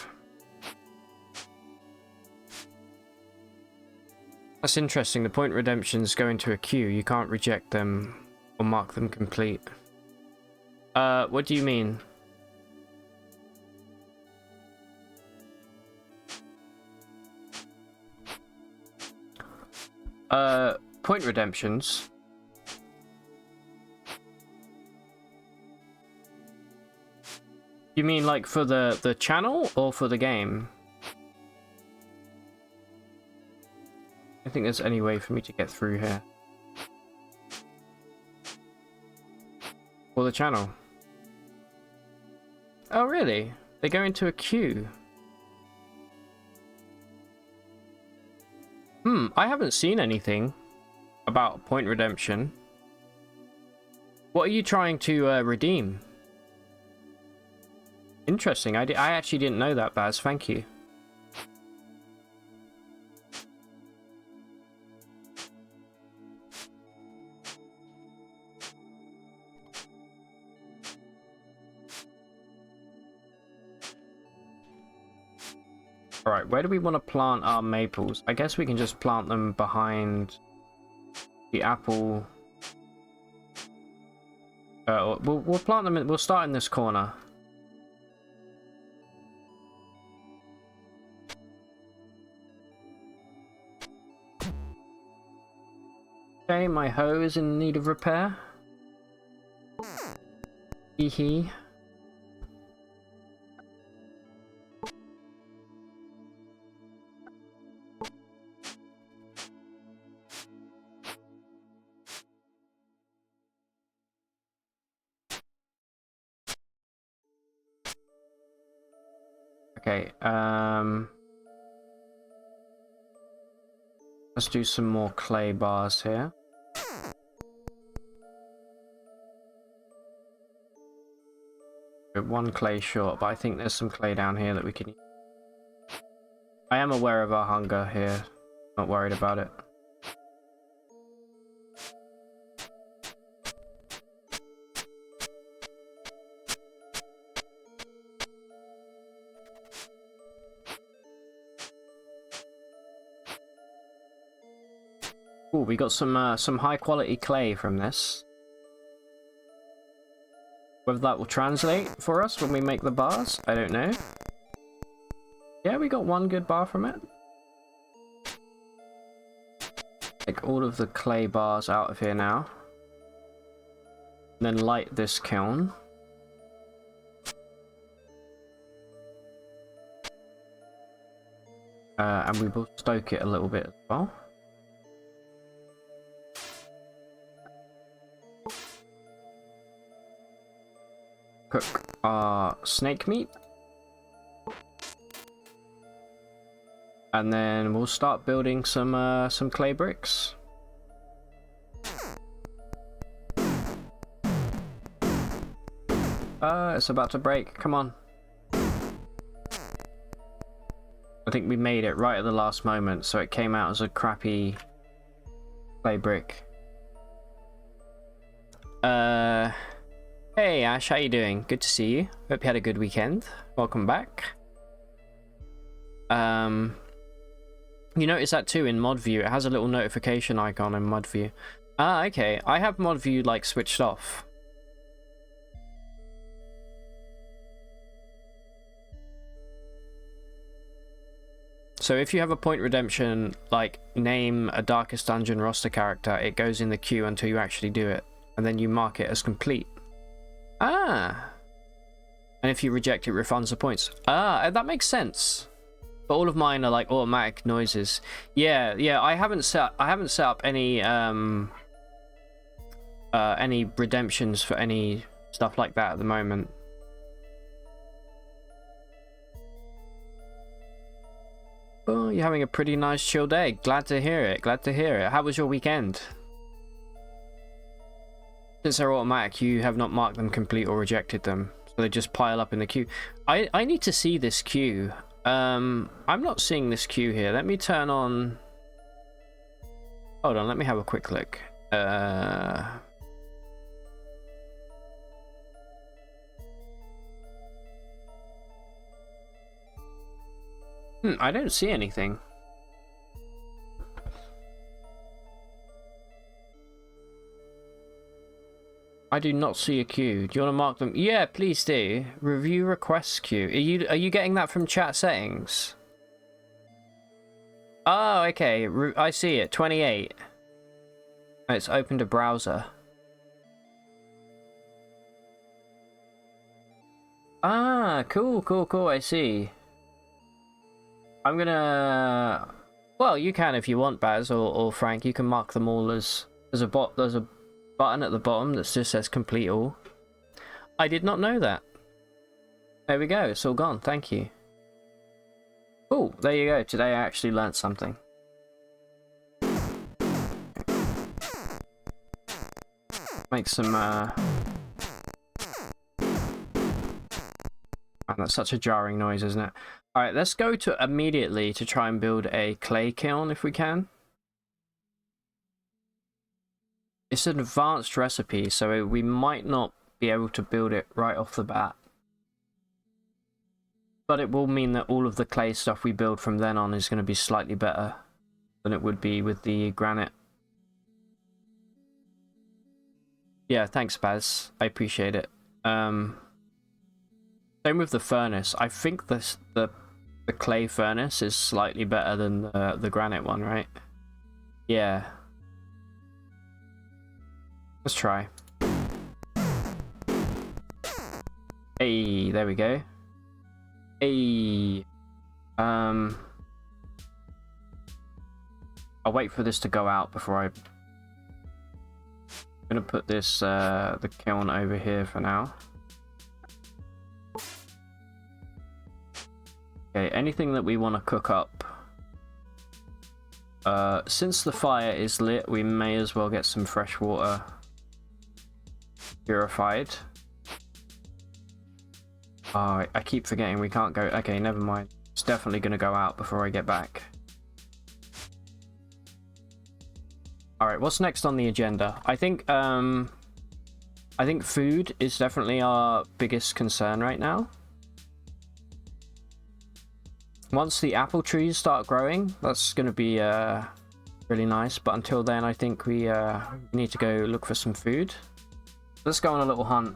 That's interesting. The point redemptions go into a queue. You can't reject them or mark them complete. What do you mean? Point redemptions. You mean like for the channel or for the game? I don't think there's any way for me to get through here. For the channel. Oh really? They go into a queue. I haven't seen anything about point redemption. What are you trying to redeem? Interesting. I actually didn't know that, Baz. Thank you. Alright, where do we want to plant our maples? I guess we can just plant them behind the apple We'll plant them. We'll start in this corner. Okay, my hoe is in need of repair. Hee hee. Okay, let's do some more clay bars here. We're one clay short, but I think there's some clay down here that we can use. I am aware of our hunger here, not worried about it. Ooh, we got some high quality clay from this. Whether that will translate for us when we make the bars, I don't know. Yeah, we got one good bar from it. Take all of the clay bars out of here now. And then light this kiln. And we will stoke it a little bit as well. Cook our snake meat. And then we'll start building some clay bricks. It's about to break. Come on. I think we made it right at the last moment, so it came out as a crappy clay brick. Hey Ash, how you doing? Good to see you. Hope you had a good weekend. Welcome back. You notice that too in mod view. It has a little notification icon in mod view. Ah, okay. I have mod view like switched off. So if you have a point redemption, like name a Darkest Dungeon roster character, it goes in the queue until you actually do it, and then you mark it as complete. Ah. And if you reject it, refunds the points. Ah, that makes sense. But all of mine are like automatic noises. Yeah, I haven't set up any redemptions for any stuff like that at the moment. Oh, you're having a pretty nice chill day. Glad to hear it. Glad to hear it. How was your weekend? Since they're automatic, you have not marked them complete or rejected them, so they just pile up in the queue. I need to see this queue. I'm not seeing this queue here. Let me turn on. Hold on. Let me have a quick look. I don't see anything. I do not see a queue. Do you want to mark them? Yeah, please do. Review requests queue. Are you getting that from chat settings? Oh, okay. I see it. 28. It's opened a browser. Ah, cool. I see. I'm gonna. Well, you can if you want, Baz or Frank. You can mark them all as there's a button at the bottom that just says complete all. I did not know that. There we go. It's all gone. Thank you. Oh, there you go. Today I actually learned something. Make some. Oh, that's such a jarring noise, isn't it? All right, let's go to immediately to try and build a clay kiln if we can. It's an advanced recipe, so we might not be able to build it right off the bat. But it will mean that all of the clay stuff we build from then on is going to be slightly better than it would be with the granite. Yeah, thanks, Baz. I appreciate it. Same with the furnace. I think the clay furnace is slightly better than the granite one, right? Yeah. Let's try. Hey, there we go. Hey. I'll wait for this to go out before I'm gonna put this the kiln over here for now. Okay, anything that we want to cook up. Since the fire is lit, we may as well get some fresh water purified. Oh, I keep forgetting we can't go. Okay, never mind. It's definitely gonna go out before I get back. Alright, what's next on the agenda? I think food is definitely our biggest concern right now. Once the apple trees start growing, that's going to be really nice. But until then, I think we need to go look for some food. Let's go on a little hunt.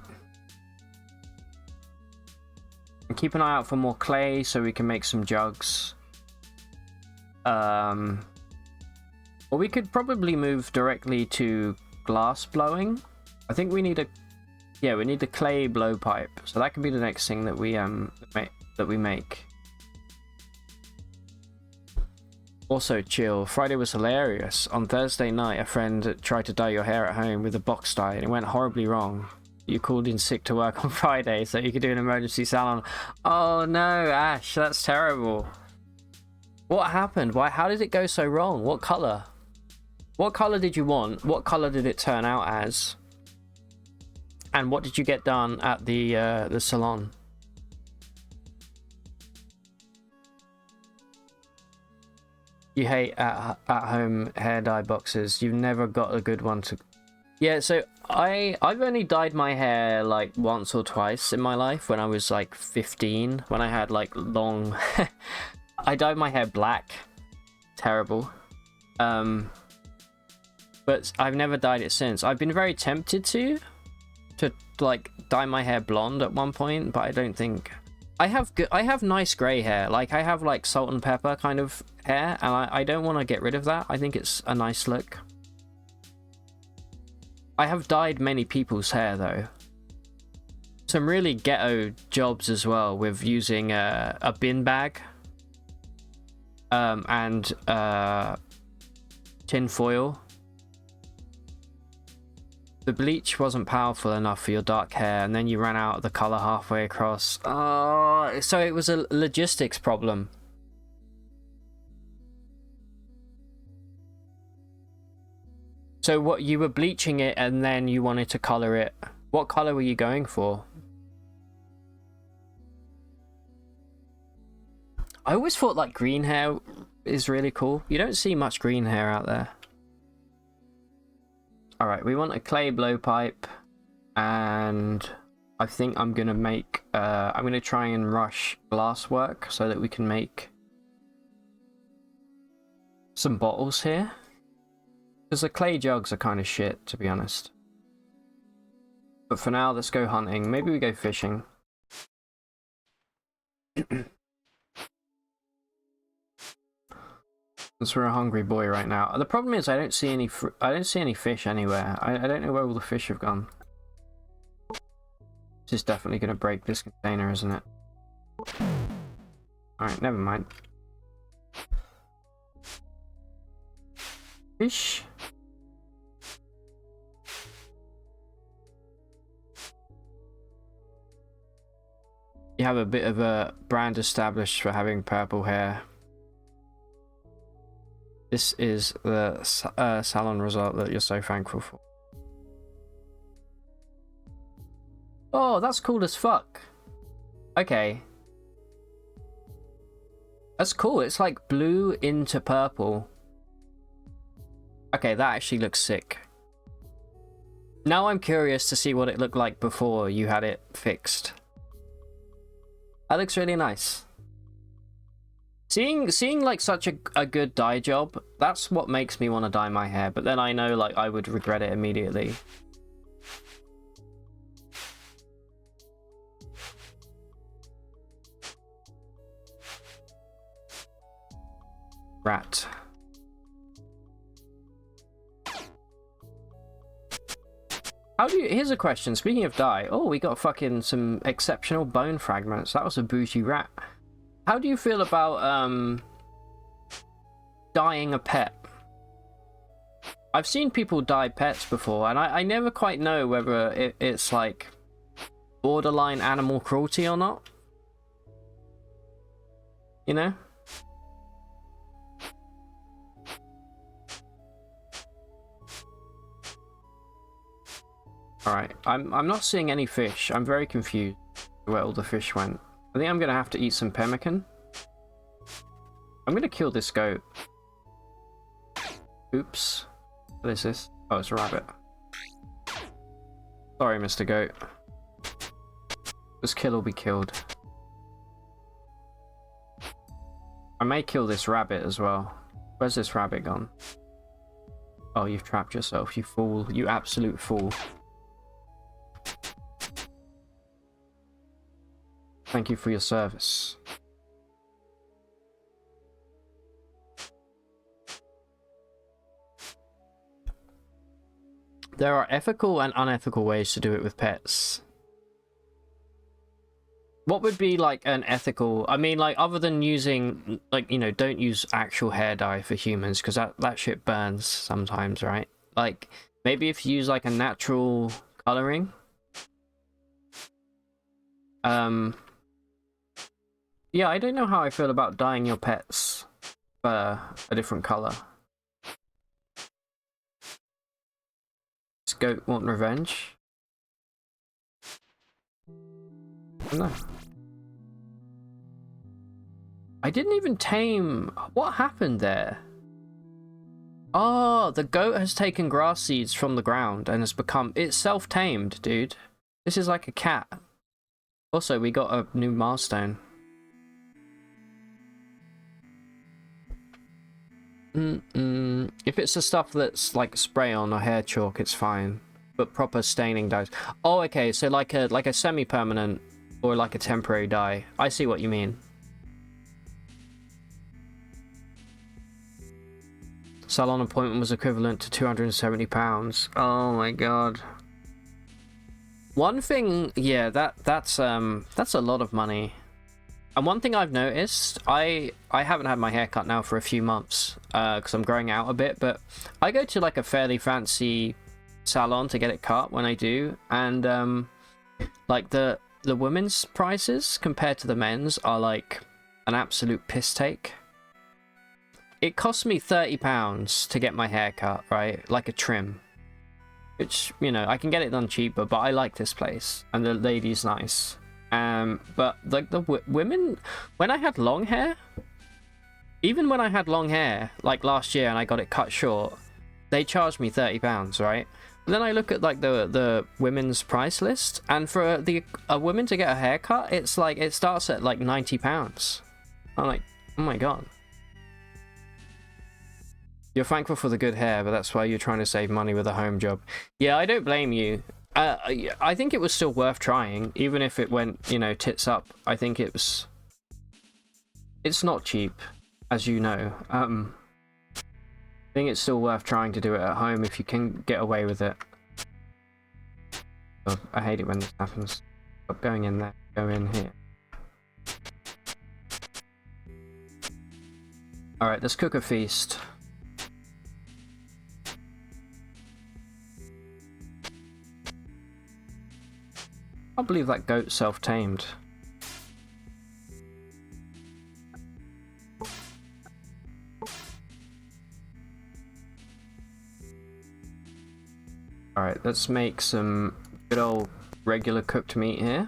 And keep an eye out for more clay so we can make some jugs. Or we could probably move directly to glass blowing. I think we need a... Yeah, we need the clay blowpipe. So that could be the next thing that we make. Also, chill. Friday was hilarious. On Thursday night, a friend tried to dye your hair at home with a box dye and it went horribly wrong. You called in sick to work on Friday so you could do an emergency salon. Oh no, Ash, that's terrible. What happened? Why? How did it go so wrong? What color? What color did you want? What color did it turn out as? And what did you get done at the salon? You hate at-home hair dye boxes. You've never got a good one to... Yeah, so I've only dyed my hair like once or twice in my life. When I was like 15, when I had like long... I dyed my hair black. Terrible. But I've never dyed it since. I've been very tempted to like dye my hair blonde at one point, but I don't think... I have nice grey hair. Like, I have like salt and pepper kind of hair, and I don't want to get rid of that. I think it's a nice look. I have dyed many people's hair though. Some really ghetto jobs as well, with using a bin bag and tin foil. The bleach wasn't powerful enough for your dark hair, and then you ran out of the color halfway across. Oh, so it was a logistics problem. So what, you were bleaching it and then you wanted to color it. What color were you going for? I always thought like green hair is really cool. You don't see much green hair out there. Alright, we want a clay blowpipe, and I think I'm gonna make I'm gonna try and rush glass work so that we can make some bottles here, because the clay jugs are kind of shit, to be honest. But for now, let's go hunting. Maybe we go fishing. Since we're a hungry boy right now. The problem is I don't see any fish anywhere. I don't know where all the fish have gone. This is definitely going to break this container, isn't it? Alright, never mind. Fish. You have a bit of a brand established for having purple hair. This is the salon result that you're so thankful for. Oh, that's cool as fuck. Okay. That's cool. It's like blue into purple. Okay, that actually looks sick. Now I'm curious to see what it looked like before you had it fixed. That looks really nice. Seeing like such a good dye job, that's what makes me want to dye my hair, but then I know like I would regret it immediately. Rat. How do you... Here's a question. Speaking of dye. Oh, we got fucking some exceptional bone fragments. That was a bougie rat. How do you feel about, dyeing a pet? I've seen people dye pets before, and I never quite know whether it's, like, borderline animal cruelty or not. You know? Alright, I'm not seeing any fish. I'm very confused where all the fish went. I think I'm gonna have to eat some pemmican. I'm gonna kill this goat. Oops. What is this? Oh, it's a rabbit. Sorry, Mr. Goat. This kill will be killed. I may kill this rabbit as well. Where's this rabbit gone? Oh, you've trapped yourself, you fool. You absolute fool. Thank you for your service. There are ethical and unethical ways to do it with pets. What would be like an ethical... I mean, like, other than using, like, you know, don't use actual hair dye for humans, because that shit burns sometimes, right? Like, maybe if you use, like, a natural coloring. Yeah, I don't know how I feel about dyeing your pets for a different color. Does goat want revenge? No. I didn't even tame... What happened there? Oh, the goat has taken grass seeds from the ground and has become... It's self-tamed, dude. This is like a cat. Also, we got a new milestone. If it's the stuff that's like spray on or hair chalk, it's fine. But proper staining dyes. Oh, okay, so like a semi-permanent or like a temporary dye. I see what you mean. Salon appointment was equivalent to £270. Oh my god. One thing, yeah, that's a lot of money. And one thing I've noticed, I haven't had my hair cut now for a few months, because I'm growing out a bit, but I go to like a fairly fancy salon to get it cut when I do, and like the women's prices compared to the men's are like an absolute piss take. It cost me £30 to get my hair cut, right? Like a trim. Which, you know, I can get it done cheaper, but I like this place, and the lady's nice. But like the women, when I had long hair, even when I had long hair, like last year and I got it cut short, they charged me £30, right? But then I look at like the women's price list, and for a woman to get a haircut, it's like, it starts at like £90. I'm like, oh my god. You're thankful for the good hair, but that's why you're trying to save money with a home job. Yeah, I don't blame you. I think it was still worth trying, even if it went, you know, tits up. I think it's not cheap, as you know. I think it's still worth trying to do it at home if you can get away with it. Oh, I hate it when this happens. Stop going in there. Go in here. Alright, let's cook a feast. I can't believe that goat self-tamed. Alright, let's make some good old regular cooked meat here.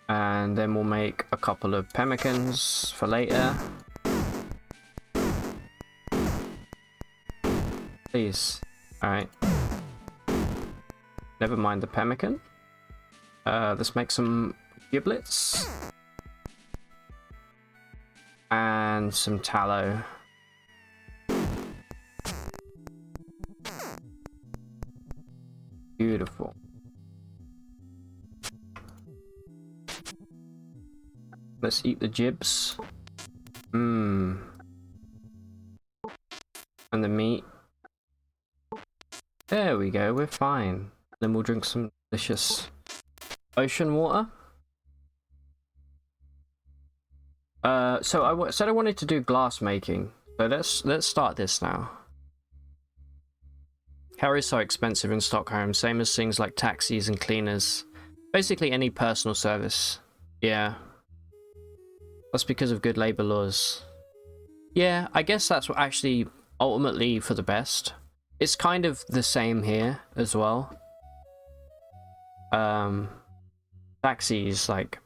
And then we'll make a couple of pemmicans for later. Please. Alright. Never mind the pemmican. Let's make some giblets. And some tallow. Let's eat the jibs. Mmm. And the meat. There we go, we're fine. Then we'll drink some delicious ocean water. So I said I wanted to do glass making. So let's start this now. Hair is so expensive in Stockholm, same as things like taxis and cleaners. Basically any personal service. Yeah. That's because of good labor laws. Yeah, I guess that's what actually ultimately for the best. It's kind of the same here as well. Taxis, like,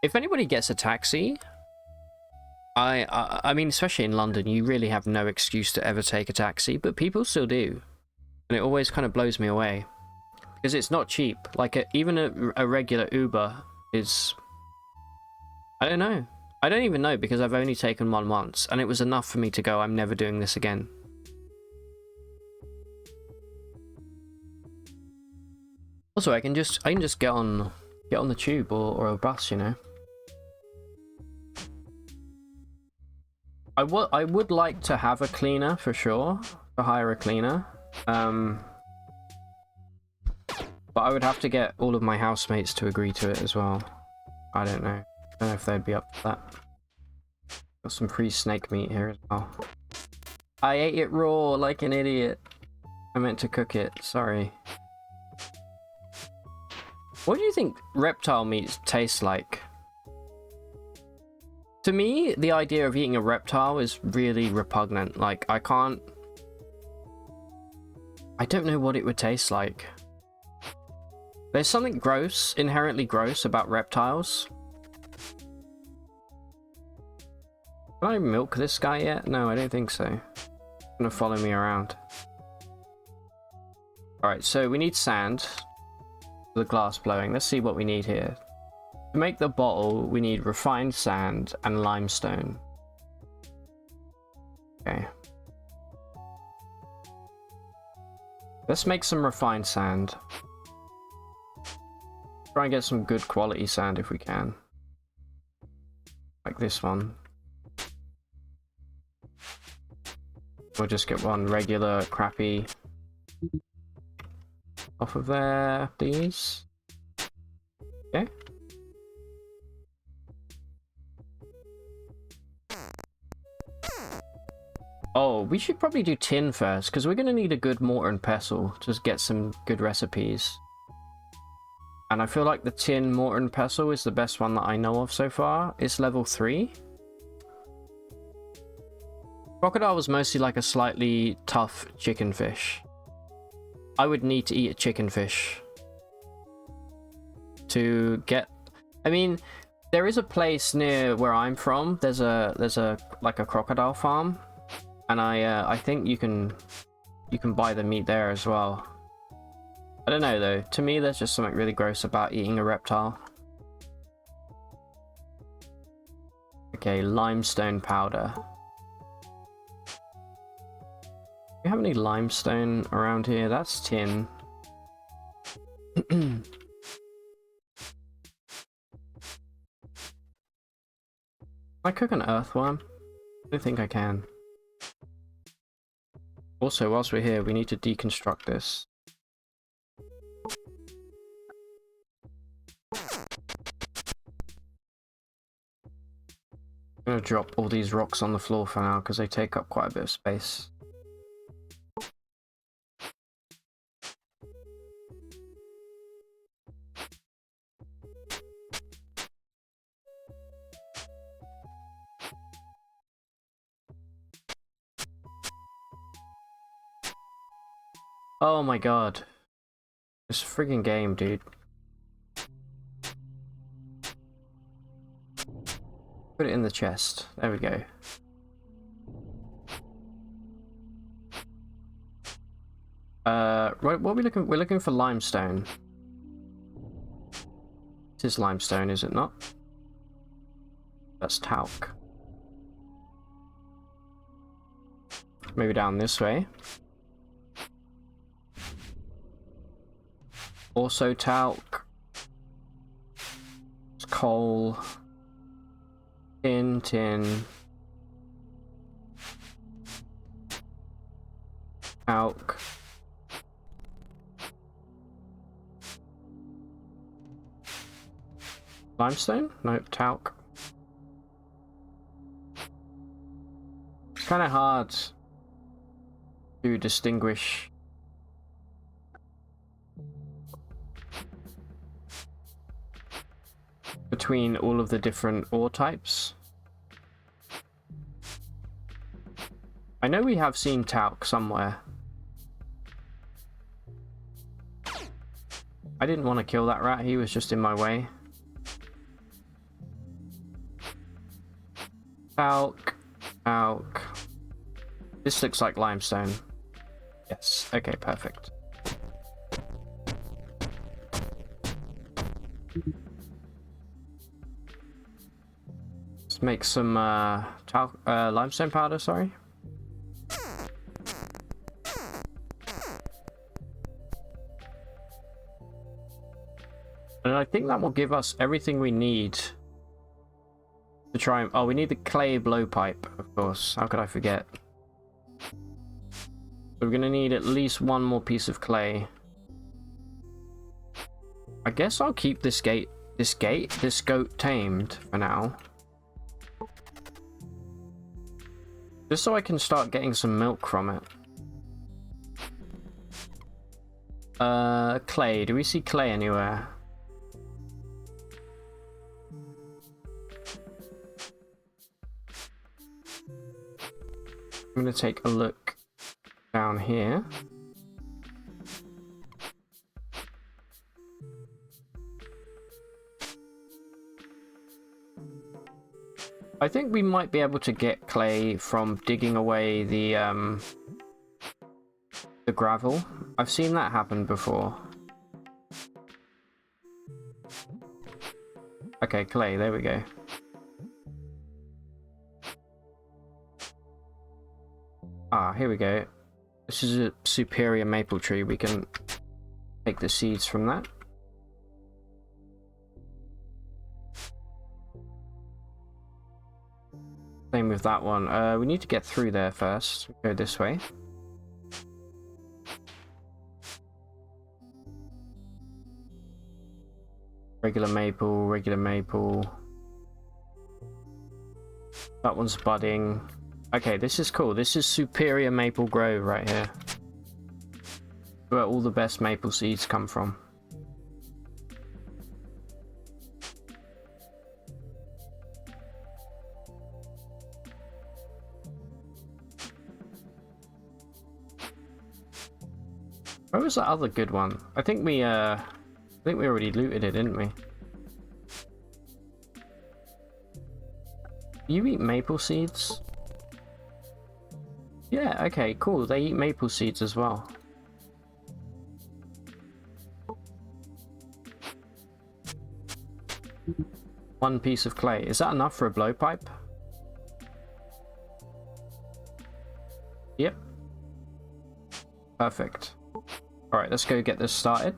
if anybody gets a taxi, I mean, especially in London, you really have no excuse to ever take a taxi, but people still do, and it always kind of blows me away because it's not cheap. Like even a regular Uber is, I don't know. I don't even know because I've only taken one once, and it was enough for me to go, I'm never doing this again. Also, I can just get on the tube or a bus, you know. I would like to have a cleaner for sure, to hire a cleaner. But I would have to get all of my housemates to agree to it as well. I don't know. I don't know if they'd be up for that. Got some free snake meat here as well. I ate it raw like an idiot. I meant to cook it, sorry. What do you think reptile meat tastes like? To me, the idea of eating a reptile is really repugnant. Like, I don't know what it would taste like. There's something gross, inherently gross about reptiles. Can I milk this guy yet? No, I don't think so. He's gonna follow me around. Alright, so we need sand. The glass blowing. Let's see what we need here. To make the bottle, we need refined sand and limestone. Okay. Let's make some refined sand. Try and get some good quality sand if we can. Like this one. We'll just get one regular crappy off of there, please. Okay. Oh, we should probably do tin first, because we're going to need a good mortar and pestle to just get some good recipes. And I feel like the tin mortar and pestle is the best one that I know of so far. It's level 3. Crocodile was mostly like a slightly tough chicken fish. I would need to eat a chicken fish to get. I mean, there is a place near where I'm from. There's a like a crocodile farm, and I think you can buy the meat there as well. I don't know though. To me, there's just something really gross about eating a reptile. Okay, limestone powder. Do we have any limestone around here? That's tin. Can I cook an earthworm? I don't think I can. Also, whilst we're here, we need to deconstruct this. I'm gonna drop all these rocks on the floor for now because they take up quite a bit of space. Oh my god. This friggin' game, dude. Put it in the chest. There we go. Right, what are we looking? We're looking for limestone. This is limestone, is it not? That's talc. Maybe down this way. Also talc. It's coal, tin, talc. Limestone? Nope, talc. It's kind of hard to distinguish between all of the different ore types. I know we have seen talc somewhere. I didn't want to kill that rat, he was just in my way. Talc, talc. This looks like limestone. Yes, okay, perfect. Let's make some limestone powder, sorry. And I think that will give us everything we need to try and... Oh, we need the clay blowpipe, of course. How could I forget? So we're going to need at least one more piece of clay. I guess I'll keep this goat tamed for now. Just so I can start getting some milk from it. Clay. Do we see clay anywhere? I'm going to take a look down here. I think we might be able to get clay from digging away the gravel. I've seen that happen before. Okay, clay, there we go. Ah, here we go. This is a superior maple tree. We can take the seeds from that. Same with that one. We need to get through there first. Go this way. Regular maple, regular maple. That one's budding. Okay, this is cool. This is Superior Maple Grove right here. Where all the best maple seeds come from. Where was that other good one? I think we already looted it, didn't we? You eat maple seeds? Yeah, okay, cool. They eat maple seeds as well. One piece of clay. Is that enough for a blowpipe? Yep. Perfect. Alright, let's go get this started.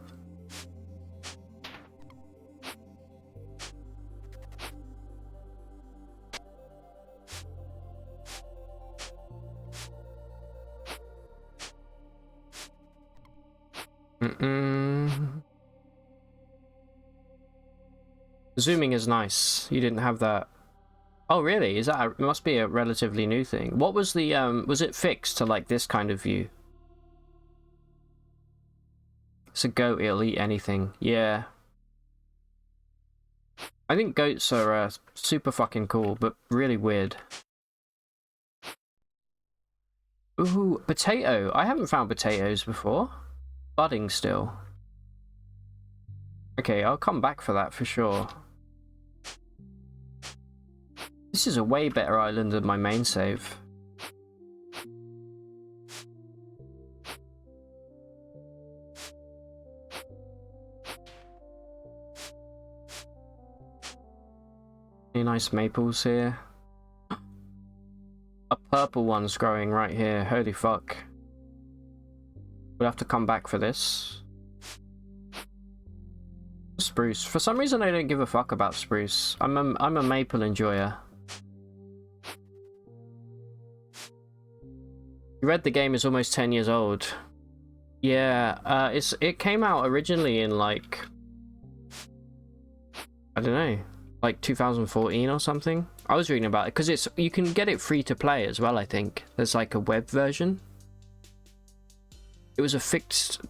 Zooming is nice. You didn't have that. Oh, really? Is that it must be a relatively new thing. What was the was it fixed to like this kind of view? It's a goat, it'll eat anything. Yeah. I think goats are super fucking cool, but really weird. Ooh, potato. I haven't found potatoes before. Budding still. Okay, I'll come back for that for sure. This is a way better island than my main save. Any nice maples here? A purple one's growing right here. Holy fuck. We'll have to come back for this. spruce. For some reason, I don't give a fuck about spruce. I'm a maple enjoyer. You read the game is almost 10 years old. Yeah, it came out originally in like, I don't know, like 2014 or something. I was reading about it because you can get it free to play as well. I think there's like a web version. It was a fixed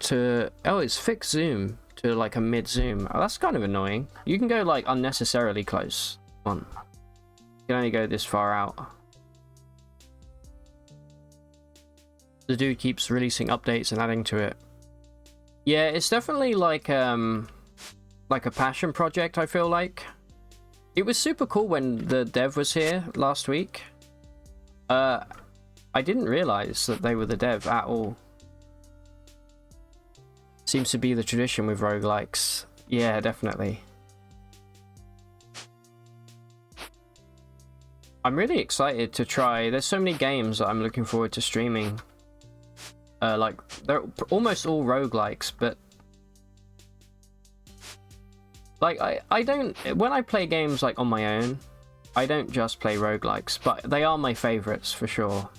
zoom to like a mid zoom. Oh, that's kind of annoying. You can go like unnecessarily close. Come on, you can only go this far out. The dude keeps releasing updates and adding to it. Yeah, it's definitely like a passion project, I feel like. It was super cool when the dev was here last week. I didn't realize that they were the dev at all. Seems to be the tradition with roguelikes. Yeah, definitely. I'm really excited to try. There's so many games that I'm looking forward to streaming. Like, they're almost all roguelikes, but like I don't, when I play games like on my own, I don't just play roguelikes, but they are my favorites for sure.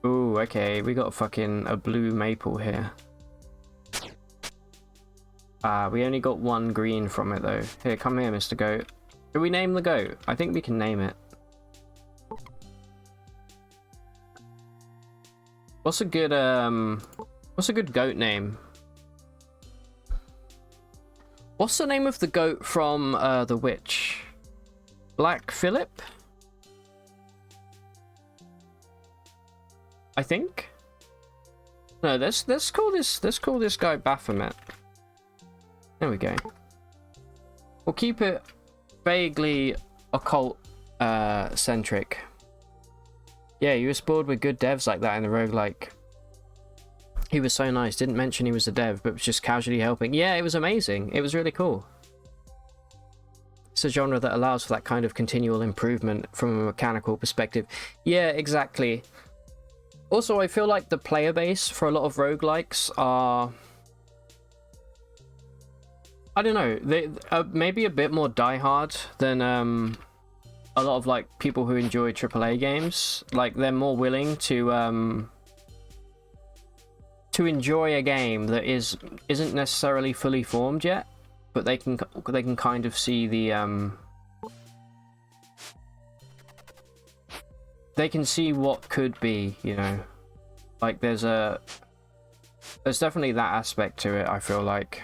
Ooh, okay, we got a blue maple here. We only got one green from it though. Here, come here, Mr. Goat. Should we name the goat? I think we can name it. What's a good goat name? What's the name of the goat from The Witch? Black Phillip? I think. No, let's call this guy Baphomet. There we go. We'll keep it vaguely occult centric. Yeah, you were spoiled with good devs like that in the roguelike. He was so nice, didn't mention he was a dev, but was just casually helping. Yeah, it was amazing. It was really cool. It's a genre that allows for that kind of continual improvement from a mechanical perspective. Yeah, exactly. Also, I feel like the player base for a lot of roguelikes are, I don't know, they maybe a bit more diehard than a lot of like people who enjoy AAA games. Like, they're more willing to enjoy a game that isn't necessarily fully formed yet, but they can kind of see the they can see what could be, you know. Like, there's definitely that aspect to it, I feel like.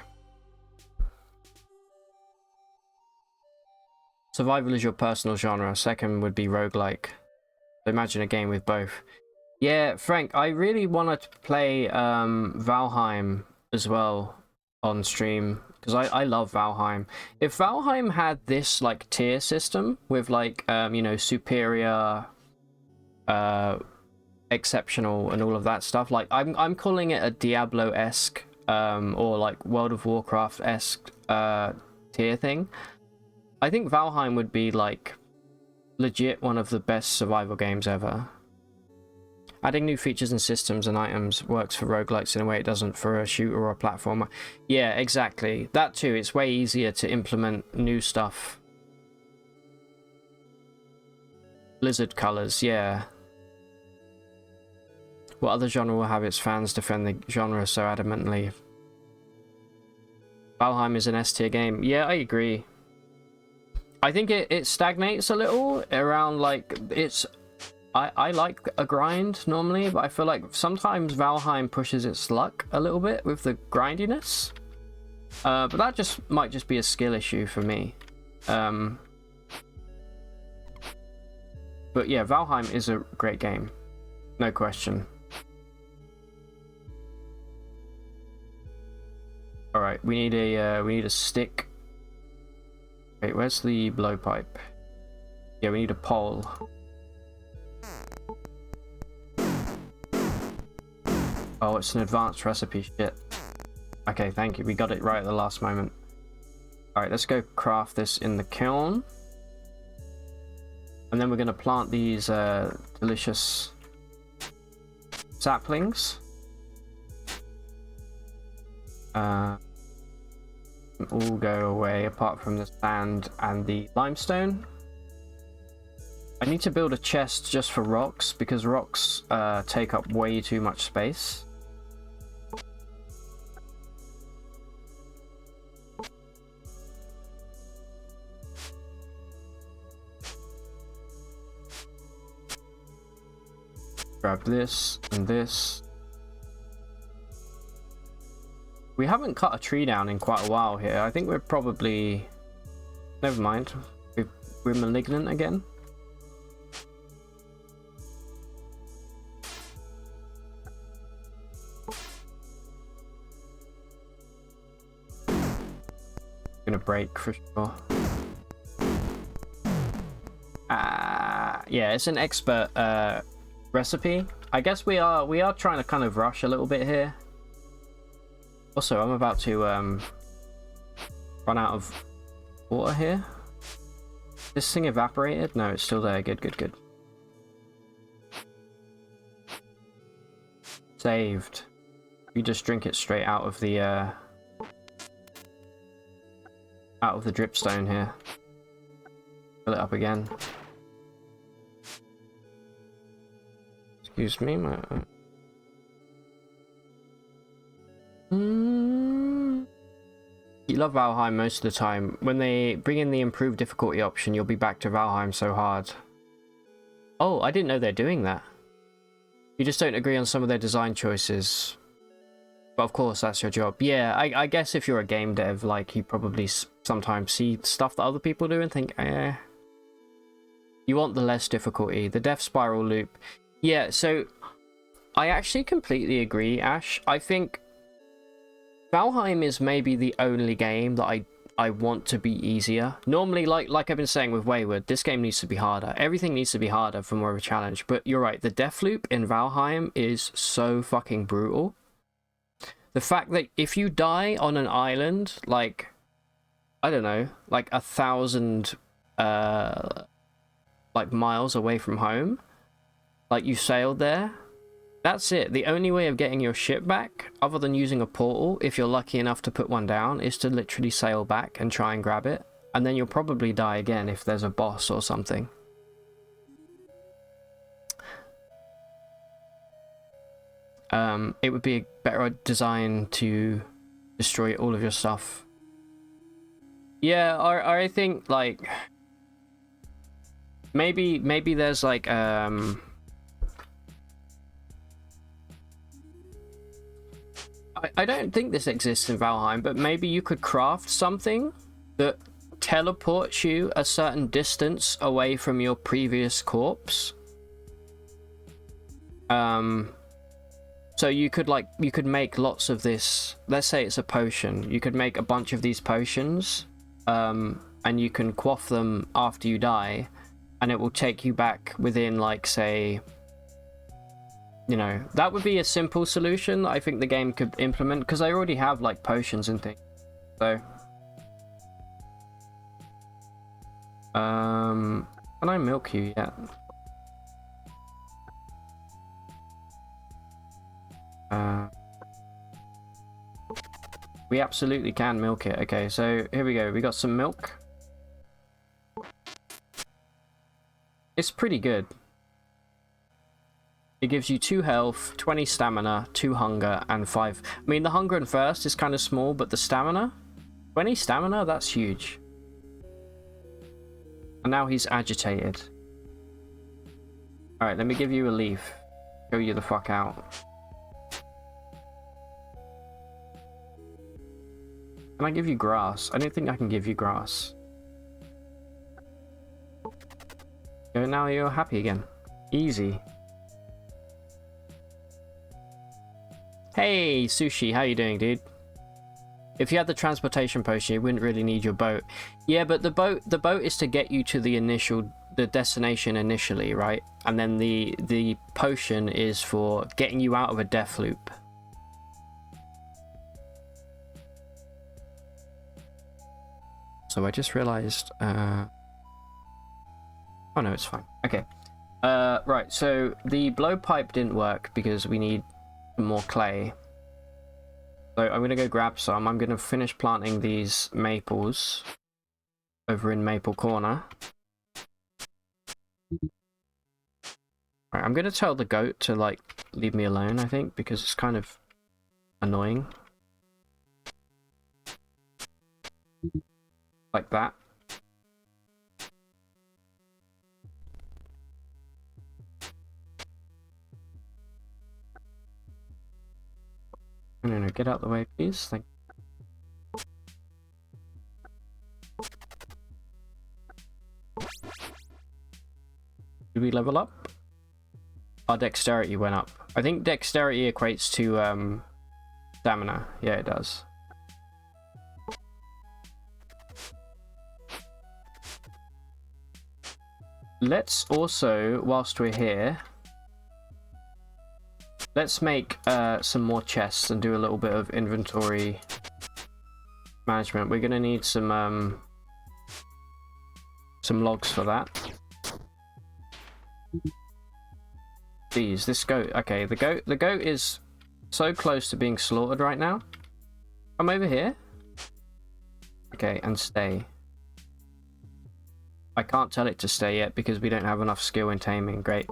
Survival is your personal genre. Second would be roguelike. Imagine a game with both. Yeah, Frank, I really want to play Valheim as well on stream, because I love Valheim. If Valheim had this like tier system with like you know, superior, exceptional, and all of that stuff, like I'm calling it a Diablo-esque or like World of Warcraft-esque tier thing. I think Valheim would be like legit one of the best survival games ever. Adding new features and systems and items works for roguelikes in a way it doesn't for a shooter or a platformer. Yeah, exactly. That too, it's way easier to implement new stuff. Blizzard colors, yeah. What other genre will have its fans defend the genre so adamantly? Valheim is an S-tier game. Yeah, I agree. I think it stagnates a little around, like, it's... I like a grind normally, but I feel like sometimes Valheim pushes its luck a little bit with the grindiness. But that might just be a skill issue for me. But yeah, Valheim is a great game. No question. Alright, we need a stick. Wait, where's the blowpipe? Yeah, we need a pole. Oh, it's an advanced recipe, shit. Okay, thank you, we got it right at the last moment. Alright, let's go craft this in the kiln. And then we're gonna plant these delicious saplings. All go away apart from the sand and the limestone. I need to build a chest just for rocks because rocks take up way too much space. Grab this and this. We haven't cut a tree down in quite a while here. I think we're probably... Never mind. We're malignant again. Gonna break for sure. Yeah, it's an expert recipe. I guess we are trying to kind of rush a little bit here. Also, I'm about to run out of water here. This thing evaporated? No, it's still there. Good, good, good. Saved. You just drink it straight out of the dripstone here. Fill it up again. Excuse me, my... You love Valheim most of the time. When they bring in the improved difficulty option, you'll be back to Valheim so hard. Oh, I didn't know they're doing that. You just don't agree on some of their design choices. But of course, that's your job. Yeah, I guess if you're a game dev, like, you probably sometimes see stuff that other people do and think, eh. You want the less difficulty. The death spiral loop. Yeah, so I actually completely agree, Ash. I think Valheim is maybe the only game that I want to be easier. Normally, like I've been saying with Wayward, this game needs to be harder. Everything needs to be harder for more of a challenge. But you're right, the death loop in Valheim is so fucking brutal. The fact that if you die on an island, like, I don't know, like 1,000 like miles away from home, like you sailed there, that's it. The only way of getting your ship back, other than using a portal, if you're lucky enough to put one down, is to literally sail back and try and grab it. And then you'll probably die again if there's a boss or something. It would be a better design to destroy all of your stuff. Yeah, I think, like... Maybe there's, like, I don't think this exists in Valheim, but maybe you could craft something that teleports you a certain distance away from your previous corpse. So you could make lots of this. Let's say it's a potion. You could make a bunch of these potions, and you can quaff them after you die, and it will take you back within, like, say... You know, that would be a simple solution that I think the game could implement, because I already have, like, potions and things. So... Can I milk you yet? We absolutely can milk it. Okay, so here we go. We got some milk. It's pretty good. It gives you 2 health, 20 stamina, 2 hunger, and 5... I mean, the hunger and thirst is kind of small, but the stamina? 20 stamina? That's huge. And now he's agitated. Alright, let me give you a leaf. Go you the fuck out. Can I give you grass? I don't think I can give you grass. So now you're happy again. Easy. Hey, Sushi, how you doing, dude? If you had the transportation potion, you wouldn't really need your boat. Yeah, but the boat is to get you to the destination initially, right? And then the potion is for getting you out of a death loop. So I just realized, oh no, it's fine. Okay. Right, so the blowpipe didn't work because we need more clay. So I'm gonna go grab some. I'm gonna finish planting these maples over in Maple Corner. Right, I'm gonna tell the goat to, like, leave me alone, I think, because it's kind of annoying. Like that. No, get out the way, please. Thank you. Did we level up? Our dexterity went up. I think dexterity equates to stamina. Yeah, it does. Let's also, whilst we're here, let's make some more chests and do a little bit of inventory management. We're gonna need some logs for that. Jeez, this goat. Okay, the goat is so close to being slaughtered right now. Come over here. Okay, and stay. I can't tell it to stay yet because we don't have enough skill in taming. Great.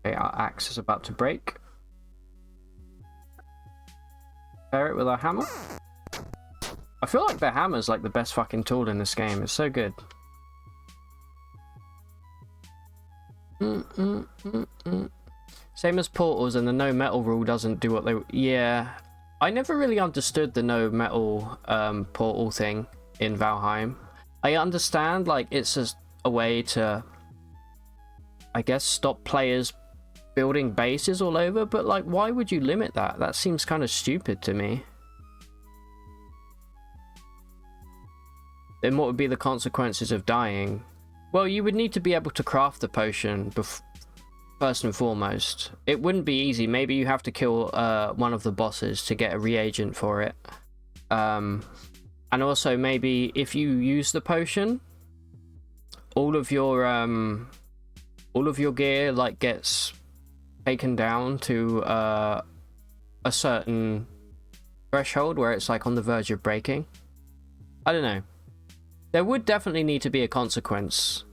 Okay, our axe is about to break. Repair it with our hammer. I feel like the hammer's like the best fucking tool in this game. It's so good. Same as portals, and the no metal rule doesn't do what they... Yeah. I never really understood the no metal portal thing in Valheim. I understand, like, it's a way to, I guess, stop players building bases all over, but, like, why would you limit that? That seems kind of stupid to me. Then what would be the consequences of dying? Well, you would need to be able to craft the potion first and foremost. It wouldn't be easy. Maybe you have to kill one of the bosses to get a reagent for it. And also maybe if you use the potion, all of your gear, like, gets taken down to a certain threshold where it's, like, on the verge of breaking. I don't know. There would definitely need to be a consequence,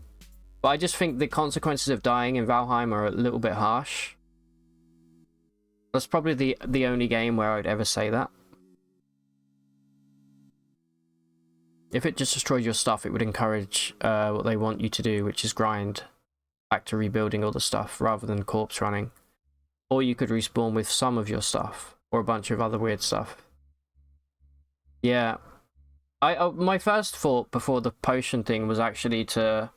but I just think the consequences of dying in Valheim are a little bit harsh. That's probably the only game where I'd ever say that. If it just destroyed your stuff, it would encourage what they want you to do, which is grind back to rebuilding all the stuff rather than corpse running. Or you could respawn with some of your stuff, or a bunch of other weird stuff. Yeah. My first thought before the potion thing was actually to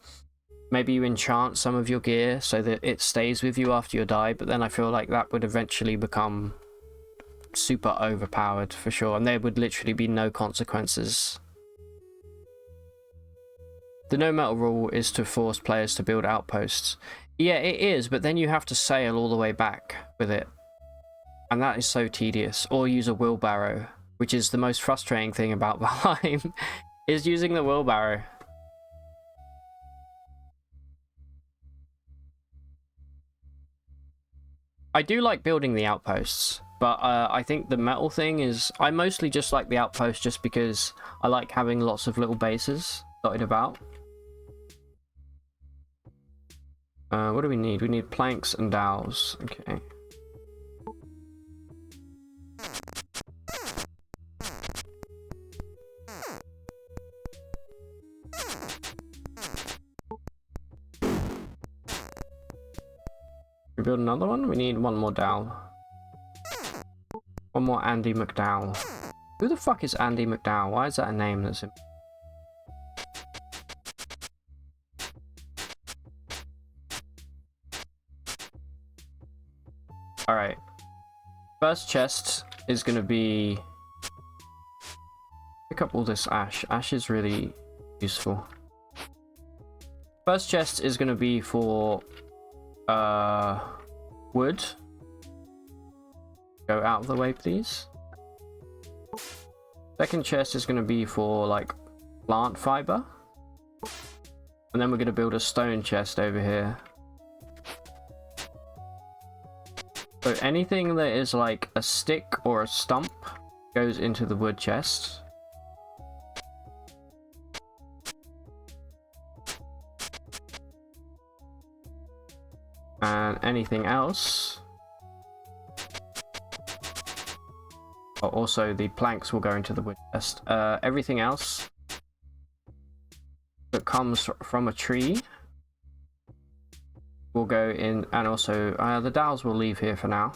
maybe you enchant some of your gear so that it stays with you after you die, but then I feel like that would eventually become super overpowered for sure, and there would literally be no consequences. The no metal rule is to force players to build outposts. Yeah, it is, but then you have to sail all the way back with it, and that is so tedious. Or use a wheelbarrow, which is the most frustrating thing about Valheim, is using the wheelbarrow. I do like building the outposts, but I think the metal thing is... I mostly just like the outpost just because I like having lots of little bases dotted about. What do we need? We need planks and dowels. Okay. We build another one? We need one more dowel. One more Andy McDowell. Who the fuck is Andy McDowell? Why is that a name that's... Alright. First chest is going to be... Pick up all this ash. Ash is really useful. First chest is going to be for... wood. go out of the way, please. Second chest is going to be for like plant fiber. And then we're going to build a stone chest over here. So anything that is like a stick or a stump goes into the wood chest. And anything else... Oh, also the planks will go into the wood chest. Everything else that comes from a tree will go in, and also the dowels will leave here for now.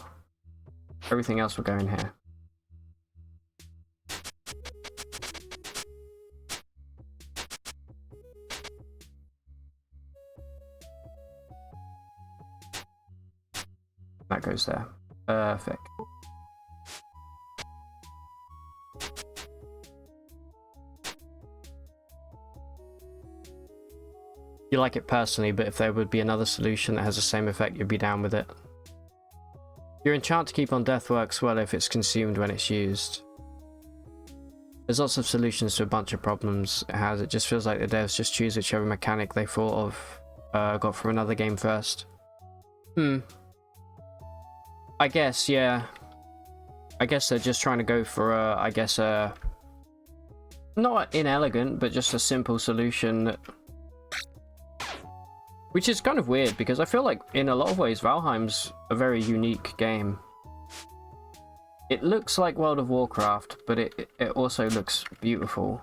Everything else will go in here. That goes there. Perfect. You like it personally, but if there would be another solution that has the same effect, you'd be down with it. Your enchant to keep on death works well if it's consumed when it's used. There's lots of solutions to a bunch of problems it has. It just feels like the devs just choose whichever mechanic they thought of, got from another game first. I guess, yeah. I guess they're just trying to go for a, not inelegant, but just a simple solution that... Which is kind of weird, because I feel like in a lot of ways Valheim's a very unique game. It looks like World of Warcraft, but it also looks beautiful.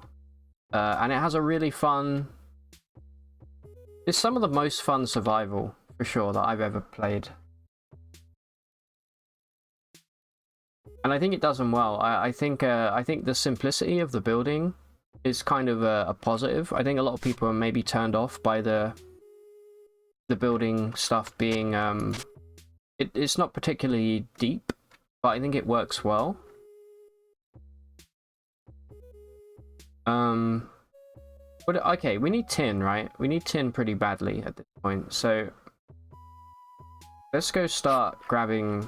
And it has a really fun... It's some of the most fun survival, for sure, that I've ever played. And I think it does them well. I think the simplicity of the building is kind of a positive. I think a lot of people are maybe turned off by the building stuff being it's not particularly deep, but I think it works well. Okay, we need tin, right? We need tin pretty badly at this point, so let's go start grabbing.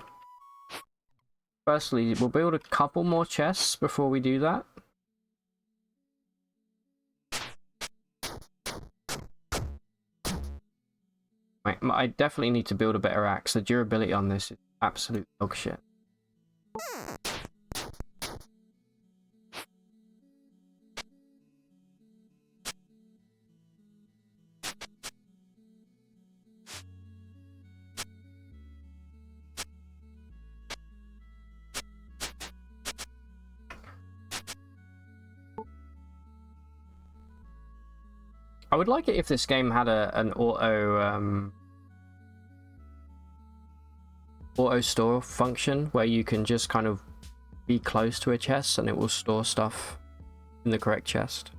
Firstly, we'll build a couple more chests before we do that. I definitely need to build a better axe. The durability on this is absolute dog shit. I would like it if this game had an auto store function where you can just kind of be close to a chest and it will store stuff in the correct chest.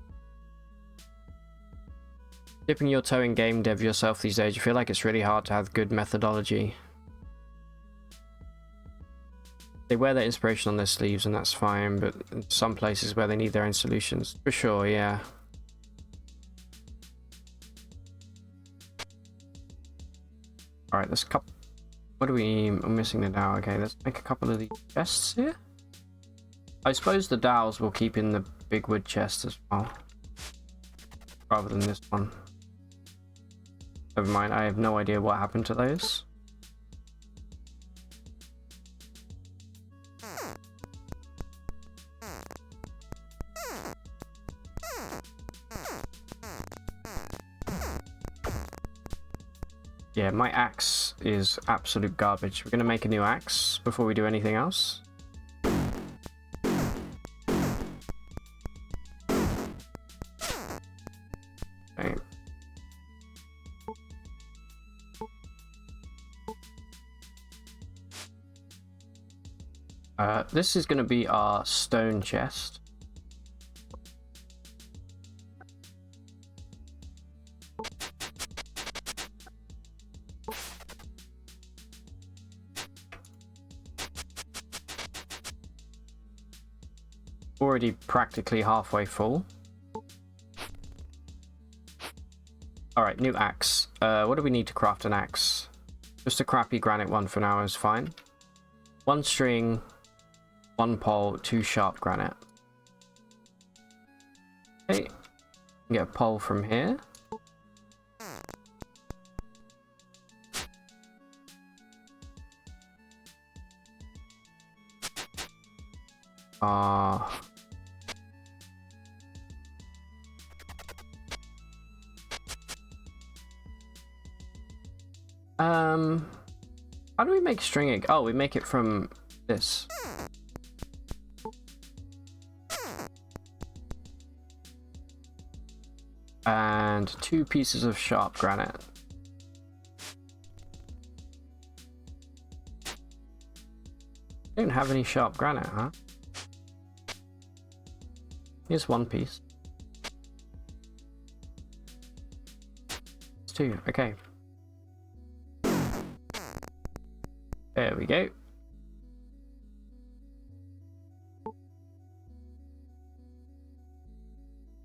Dipping your toe in game dev yourself these days, you feel like it's really hard to have good methodology. They wear their inspiration on their sleeves and that's fine, but in some places where they need their own solutions, for sure, yeah. Alright, there's a couple. What are we missing the dowel? Okay, let's make a couple of these chests here. I suppose the dowels will keep in the big wood chest as well, rather than this one. Never mind, I have no idea what happened to those. Yeah, my axe is absolute garbage. We're going to make a new axe before we do anything else. Okay. This is going to be our stone chest. Already practically halfway full. Alright, new axe. What do we need to craft an axe? Just a crappy granite one for now is fine. 1 string, 1 pole, 2 sharp granite. Okay, get a pole from here. How do we make string? Oh, we make it from this. And 2 pieces of sharp granite. Don't have any sharp granite, huh? Here's 1 piece. It's 2, okay. There we go.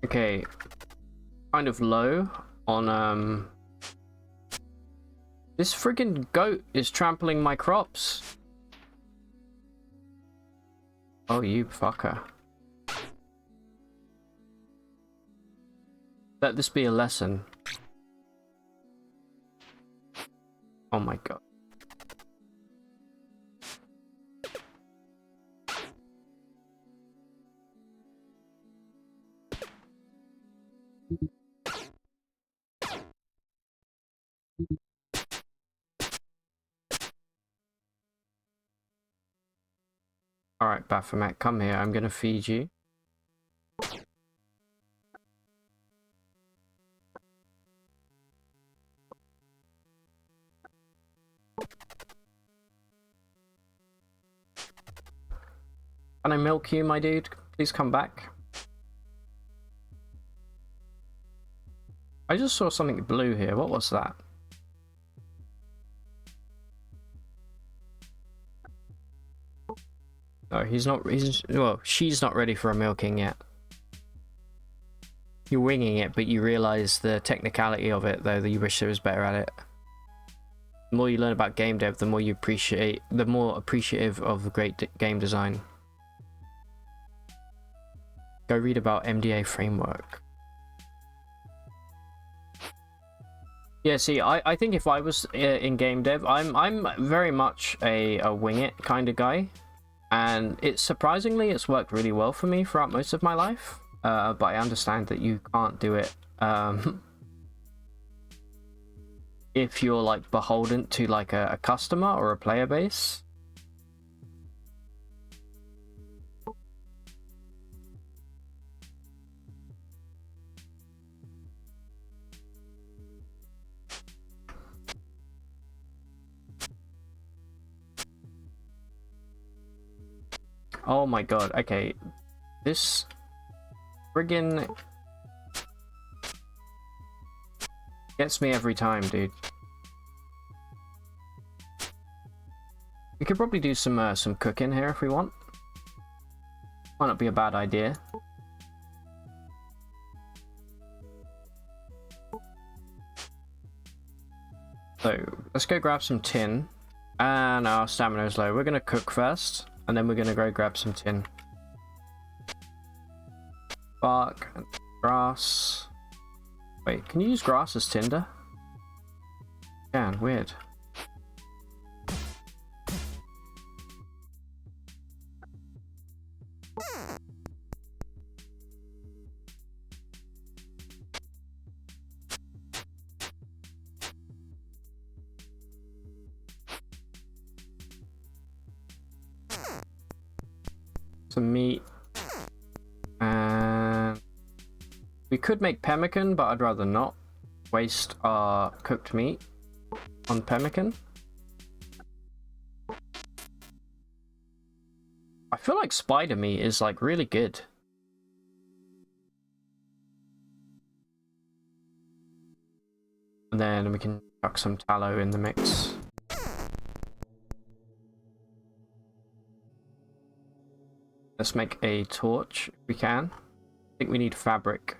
Okay. Kind of low on this friggin' goat is trampling my crops. Oh, you fucker. Let this be a lesson. Oh my god. Alright, Baphomet, come here. I'm gonna feed you. Can I milk you, my dude? Please come back. I just saw something blue here. What was that? No, well, she's not ready for a milking yet. You're winging it, but you realize the technicality of it, though, that you wish there was better at it. The more you learn about game dev, the more appreciative of the great game design. Go read about MDA framework. Yeah, see, I think if I was in game dev, I'm very much a wing it kind of guy. And it's worked really well for me throughout most of my life, but I understand that you can't do it if you're like beholden to like a customer or a player base. Oh my god, okay. This friggin' gets me every time, dude. We could probably do some cooking here if we want. Might not be a bad idea. So, let's go grab some tin. And our stamina is low. We're gonna cook first. And then we're gonna go grab some tin. Bark and grass. Wait, can you use grass as tinder? Can, weird. Some meat, and we could make pemmican, but I'd rather not waste our cooked meat on pemmican. I feel like spider meat is like really good. And then we can chuck some tallow in the mix. Let's make a torch if we can. I think we need fabric.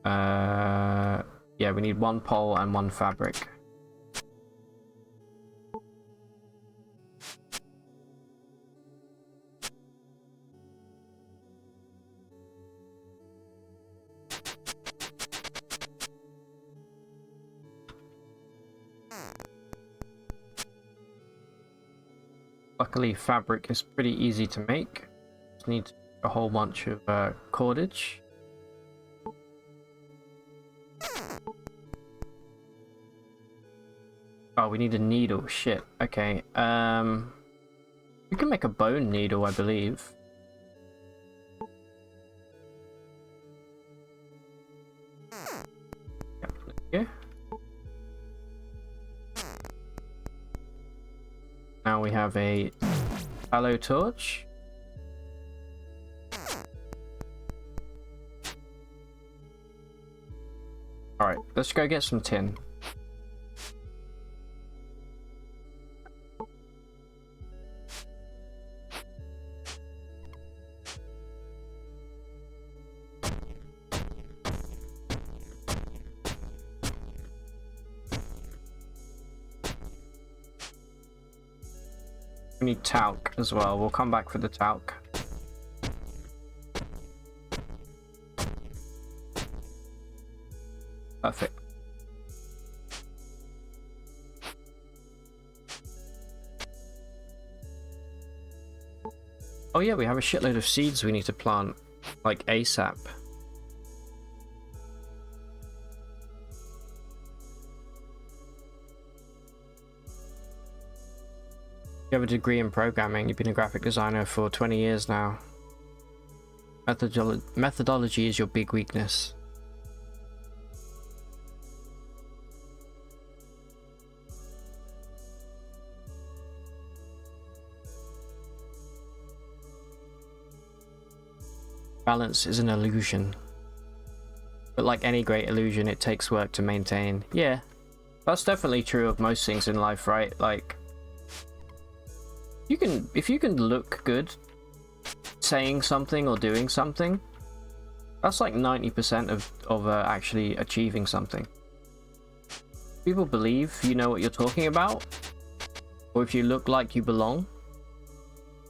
Yeah, we need 1 pole and 1 fabric. Luckily, fabric is pretty easy to make. Just need a whole bunch of cordage. Oh, we need a needle. Shit. Okay. We can make a bone needle, I believe. Yeah. Now we have a tallow torch. Alright, let's go get some tin. We need talc as well. We'll come back for the talc. Perfect. Oh yeah, we have a shitload of seeds we need to plant, like ASAP. You have a degree in programming. You've been a graphic designer for 20 years now. Methodology is your big weakness. Balance is an illusion. But like any great illusion, it takes work to maintain. Yeah, that's definitely true of most things in life, right? Like, if you can look good saying something or doing something, that's like 90% of actually achieving something. People believe you know what you're talking about, or if you look like you belong,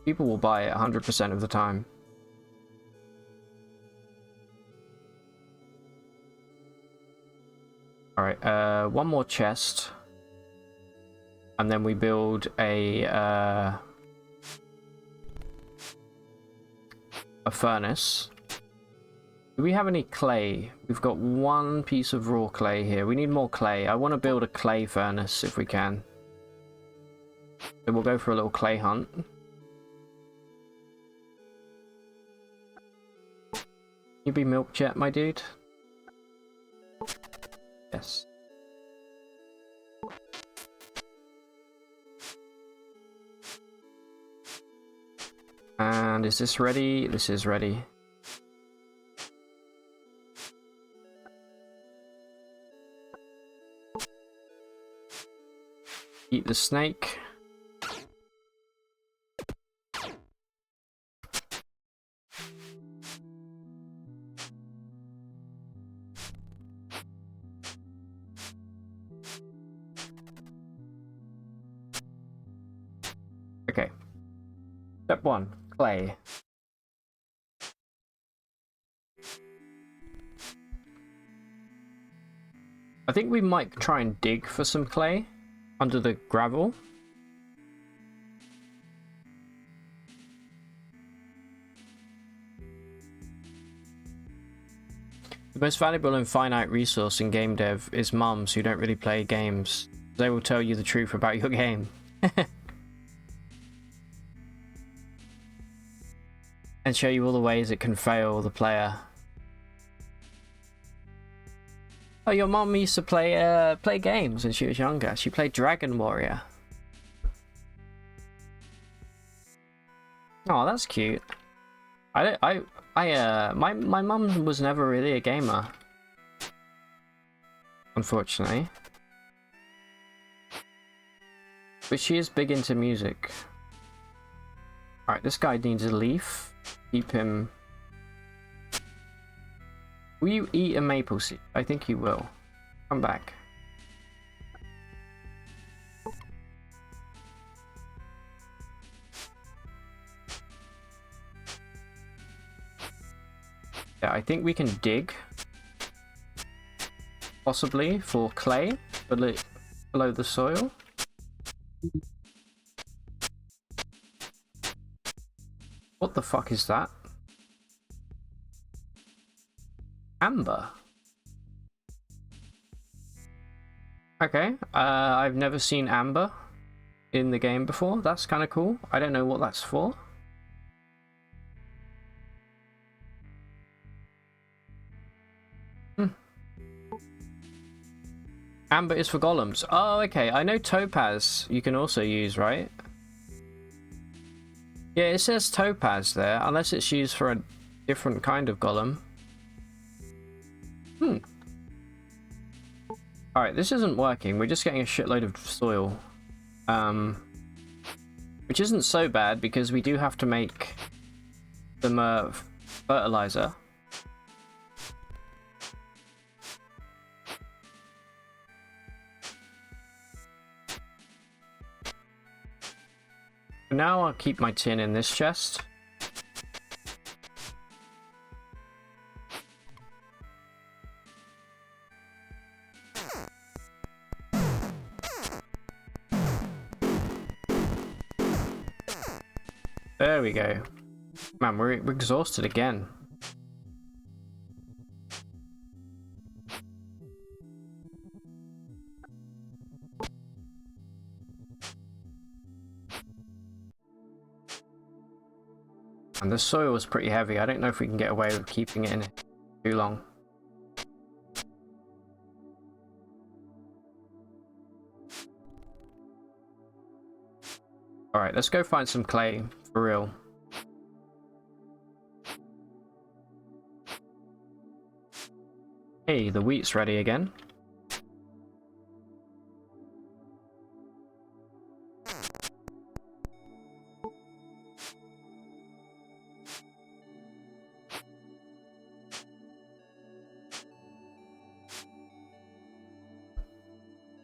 people will buy it 100% of the time. Alright, one more chest. And then we build a furnace. Do we have any clay? We've got one piece of raw clay here. We need more clay. I want to build a clay furnace if we can. So we'll go for a little clay hunt. You be milk jet, my dude? Yes. And is this ready? This is ready. Eat the snake. Okay. Step 1. Clay. I think we might try and dig for some clay under the gravel. The most valuable and finite resource in game dev is mums who don't really play games. They will tell you the truth about your game. And show you all the ways it can fail the player. Oh, your mom used to play games when she was younger. She played Dragon Warrior. Oh, that's cute. My mum was never really a gamer, unfortunately. But she is big into music. Alright, this guy needs a leaf. Keep him... Will you eat a maple seed? I think you will. Come back. Yeah, I think we can dig. Possibly for clay below the soil. What the fuck is that? Amber. Okay, I've never seen amber in the game before. That's kind of cool. I don't know what that's for. Amber is for golems. Oh, okay. I know topaz you can also use, right? Yeah, it says topaz there, unless it's used for a different kind of golem. Alright, this isn't working. We're just getting a shitload of soil. Which isn't so bad, because we do have to make some fertilizer. For now, I'll keep my tin in this chest. There we go. Man, we're exhausted again. And the soil is pretty heavy. I don't know if we can get away with keeping it in too long. Alright, let's go find some clay, for real. Hey, the wheat's ready again.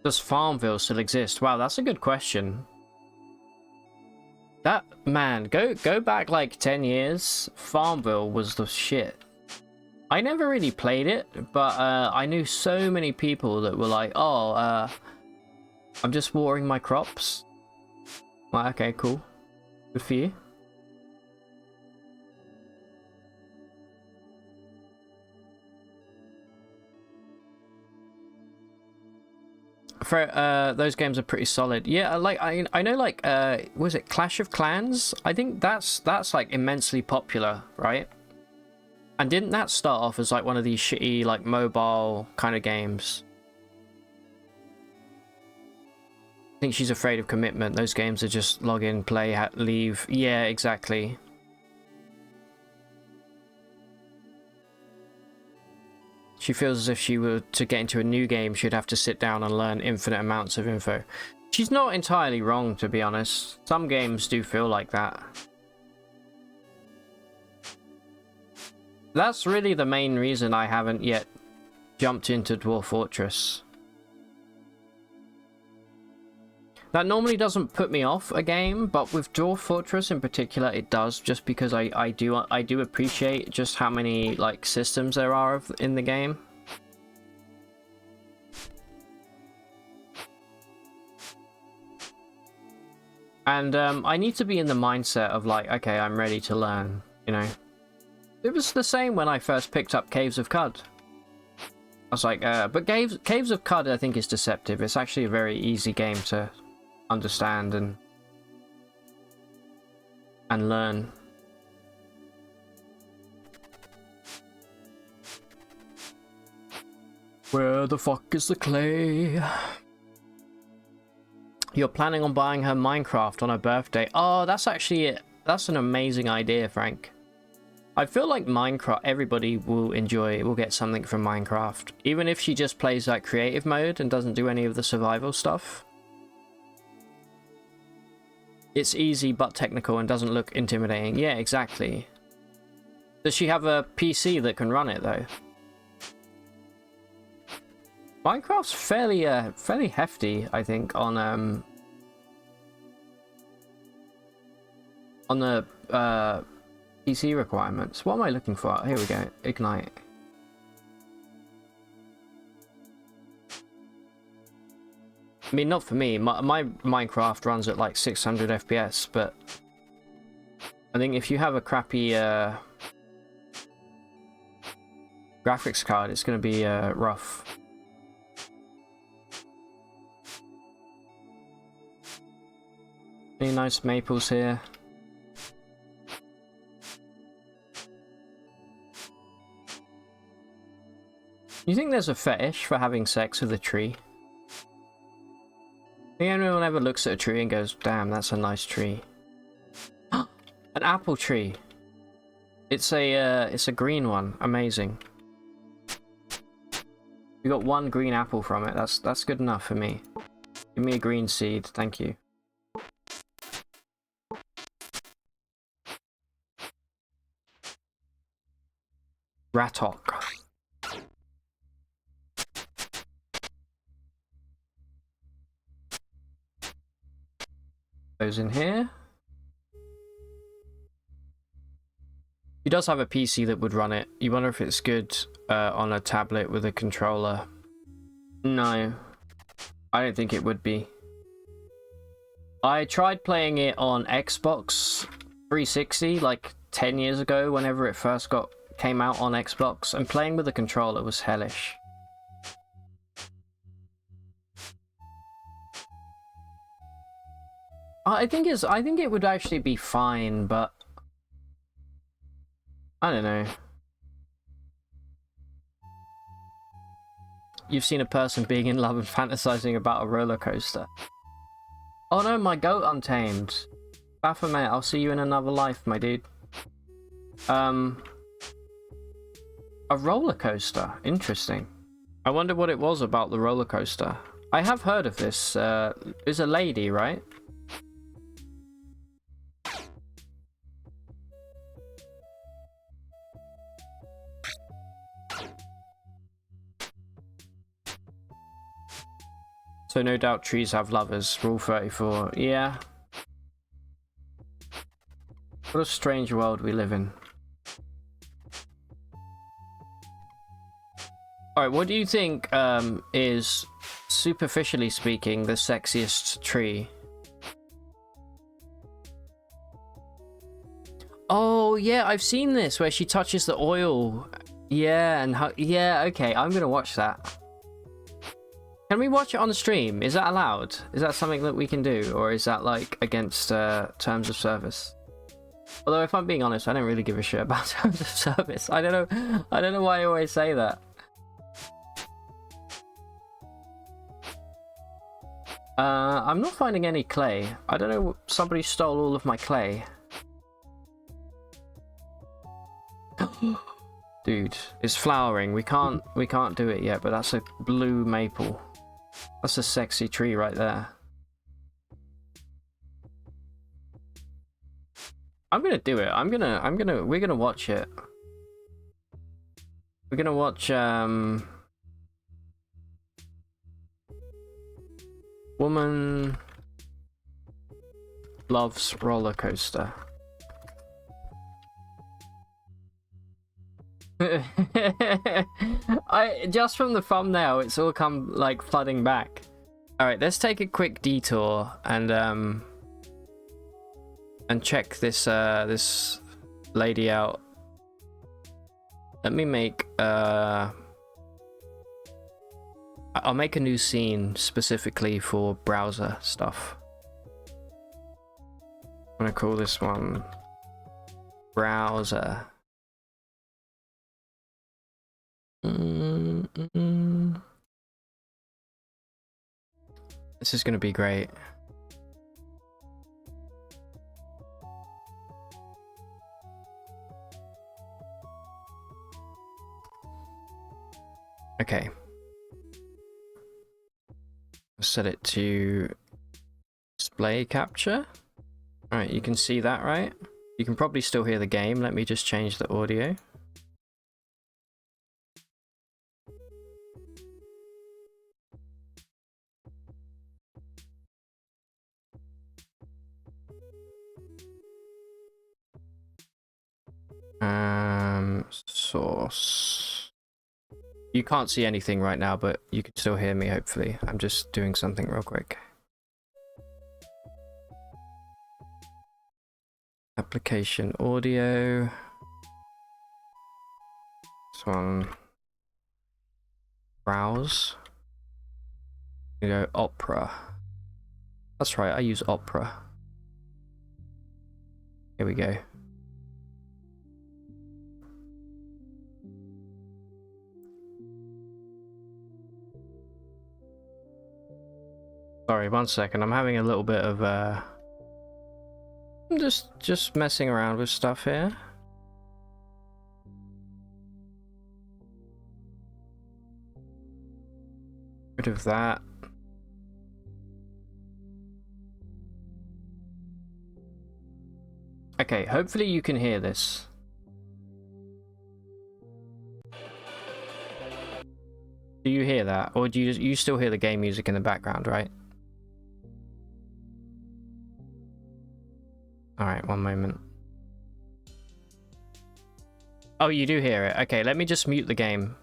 Does Farmville still exist? Wow, that's a good question. That, man, go back like 10 years, Farmville was the shit. I never really played it, but I knew so many people that were like, oh, I'm just watering my crops. Like, okay, cool. Good for you. For those games are pretty solid. Yeah, like I know, like was it Clash of Clans? I think that's like immensely popular, right? And didn't that start off as like one of these shitty like mobile kind of games? I think she's afraid of commitment. Those games are just log in, play, leave. Yeah, exactly. She feels as if she were to get into a new game, she'd have to sit down and learn infinite amounts of info. She's not entirely wrong, to be honest. Some games do feel like that. That's really the main reason I haven't yet jumped into Dwarf Fortress. That normally doesn't put me off a game, but with Dwarf Fortress in particular, it does, just because I do appreciate just how many like systems there are in the game. And I need to be in the mindset of like, okay, I'm ready to learn, you know. It was the same when I first picked up Caves of Cud. I was like, but Caves of Cud I think is deceptive. It's actually a very easy game to understand and learn. Where the fuck is the clay? You're planning on buying her Minecraft on her birthday. Oh, that's actually it. That's an amazing idea, Frank. I feel like Minecraft, everybody will get something from Minecraft. Even if she just plays like creative mode and doesn't do any of the survival stuff. It's easy but technical and doesn't look intimidating. Yeah, exactly. Does she have a PC that can run it though? Minecraft's fairly hefty, I think, on the PC requirements. What am I looking for? Here we go. Ignite. I mean, not for me. My Minecraft runs at like 600 FPS, but I think if you have a crappy graphics card, it's going to be rough. Any nice maples here? You think there's a fetish for having sex with a tree? Think anyone ever looks at a tree and goes, damn, that's a nice tree? An apple tree. It's a green one. Amazing. We got one green apple from it. That's good enough for me. Give me a green seed, thank you. Ratok. Those in here. He does have a PC that would run it. You wonder if it's good on a tablet with a controller. No, I don't think it would be. I tried playing it on Xbox 360 like 10 years ago, whenever it first came out on Xbox, and playing with a controller was hellish. I think it would actually be fine, but I don't know. You've seen a person being in love and fantasizing about a roller coaster. Oh no, my goat untamed. Baphomet, I'll see you in another life, my dude. A roller coaster. Interesting. I wonder what it was about the roller coaster. I have heard of this. It's a lady, right? So no doubt trees have lovers. Rule 34. Yeah. What a strange world we live in. Alright, what do you think is, superficially speaking, the sexiest tree? Oh, yeah, I've seen this, where she touches the oil. Yeah, and how... Yeah, okay, I'm gonna watch that. Can we watch it on the stream? Is that allowed? Is that something that we can do? Or is that, like, against terms of service? Although, if I'm being honest, I don't really give a shit about terms of service. I don't know why I always say that. I'm not finding any clay. I don't know, somebody stole all of my clay. Dude, it's flowering. We can't do it yet, but that's a blue maple. That's a sexy tree right there. I'm gonna do it. We're gonna watch it. We're gonna watch, Woman loves roller coaster. Just from the thumbnail, it's all come like flooding back. All right, let's take a quick detour and check this this lady out. Let me make I'll make a new scene specifically for browser stuff. I'm gonna call this one browser. This is gonna be great. Okay. Set it to display capture. Alright, you can see that, right? You can probably still hear the game. Let me just change the audio. Source. You can't see anything right now, but you can still hear me, hopefully. I'm just doing something real quick. Application audio. This one. Browse. We go Opera. That's right, I use Opera. Here we go. Sorry, 1 second. I'm having a little bit of I'm just messing around with stuff here. Rid of that. Okay, hopefully you can hear this. Do you hear that, or do you still hear the game music in the background, right? Alright, 1 moment. Oh, you do hear it. Okay, let me just mute the game.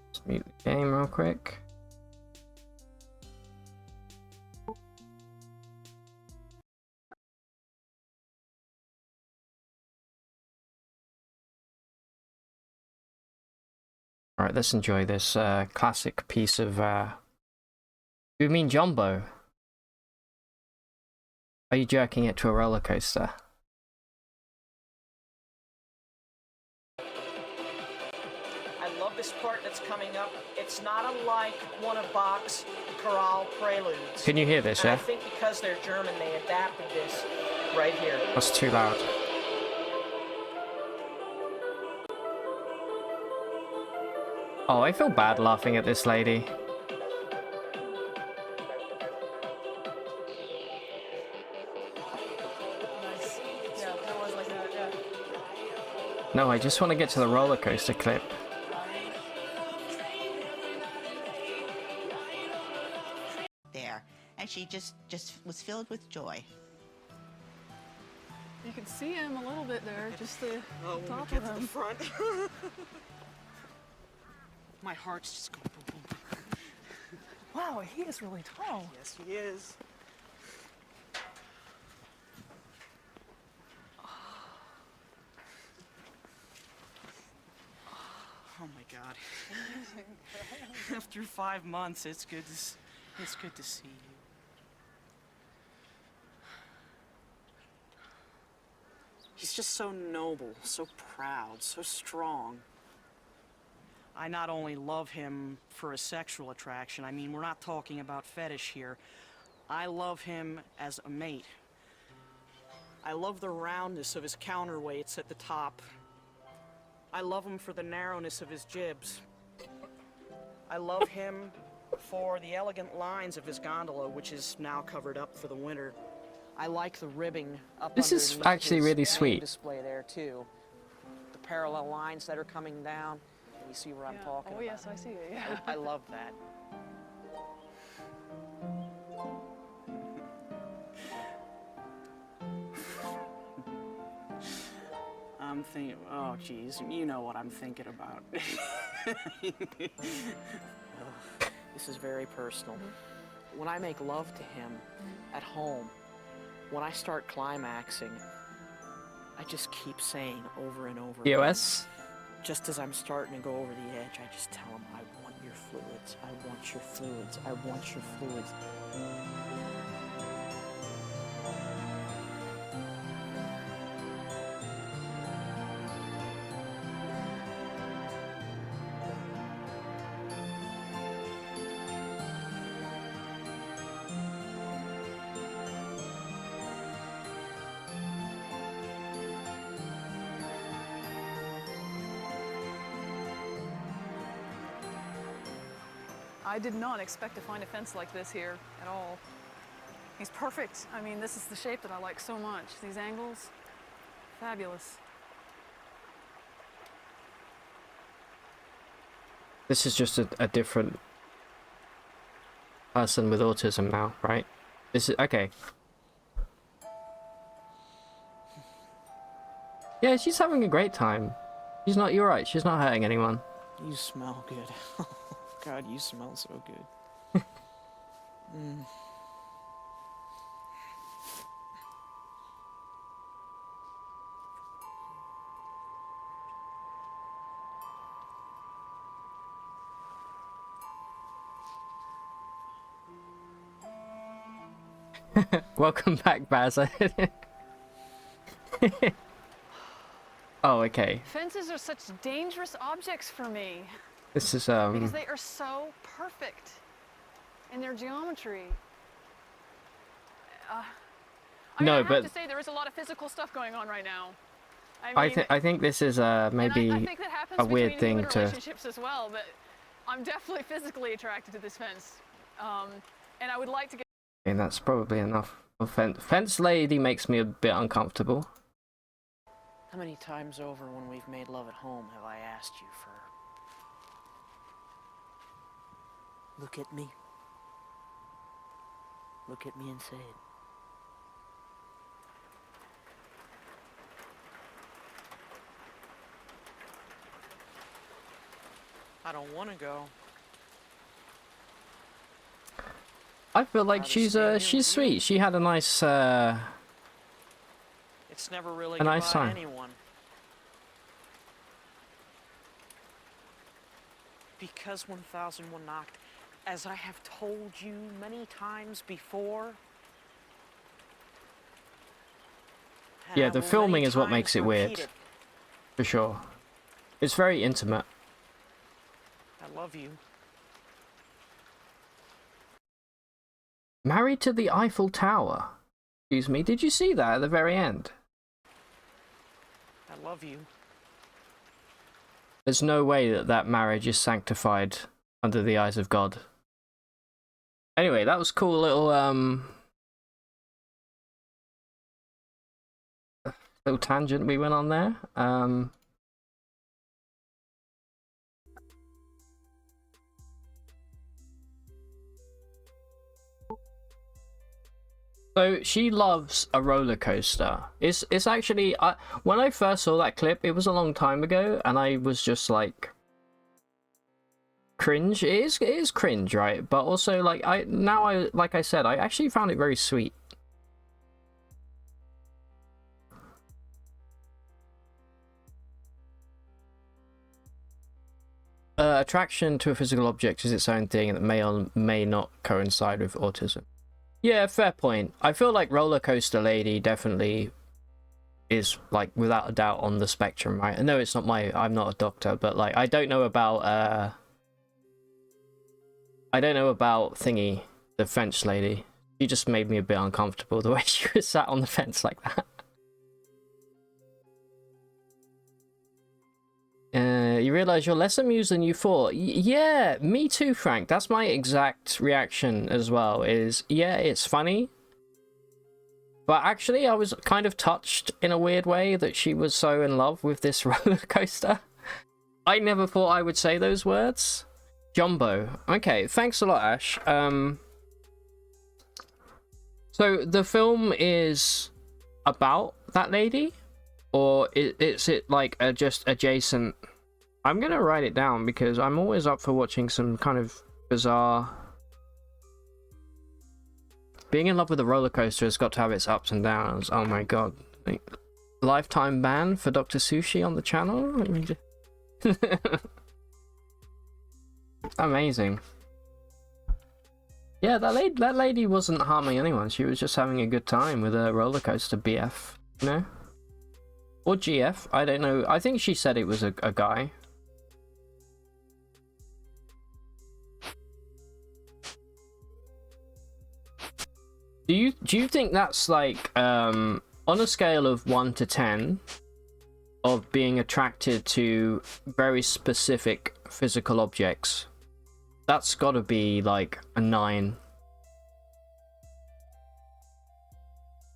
Let's mute the game real quick. Alright, let's enjoy this classic piece of You mean Jumbo? Are you jerking it to a roller coaster? I love this part that's coming up. It's not unlike one of Bach's chorale preludes. Can you hear this, And yeah? I think because they're German, they adapted this right here. That's too loud. Oh, I feel bad laughing at this lady. No, I just want to get to the roller coaster clip. There, and she just was filled with joy. You can see him a little bit there, just the top Get of to the him. front. My heart's just going boom, boom, boom. Wow, he is really tall. Yes, he is. Oh my God! After 5 months, it's good to see you. He's just so noble, so proud, so strong. I not only love him for his sexual attraction, I mean, we're not talking about fetish here. I love him as a mate. I love the roundness of his counterweights at the top. I love him for the narrowness of his jibs. I love him for the elegant lines of his gondola, which is now covered up for the winter. I like the ribbing up This is underneath actually his really game sweet. display there too. The parallel lines that are coming down. You see where I'm Yeah. talking Oh about? yes, I see it. Yeah. I love that. I'm thinking, oh geez, you know what I'm thinking about. This is very personal. When I make love to him at home, when I start climaxing, I just keep saying over and over again, POS? just as I'm starting to go over the edge, I just tell him, I want your fluids, I want your fluids, I want your fluids. I did not expect to find a fence like this here at all. He's perfect. I mean, this is the shape that I like so much. These angles, fabulous. This is just a different person with autism now, right? This is okay. Yeah, she's having a great time. She's not. You're right. She's not hurting anyone. You smell good. God, you smell so good. Welcome back, Baz. Oh, okay. Fences are such dangerous objects for me This is because they are so perfect in their geometry. I mean, No, I have but to say there is a lot of physical stuff going on right now. I think this is maybe I think that happens a weird between thing human to. relationships as well. But I'm definitely physically attracted to this fence, and I would like to get. And that's probably enough. Fence lady makes me a bit uncomfortable. How many times over when we've made love at home have I asked you for... Look at me. Look at me and say it. I don't want to go. I feel like she's sweet. She had a nice It's never really a nice goodbye time. anyone. Because 1001 knocked, as I have told you many times before. and Yeah, I the will filming many is what times makes it weird. repeat For sure. It's very intimate. I love you. Married to the Eiffel Tower. Excuse me, did you see that at the very end? I love you. There's no way that that marriage is sanctified under the eyes of God. Anyway, that was cool little tangent we went on there. So she loves a roller coaster. It's actually when I first saw that clip, it was a long time ago, and I was just like cringe. It is cringe, right? But also like like I said, I actually found it very sweet. Attraction to a physical object is its own thing, and it may or may not coincide with autism. Yeah, fair point. I feel like Roller Coaster Lady definitely is, like, without a doubt on the spectrum, right? I know it's not I'm not a doctor, but, like, I don't know about Thingy, the French lady. She just made me a bit uncomfortable, the way she was sat on the fence like that. You realise you're less amused than you thought. Yeah, me too, Frank. That's my exact reaction as well, is, yeah, it's funny. But actually, I was kind of touched in a weird way that she was so in love with this roller coaster. I never thought I would say those words. Jumbo. Okay, thanks a lot, Ash. So, the film is about that lady? Or is it, like, just adjacent... I'm gonna write it down because I'm always up for watching some kind of bizarre... Being in love with a roller coaster has got to have its ups and downs. Oh my god. Like, lifetime ban for Dr. Sushi on the channel? Amazing. Yeah, that lady wasn't harming anyone. She was just having a good time with a roller coaster BF, you know? Or GF, I don't know. I think she said it was a guy. Do you think that's like on a scale of 1 to 10 of being attracted to very specific physical objects? That's got to be like a 9.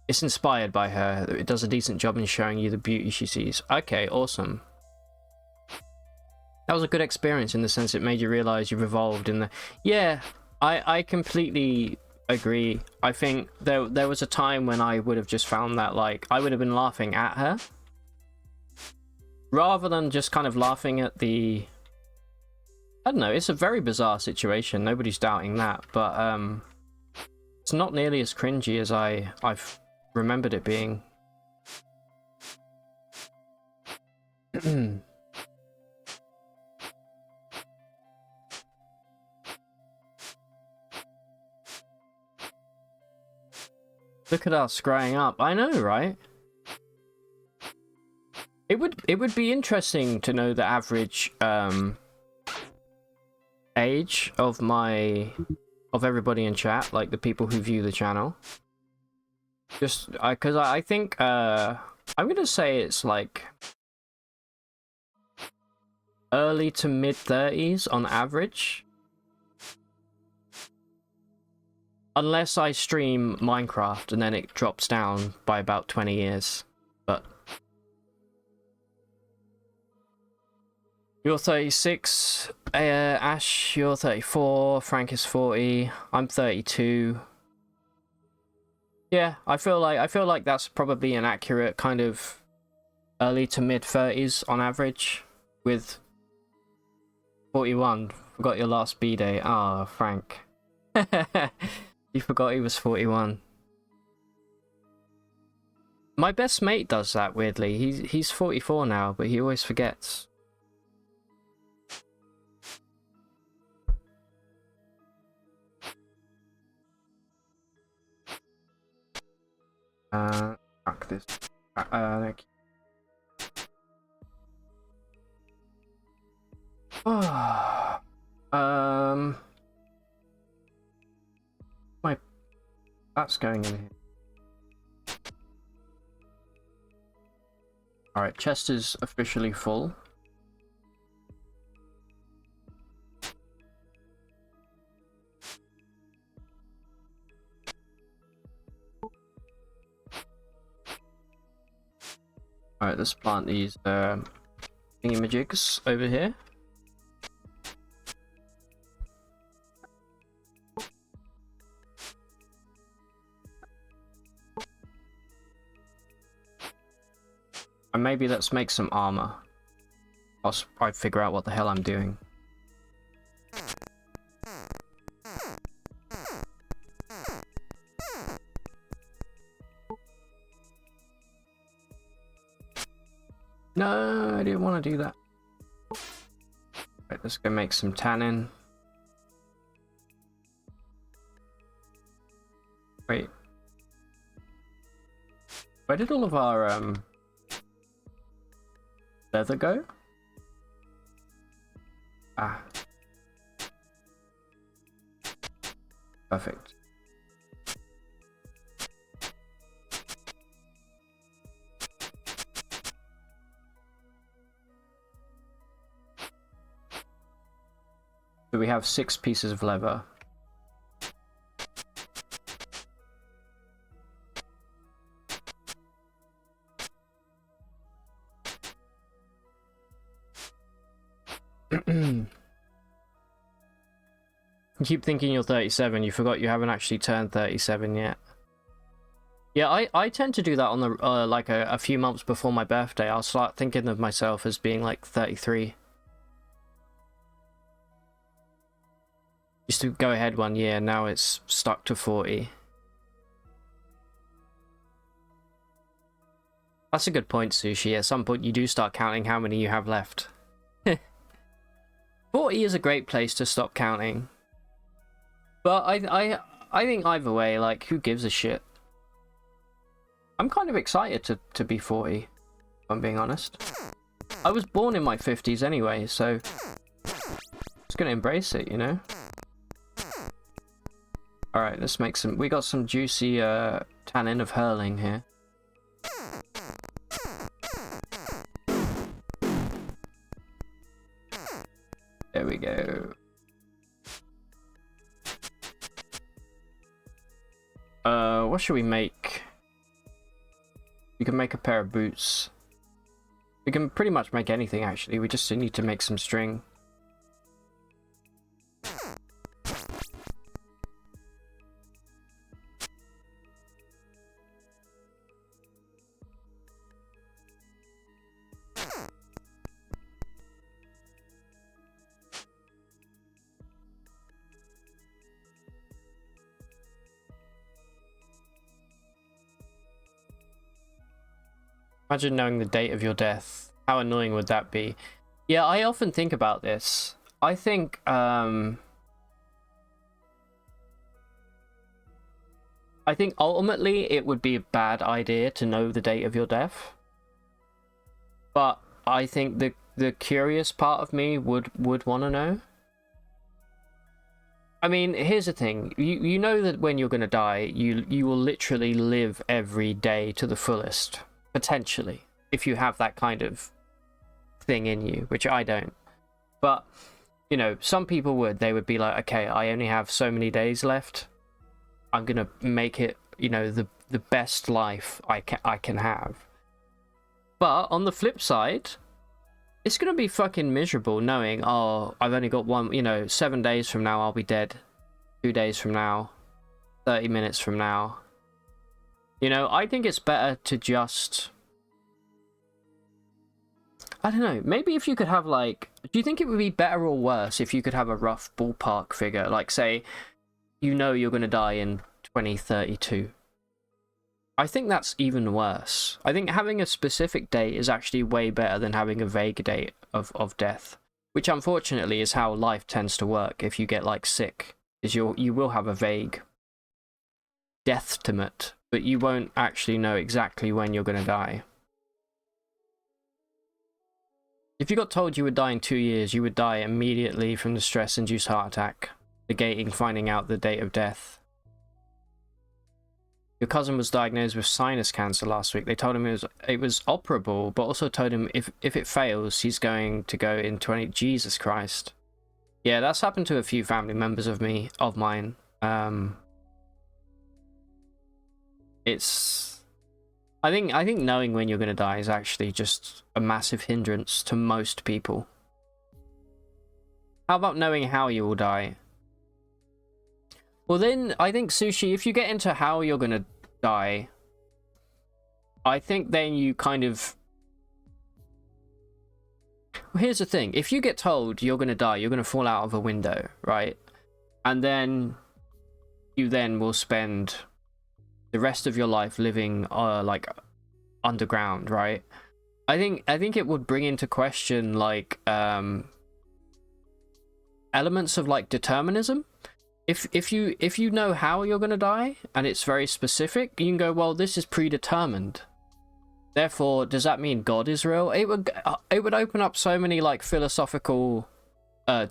It's inspired by her. It does a decent job in showing you the beauty she sees. Okay, awesome. That was a good experience in the sense it made you realize you've evolved in the... Yeah, I completely agree. I think there was a time when I would have just found that, like, I would have been laughing at her. Rather than just kind of laughing at the... I don't know, it's a very bizarre situation. Nobody's doubting that, but, It's not nearly as cringy as I've remembered it being. Look at us growing up. I know, right? It would be interesting to know the average age of everybody in chat, like the people who view the channel. Just because I think I'm gonna say it's like early to mid 30s on average. Unless I stream Minecraft and then it drops down by about 20 years. But you're 36, Ash, you're 34, Frank is 40, I'm 32. Yeah, I feel like that's probably an accurate kind of early to mid 30s on average, with 41. Forgot your last B-day. Ah, Frank. You forgot he was 41. My best mate does that, weirdly. He's 44 now, but he always forgets. Fuck this. Thank you. That's going in here. Alright, chest is officially full. Alright, let's plant these thingamajigs over here. And maybe let's make some armor. I'll figure out what the hell I'm doing. No, I didn't want to do that. Right, let's go make some tannin. Wait. Where did all of our leather go? Ah. Perfect. So we have 6 pieces of leather. You keep thinking you're 37, you forgot you haven't actually turned 37 yet. Yeah, I tend to do that on the like a few months before my birthday. I'll start thinking of myself as being like 33. Used to go ahead one year, now it's stuck to 40. That's a good point, Sushi. At some point you do start counting how many you have left. 40 is a great place to stop counting. But I think either way, like, who gives a shit? I'm kind of excited to be 40, if I'm being honest. I was born in my 50s anyway, so just gonna embrace it, you know? Alright, let's make some... We got some juicy tannin of hurling here. There we go. What should we make? We can make a pair of boots. We can pretty much make anything, actually. We just need to make some string. Imagine knowing the date of your death. How annoying would that be? Yeah, I often think about this. I think, ultimately it would be a bad idea to know the date of your death. But I think the curious part of me would want to know. I mean, here's the thing. You know that when you're going to die, you will literally live every day to the fullest. Potentially. If you have that kind of thing in you, which I don't. But, you know, some people would. They would be like, okay, I only have so many days left. I'm going to make it, you know, the best life I can have. But on the flip side, it's going to be fucking miserable knowing, oh, I've only got one, you know, 7 days from now I'll be dead. 2 days from now. 30 minutes from now. You know, I think it's better to just... I don't know, maybe if you could have, like... Do you think it would be better or worse if you could have a rough ballpark figure? Like, say, you know you're going to die in 2032. I think that's even worse. I think having a specific date is actually way better than having a vague date of death. Which, unfortunately, is how life tends to work if you get, like, sick. Is you will have a vague death-timate, but you won't actually know exactly when you're going to die. If you got told you would die in 2 years, you would die immediately from the stress-induced heart attack, negating finding out the date of death. Your cousin was diagnosed with sinus cancer last week. They told him it was operable, but also told him if it fails, he's going to go in 20... Jesus Christ. Yeah, that's happened to a few family members of mine. It's... I think knowing when you're going to die is actually just a massive hindrance to most people. How about knowing how you will die? Well then, I think, Sushi, if you get into how you're going to die, I think then you kind of... Well, here's the thing. If you get told you're going to die, you're going to fall out of a window, right? And then you then will spend the rest of your life living like underground, right? I think it would bring into question like elements of like determinism. If you know how you're going to die and it's very specific, you can go, well, this is predetermined. Therefore, does that mean God is real? It would open up so many like philosophical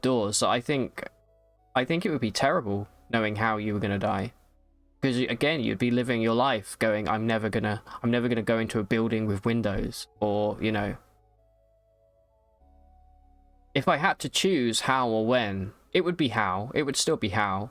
doors that I think it would be terrible knowing how you were going to die. Because again, you'd be living your life going, I'm never gonna go into a building with windows, or, you know. If I had to choose how or when, it would be how. It would still be how.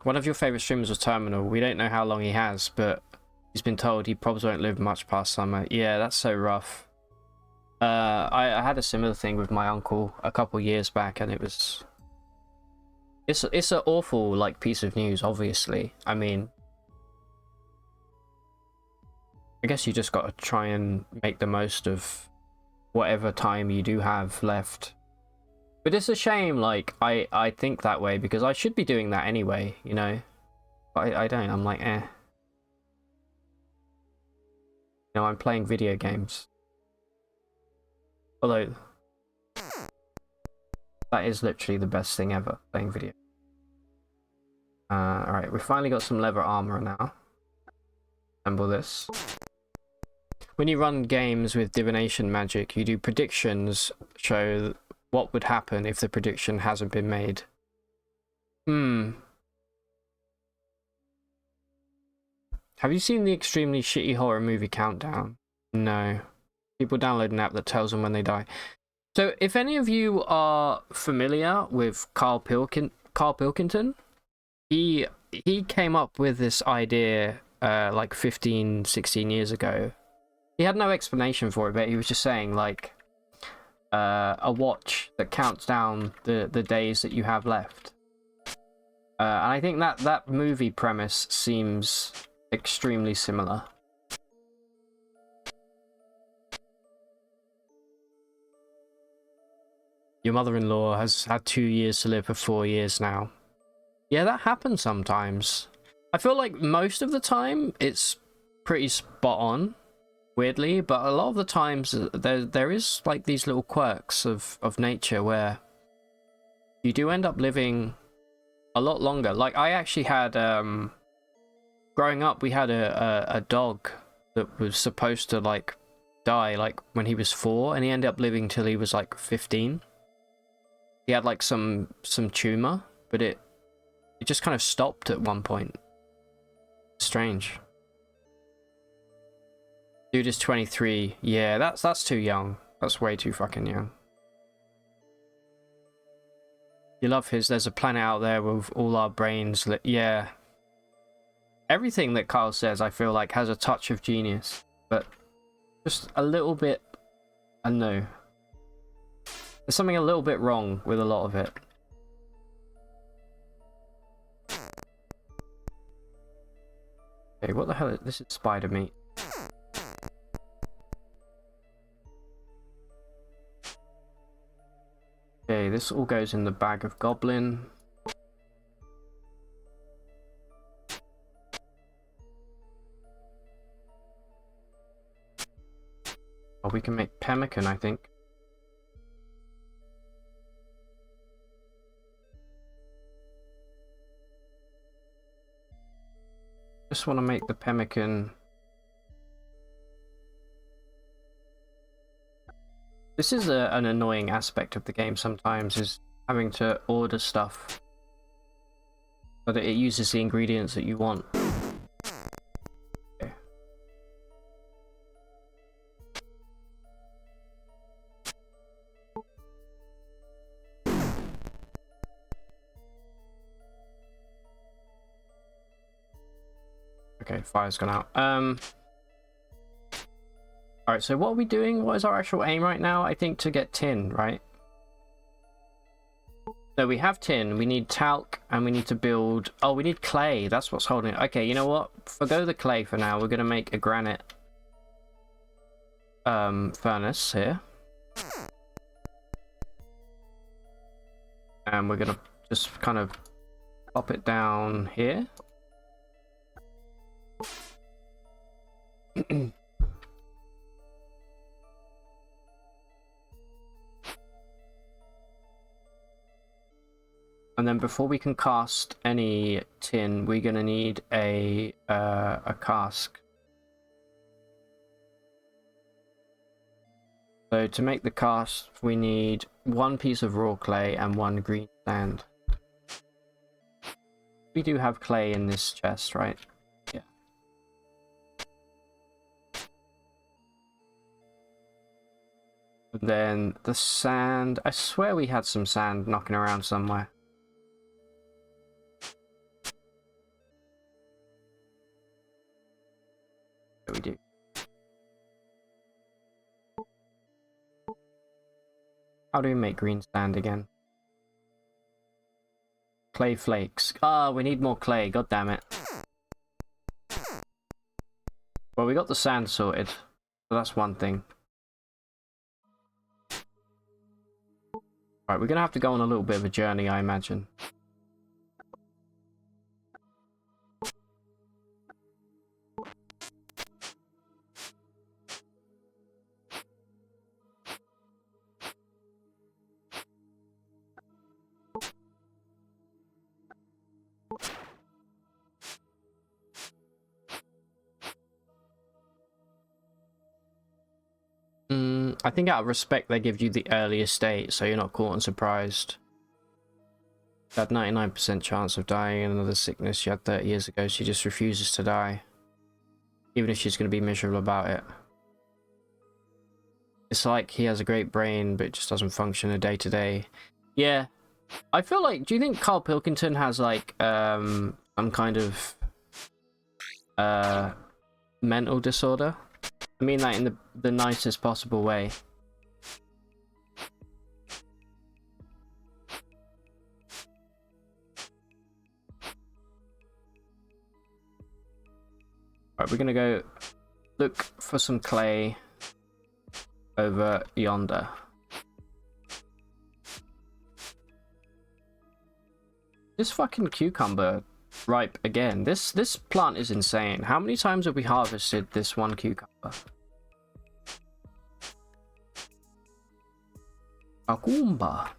One of your favourite streamers was Terminal. We don't know how long he has, but he's been told he probably won't live much past summer. Yeah, that's so rough. I had a similar thing with my uncle a couple years back, and it's an awful like piece of news, obviously. I mean, I guess you just got to try and make the most of whatever time you do have left. But it's a shame, like, I think that way because I should be doing that anyway, you know? But I don't. I'm like, eh. You know, I'm playing video games. Although, that is literally the best thing ever, playing video. Alright, we finally got some leather armor now. Assemble this. When you run games with divination magic, you do predictions, show what would happen if the prediction hasn't been made. Have you seen the extremely shitty horror movie Countdown? No. People download an app that tells them when they die. So, if any of you are familiar with Carl Pilkington, he came up with this idea like 15, 16 years ago. He had no explanation for it, but he was just saying, like, a watch that counts down the days that you have left. And I think that movie premise seems extremely similar. your mother-in-law has had 2 years to live for 4 years now. Yeah, that happens sometimes. I feel like most of the time it's pretty spot on, weirdly, but a lot of the times there is like these little quirks of nature where you do end up living a lot longer. Like I actually had growing up, we had a dog that was supposed to like die like when he was 4, and he ended up living till he was like 15. He had like some tumor, but it just kind of stopped at one point. Strange. Dude is 23. Yeah, that's too young. That's way too fucking young. You love his there's a planet out there with all our brains lit. Yeah. Everything that Kyle says, I feel like, has a touch of genius, but just a little bit, I don't know. There's something a little bit wrong with a lot of it. Okay, what the hell is this? Is spider meat. Okay, this all goes in the bag of goblin. Oh, we can make pemmican, I think. Just want to make the pemmican. This is an annoying aspect of the game sometimes, is having to order stuff so that it uses the ingredients that you want. Okay. Okay, fire's gone out. Alright, so what are we doing? What is our actual aim right now? I think to get tin, right? So we have tin, we need talc, and we need to build... Oh, we need clay. That's what's holding it. Okay, you know what? Forgo the clay for now. We're going to make a granite furnace here. And we're going to just kind of pop it down here. And then before we can cast any tin, we're gonna need a cask. So to make the cask, we need 1 piece of raw clay and 1 green sand. We do have clay in this chest, right? Yeah. And then the sand. I swear we had some sand knocking around somewhere. We do. How do we make green sand again? Clay flakes. Ah, we need more clay. God damn it. Well, we got the sand sorted, so that's one thing. Right, we're gonna have to go on a little bit of a journey, I imagine. I think out of respect they give you the earliest state, so you're not caught unsurprised. She had 99% chance of dying in another sickness she had 30 years ago. She just refuses to die, even if she's going to be miserable about it. It's like he has a great brain, but it just doesn't function a day to day. Yeah, I feel like. Do you think Carl Pilkington has like some kind of mental disorder? I mean that in the nicest possible way. Right, we're gonna go look for some clay over yonder. This fucking cucumber ripe again. This plant is insane. How many times have we harvested this one cucumber? Cucumber.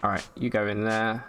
Alright, you go in there.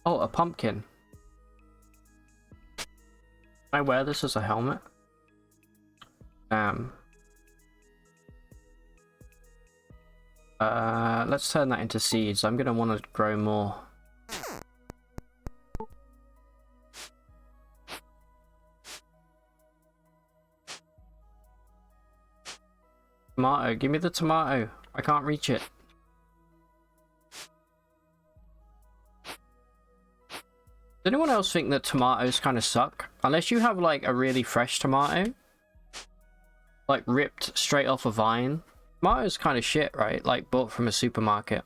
Oh, a pumpkin. Can I wear this as a helmet? Let's turn that into seeds. I'm gonna want to grow more. Tomato, give me the tomato. I can't reach it. Does anyone else think that tomatoes kind of suck? Unless you have like a really fresh tomato, like ripped straight off a vine. Tomatoes kind of shit, right? Like bought from a supermarket.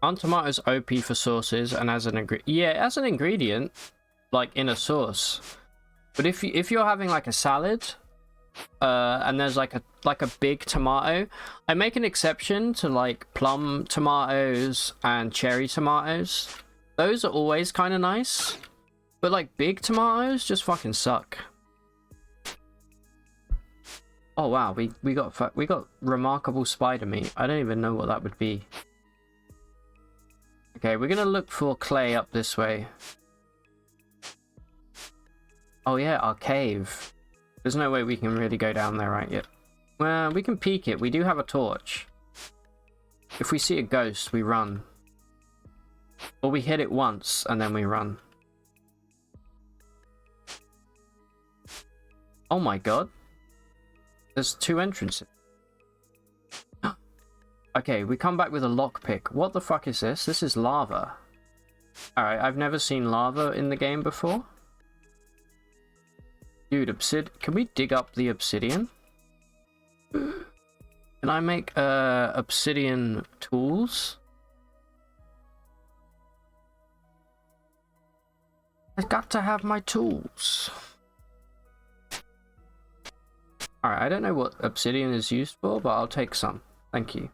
Aren't tomatoes OP for sauces and as an ingredient? Yeah, as an ingredient, like in a sauce. But if you're having like a salad, and there's like a big tomato, I make an exception to like plum tomatoes and cherry tomatoes. Those are always kind of nice, but like big tomatoes just fucking suck. Oh wow, we got remarkable spider meat. I don't even know what that would be. Okay, we're gonna look for clay up this way. Oh yeah, our cave. There's no way we can really go down there right yet. Well, we can peek it. We do have a torch. If we see a ghost, we run. Or we hit it once and then we run. Oh my god. There's two entrances. Okay, we come back with a lockpick. What the fuck is this? This is lava. Alright, I've never seen lava in the game before. Dude, can we dig up the obsidian? Can I make obsidian tools? I've got to have my tools. Alright, I don't know what obsidian is used for, but I'll take some. Thank you.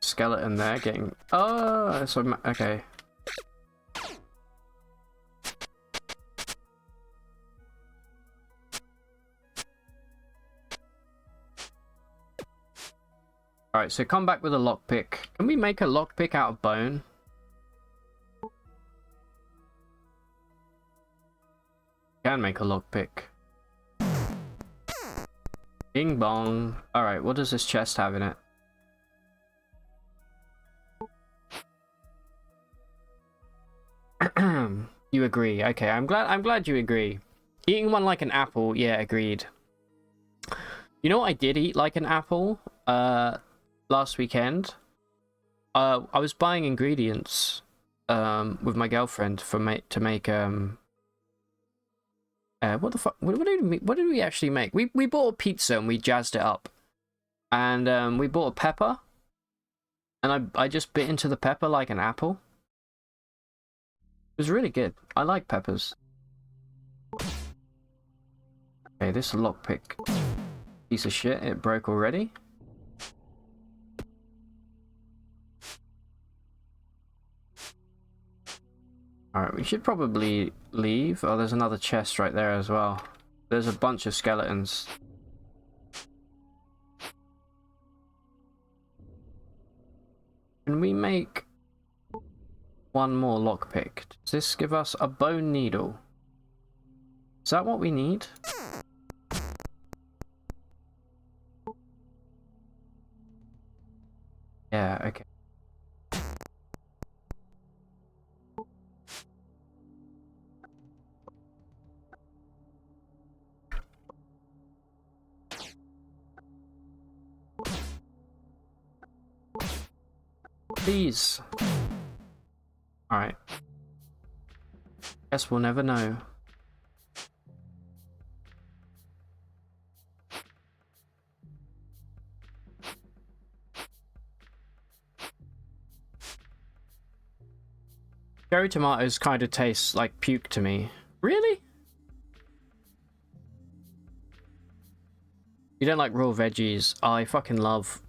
Skeleton there getting... Oh, so... Okay. Alright, so come back with a lockpick. Can we make a lockpick out of bone? Can make a lockpick. Bing bong. Alright, what does this chest have in it? You agree. Okay, I'm glad you agree. Eating one like an apple, yeah, agreed. You know what I did eat like an apple last weekend? I was buying ingredients with my girlfriend to make what the fuck, what did we actually make? We bought a pizza and we jazzed it up. And we bought a pepper and I just bit into the pepper like an apple. It was really good. I like peppers. Okay, this lockpick. Piece of shit, it broke already. Alright, we should probably leave. Oh, there's another chest right there as well. There's a bunch of skeletons. Can we make... one more lockpick. Does this give us a bone needle? Is that what we need? Yeah, okay. Please. Alright. Guess we'll never know. Cherry tomatoes kind of taste like puke to me. Really? You don't like raw veggies? I fucking love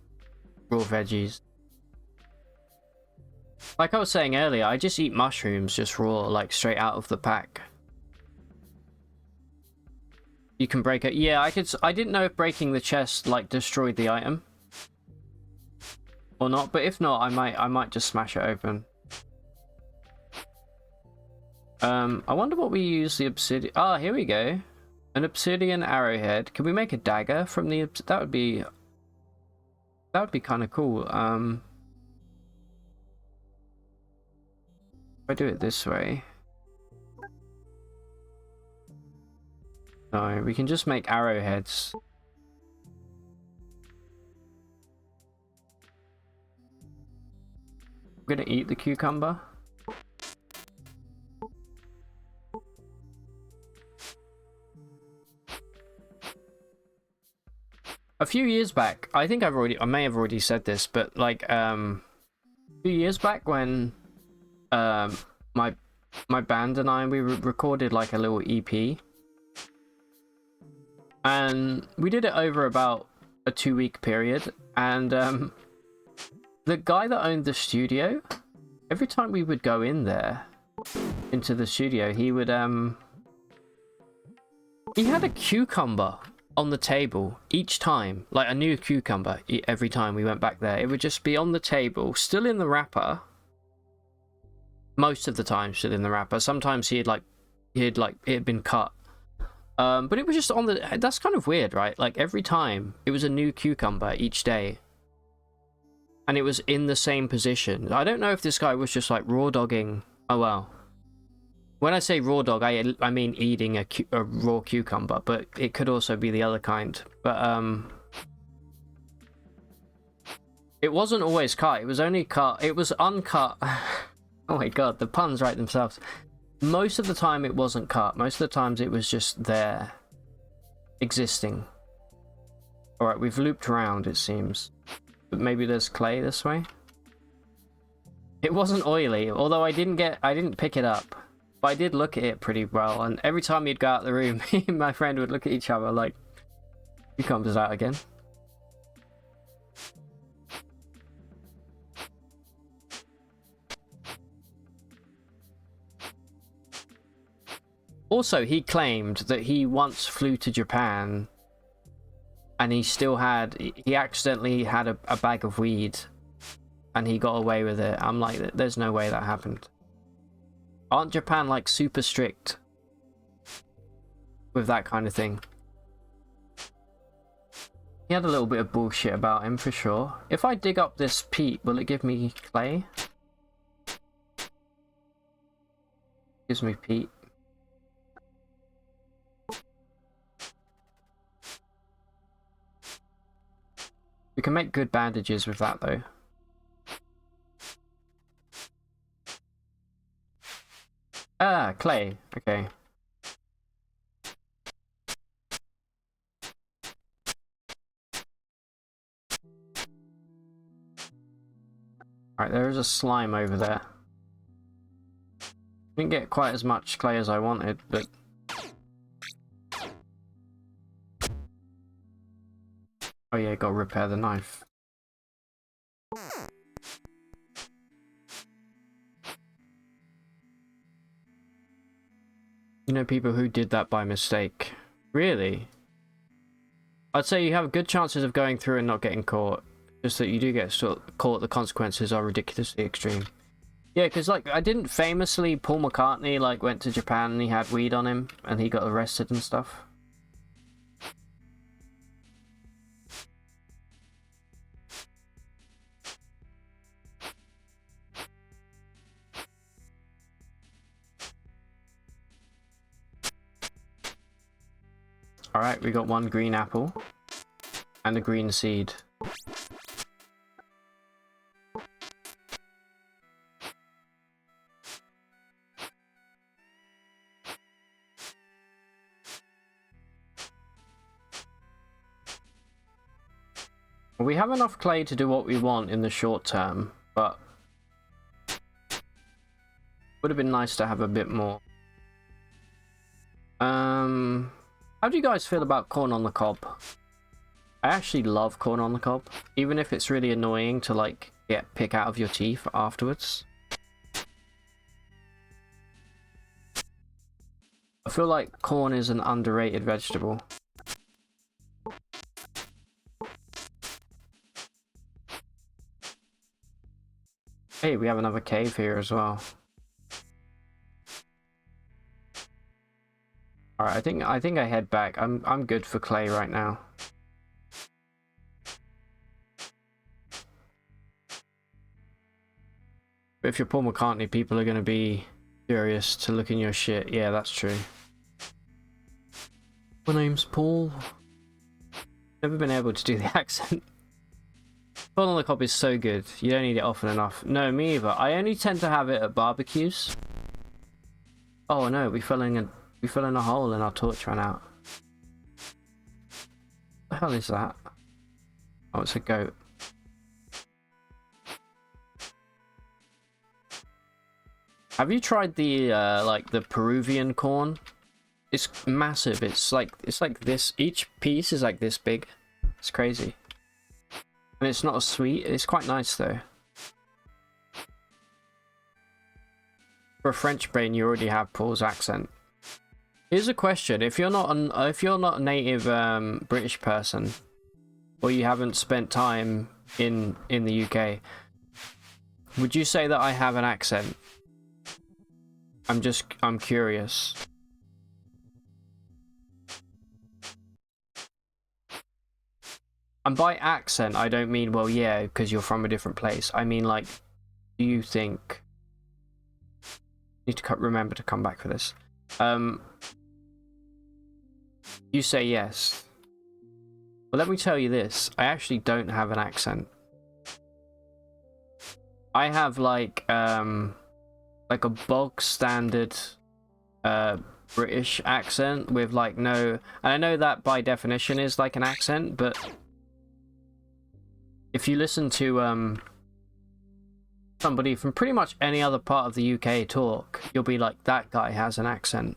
raw veggies. Like I was saying earlier, I just eat mushrooms just raw, like straight out of the pack. You can break it. Yeah, I didn't know if breaking the chest like destroyed the item or not, but if not, I might just smash it open. I wonder what we use the obsidian. Ah, here we go. An obsidian arrowhead. Can we make a dagger from the? That would be kind of cool. If I do it this way. No, we can just make arrowheads. I'm gonna eat the cucumber. A few years back, I think I may have already said this, but like a few years back when my band and I, we recorded like a little EP, and we did it over about a 2-week period, and the guy that owned the studio, every time we would go in there into the studio, he would he had a cucumber on the table each time, like a new cucumber every time we went back there. It would just be on the table, still in the wrapper. Most of the time still in the wrapper. Sometimes it had been cut, but it was just on the. That's kind of weird, right? Like every time it was a new cucumber each day, and it was in the same position. I don't know if this guy was just like raw dogging. Oh well. When I say raw dog, I mean eating a raw cucumber, but it could also be the other kind. But it wasn't always cut. It was only cut. It was uncut. Oh my god, the puns write themselves. Most of the time it wasn't cut. Most of the times it was just there, existing. All right, we've looped around, it seems. But maybe there's clay this way. It wasn't oily, although I didn't pick it up. But I did look at it pretty well, and every time you'd go out the room, me and my friend would look at each other like, cucumbers out again. Also, he claimed that he once flew to Japan, and he accidentally had a bag of weed, and he got away with it. I'm like, there's no way that happened. Aren't Japan like super strict with that kind of thing? He had a little bit of bullshit about him for sure. If I dig up this peat, will it give me clay? Gives me peat. We can make good bandages with that though. Ah, clay. Okay. Alright, there is a slime over there. Didn't get quite as much clay as I wanted, but... Oh yeah, gotta repair the knife. You know people who did that by mistake. Really? I'd say you have good chances of going through and not getting caught. Just that you do get caught, the consequences are ridiculously extreme. Yeah, because like I didn't famously Paul McCartney like went to Japan and he had weed on him and he got arrested and stuff. Alright, we got one green apple and a green seed. We have enough clay to do what we want in the short term, but would have been nice to have a bit more. How do you guys feel about corn on the cob? I actually love corn on the cob, even if it's really annoying to like pick out of your teeth afterwards. I feel like corn is an underrated vegetable. Hey, we have another cave here as well. Alright, I think I head back. I'm good for clay right now. But if you're Paul McCartney, people are gonna be curious to look in your shit. Yeah, that's true. My name's Paul. Never been able to do the accent. Corn on the cob is so good. You don't eat it often enough. No, me either. I only tend to have it at barbecues. Oh no, we fell in a hole and our torch ran out. What the hell is that? Oh, it's a goat. Have you tried the like the Peruvian corn? It's massive. It's like this. Each piece is like this big. It's crazy. And it's not as sweet. It's quite nice though. For a French brain, you already have Paul's accent. Here's a question: if you're not a native British person, or you haven't spent time in the UK, would you say that I have an accent? I'm curious. And by accent, I don't mean, well, yeah, because you're from a different place. I mean, like, do you think... Need to remember to come back for this. You say yes. Well, let me tell you this. I actually don't have an accent. I have, like a bog standard British accent with, like, no... And I know that by definition is, like, an accent, but... If you listen to somebody from pretty much any other part of the UK talk, you'll be like, that guy has an accent.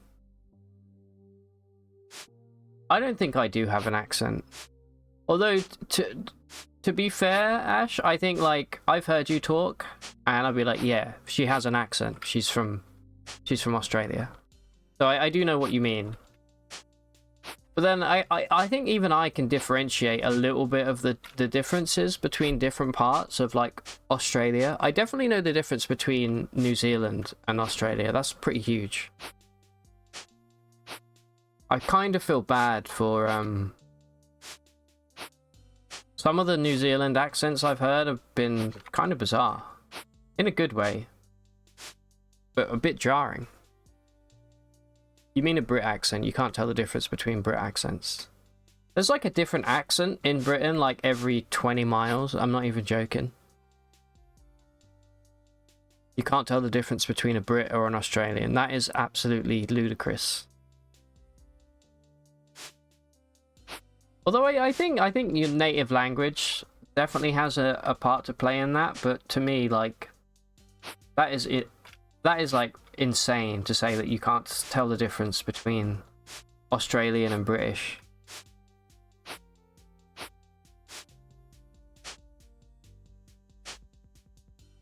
I don't think I do have an accent. Although, to be fair, Ash, I think, like, I've heard you talk, and I'll be like, yeah, she has an accent. She's from Australia. So I do know what you mean. But then I think even I can differentiate a little bit of the differences between different parts of, like, Australia. I definitely know the difference between New Zealand and Australia. That's pretty huge. I kind of feel bad for some of the New Zealand accents I've heard have been kind of bizarre. In a good way. But a bit jarring. You mean a Brit accent? You can't tell the difference between Brit accents. There's like a different accent in Britain like every 20 miles. I'm not even joking. You can't tell the difference between a Brit or an Australian. That is absolutely ludicrous. Although I think your native language definitely has a part to play in that, but to me, like, that is it. That is like insane to say that you can't tell the difference between Australian and British.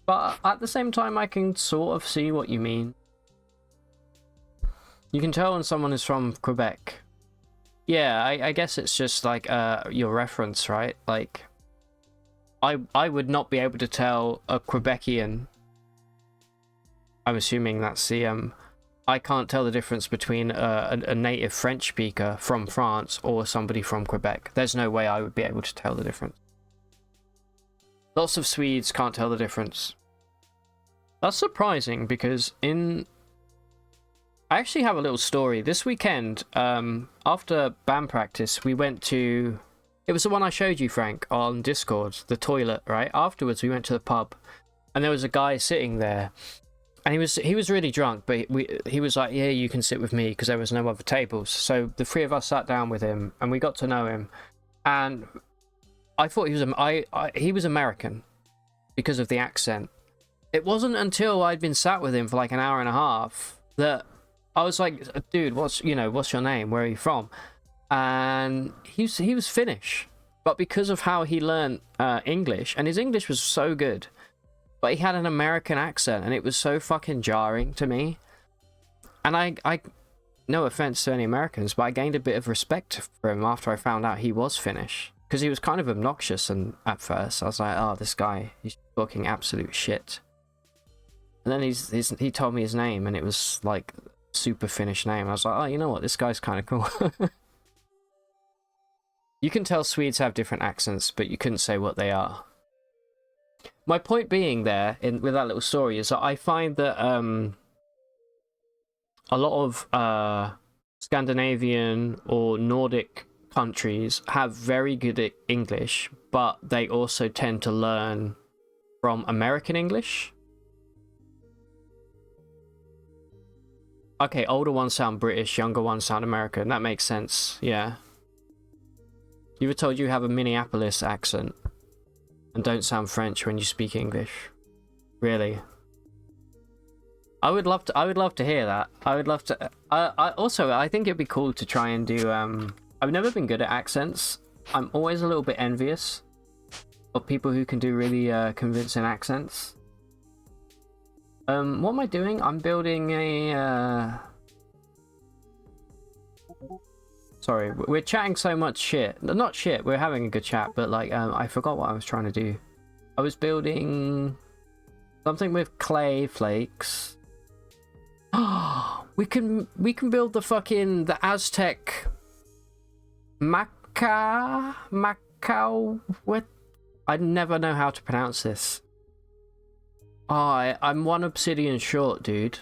But at the same time, I can sort of see what you mean. You can tell when someone is from Quebec. Yeah, I guess it's just like your reference, right? Like, I would not be able to tell a Quebecian I'm assuming that's the I can't tell the difference between a native French speaker from France or somebody from Quebec. There's no way I would be able to tell the difference. Lots of Swedes can't tell the difference. That's surprising because I actually have a little story. This weekend, after band practice, we went to... It was the one I showed you, Frank, on Discord, the toilet, right? Afterwards, we went to the pub, and there was a guy sitting there. And he was really drunk, but he was like, yeah, you can sit with me, because there was no other tables. So the three of us sat down with him, and we got to know him. And I thought he was American because of the accent. It wasn't until I'd been sat with him for like an hour and a half that I was like, dude, what's your name? Where are you from? And he was Finnish, but because of how he learned English, and his English was so good, but he had an American accent, and it was so fucking jarring to me. And I no offense to any Americans, but I gained a bit of respect for him after I found out he was Finnish, because he was kind of obnoxious. And at first I was like, oh, this guy, he's talking absolute shit. And then he told me his name, and it was like super Finnish name. I was like, oh, you know what, this guy's kind of cool. You can tell Swedes have different accents, but you couldn't say what they are. My point being there, with that little story, is that I find that a lot of Scandinavian or Nordic countries have very good English, but they also tend to learn from American English. Okay, older ones sound British, younger ones sound American. That makes sense, yeah. You were told you have a Minneapolis accent and don't sound French when you speak English. Really? I would love to hear that. I would love to. I think it'd be cool to try and do. I've never been good at accents. I'm always a little bit envious of people who can do really convincing accents. What am I doing? I'm building a. Sorry, we're chatting so much shit. Not shit, we're having a good chat, but like, I forgot what I was trying to do. I was building something with clay flakes. Oh, we can build the Aztec Macao. What? I never know how to pronounce this. Oh, I'm one obsidian short, dude.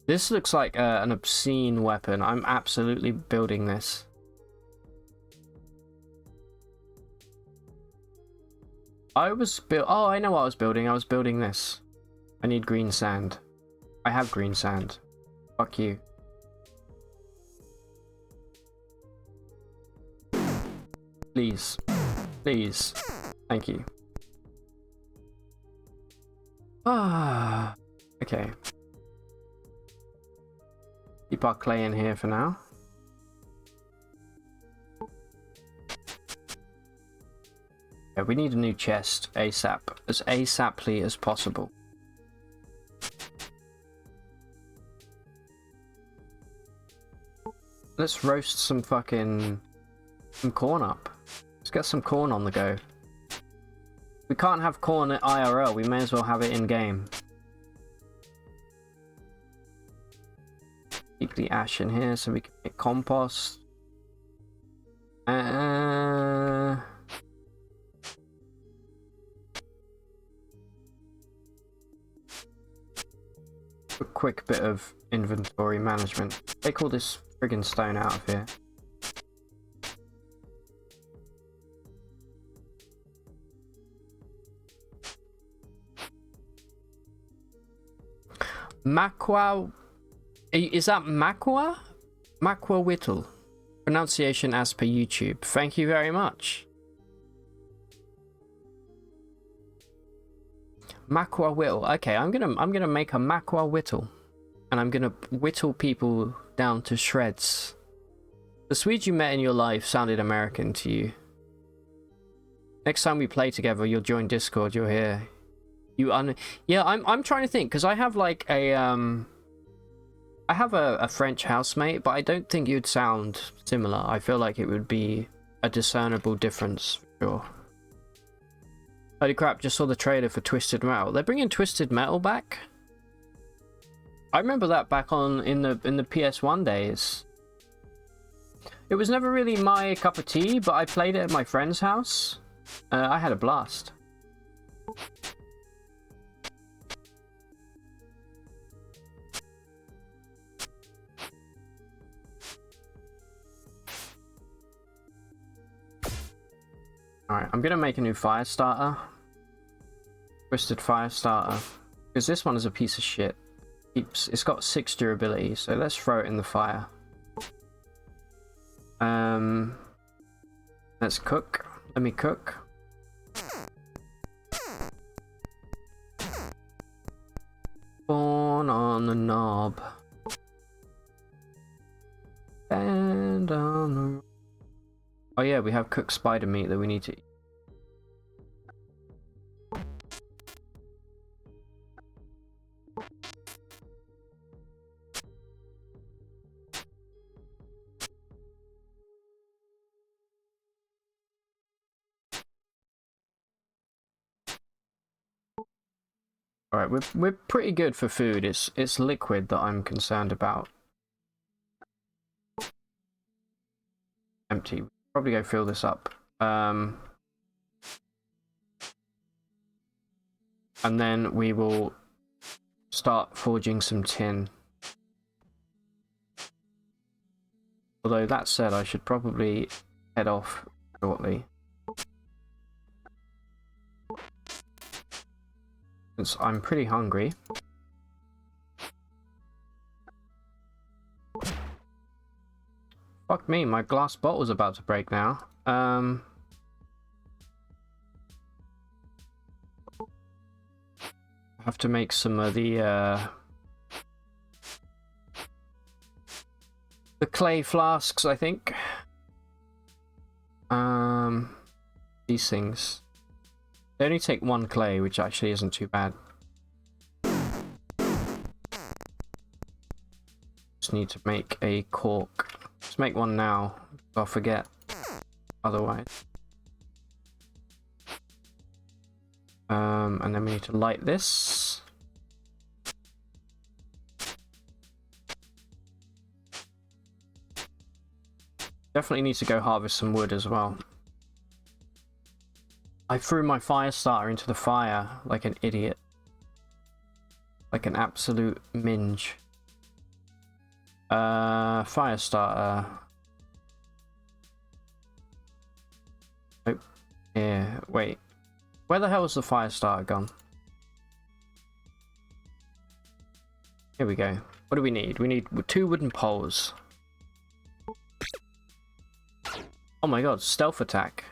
This looks like an obscene weapon. I'm absolutely building this. Oh, I know what I was building. I was building this. I need green sand. I have green sand. Fuck you. Please. Please. Thank you. Ah. Okay. Keep our clay in here for now. Yeah, we need a new chest ASAP. As ASAPly as possible. Let's roast some corn up. Let's get some corn on the go. We can't have corn at IRL, we may as well have it in game. Keep the ash in here so we can make compost. A quick bit of inventory management. Take all this friggin' stone out of here. Makwa. Is that Makwa? Makwa Whittle. Pronunciation as per YouTube. Thank you very much. Makwa Whittle. Okay, I'm gonna make a Makwa Whittle. And I'm gonna whittle people down to shreds. The Swedes you met in your life sounded American to you. Next time we play together, you'll join Discord, you'll hear. Yeah, I'm trying to think, because I have like a I have a French housemate, but I don't think you'd sound similar. I feel like it would be a discernible difference, for sure. Holy crap, just saw the trailer for Twisted Metal. They're bringing Twisted Metal back? I remember that back on in the PS1 days. It was never really my cup of tea, but I played it at my friend's house. I had a blast. Alright, I'm gonna make a new fire starter. Twisted fire starter. Because this one is a piece of shit. It's got 6 durability, so let's throw it in the fire. Let's cook. Let me cook. Born on the knob. And on the... Oh yeah, we have cooked spider meat that we need to eat. Alright, we're pretty good for food. It's liquid that I'm concerned about. Empty. Probably go fill this up. And then we will start forging some tin. Although that said, I should probably head off shortly. Since I'm pretty hungry. Fuck me, my glass bottle's about to break now. I have to make some of the clay flasks, I think. These things. They only take 1 clay, which actually isn't too bad. Just need to make a cork. Let's make one now. I'll forget otherwise. And then we need to light this. Definitely need to go harvest some wood as well. I threw my fire starter into the fire like an idiot. Like an absolute minge. Fire starter. Oh, yeah, wait. Where the hell is the fire starter gone? Here we go. What do we need? We need 2 wooden poles. Oh my god, stealth attack.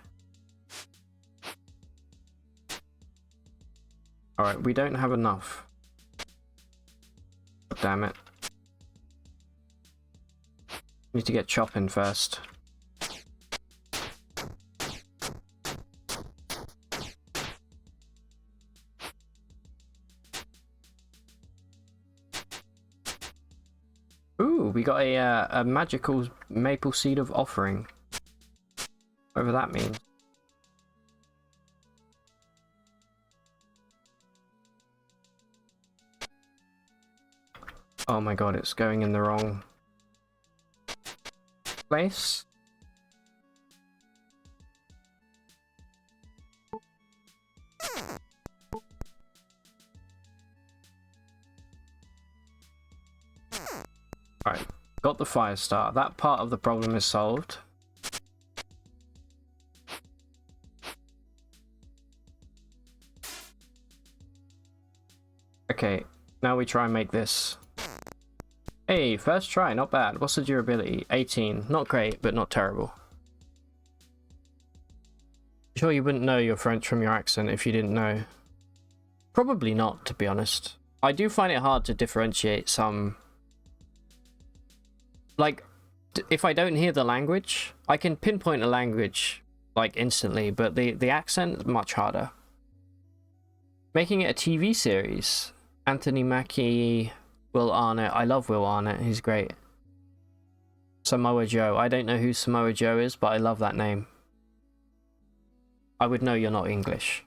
Alright, we don't have enough. Damn it. Need to get chopping first. Ooh, we got a magical maple seed of offering. Whatever that means. Oh my god, it's going in the wrong place. Alright, got the fire starter. That part of the problem is solved. Okay, now we try and make this. Hey, first try, not bad. What's the durability? 18. Not great, but not terrible. Sure you wouldn't know your French from your accent if you didn't know? Probably not, to be honest. I do find it hard to differentiate some... Like, if I don't hear the language, I can pinpoint a language, like, instantly, but the accent is much harder. Making it a TV series. Anthony Mackie... Will Arnett. I love Will Arnett. He's great. Samoa Joe. I don't know who Samoa Joe is, but I love that name. I would know you're not English.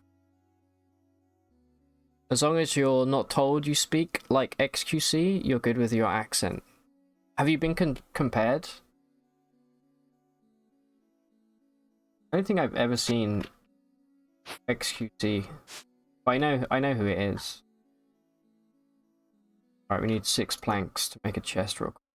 As long as you're not told you speak like XQC, you're good with your accent. Have you been compared? I don't think I've ever seen XQC. But I know who it is. Alright, we need 6 planks to make a chest real quick.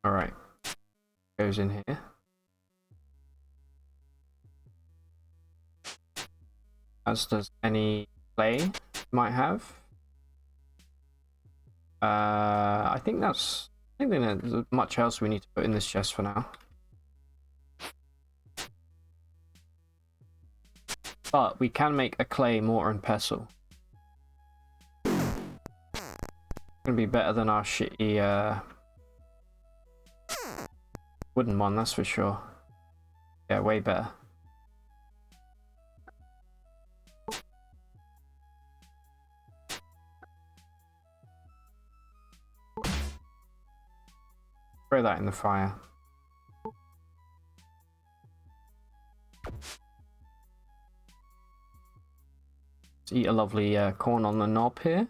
Alright. Goes in here. As does any clay you might have. I think there's much else we need to put in this chest for now. But we can make a clay mortar and pestle. Gonna be better than our shitty wooden one, that's for sure. Yeah, way better. Throw that in the fire. Let's eat a lovely corn on the knob here.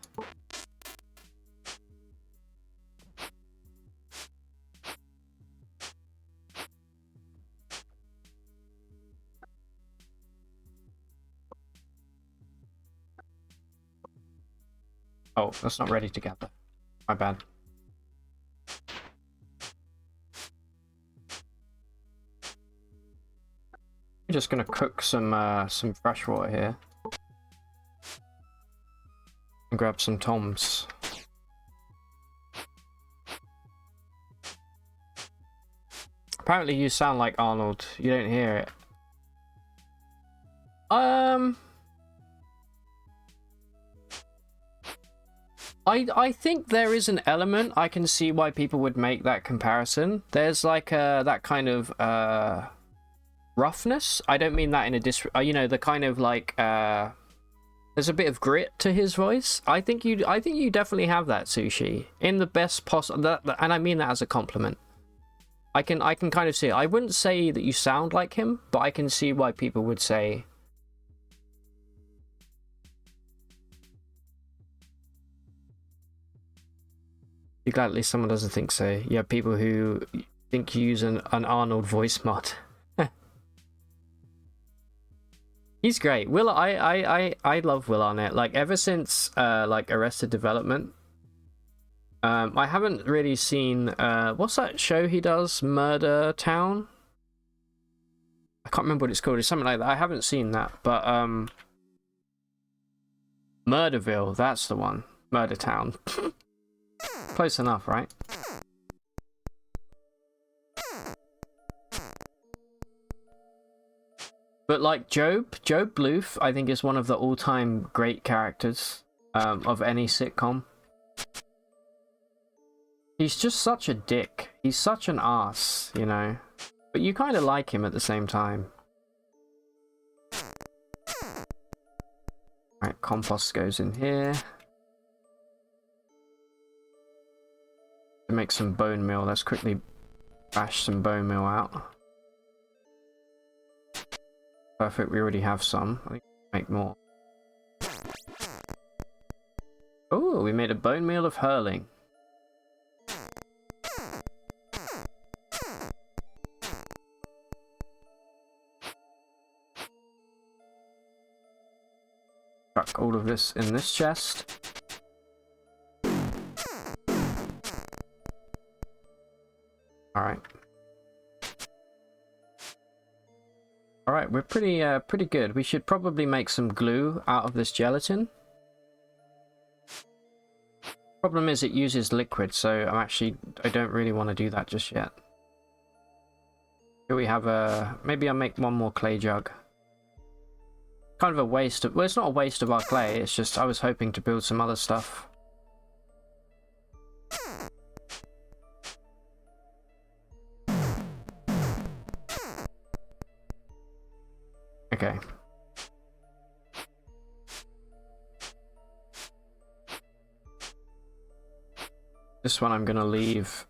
Oh, that's not ready to gather. My bad. I'm just gonna cook some fresh water here. And grab some toms. Apparently you sound like Arnold. You don't hear it. I think there is an element. I can see why people would make that comparison. There's like that kind of roughness. I don't mean that in a you know, the kind of like there's a bit of grit to his voice. I think you definitely have that, Sushi, in the best possible. And I mean that as a compliment. I can kind of see it. I wouldn't say that you sound like him, but I can see why people would say. Be glad at least someone doesn't think so. You have people who think you use an Arnold voice mod. He's great. Will I love Will Arnett. Like ever since like Arrested Development. I haven't really seen what's that show he does? Murder Town? I can't remember what it's called. It's something like that. I haven't seen that, but Murderville, that's the one. Murder Town. Close enough, right? But like Job Bluth, I think is one of the all-time great characters of any sitcom. He's just such a dick. He's such an ass, you know. But you kind of like him at the same time. Alright, compost goes in here. To make some bone meal, let's quickly bash some bone meal out. Perfect, we already have some. I think we'll make more. Oh, we made a bone meal of hurling. Chuck all of this in this chest. Alright. Alright, we're pretty good. We should probably make some glue out of this gelatin. Problem is it uses liquid, so I don't really want to do that just yet. Here we have a... maybe I'll make one more clay jug. Kind of a waste of... well, it's not a waste of our clay, it's just I was hoping to build some other stuff. Okay. This one I'm gonna leave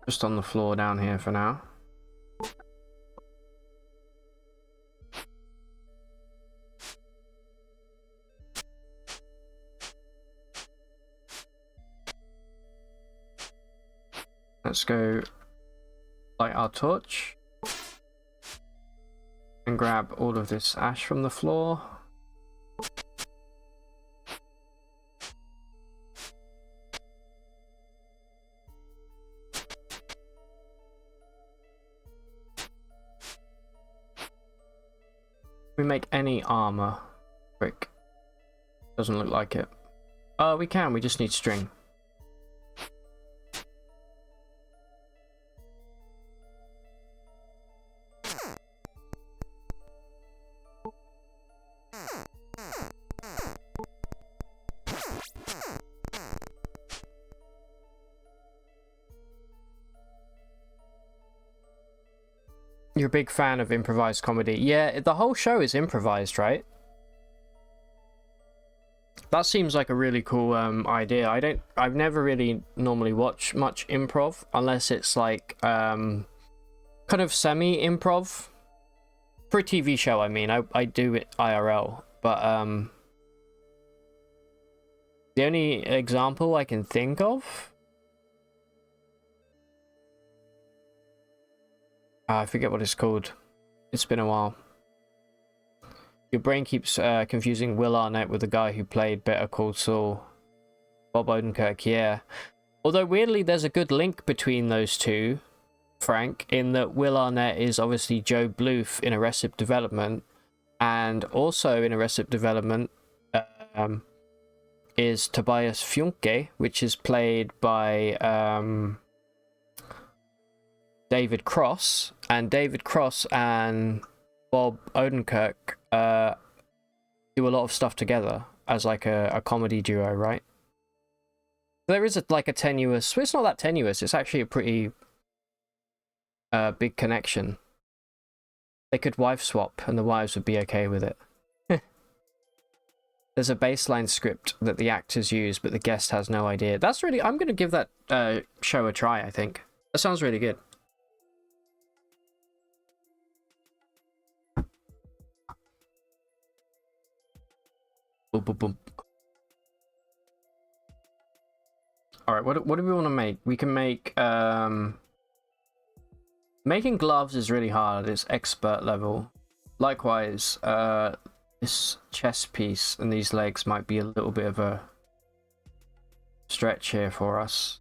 just on the floor down here for now. Let's go light our torch and grab all of this ash from the floor. We make any armor? Quick. Doesn't look like it. We can, we just need string. You're a big fan of improvised comedy. Yeah, the whole show is improvised, right? That seems like a really cool idea. I've never really normally watched much improv unless it's like kind of semi-improv. For a TV show, I mean, I do it IRL, but the only example I can think of, I forget what it's called. It's been a while. Your brain keeps confusing Will Arnett with the guy who played Better Call Saul. Bob Odenkirk, yeah. Although weirdly, there's a good link between those two, Frank, in that Will Arnett is obviously Joe Bluth in Arrested Development, and also in Arrested Development is Tobias Funke, which is played by David Cross, and David Cross and Bob Odenkirk do a lot of stuff together as like a comedy duo, right? There is like a tenuous, well, it's not that tenuous, it's actually a pretty big connection. They could wife swap and the wives would be okay with it. There's a baseline script that the actors use but the guest has no idea. That's really, I'm going to give that show a try, I think. That sounds really good. Boom, boom, boom. All right, what do we want to make? We can make making gloves is really hard. It's expert level. Likewise, this chest piece and these legs might be a little bit of a stretch here for us.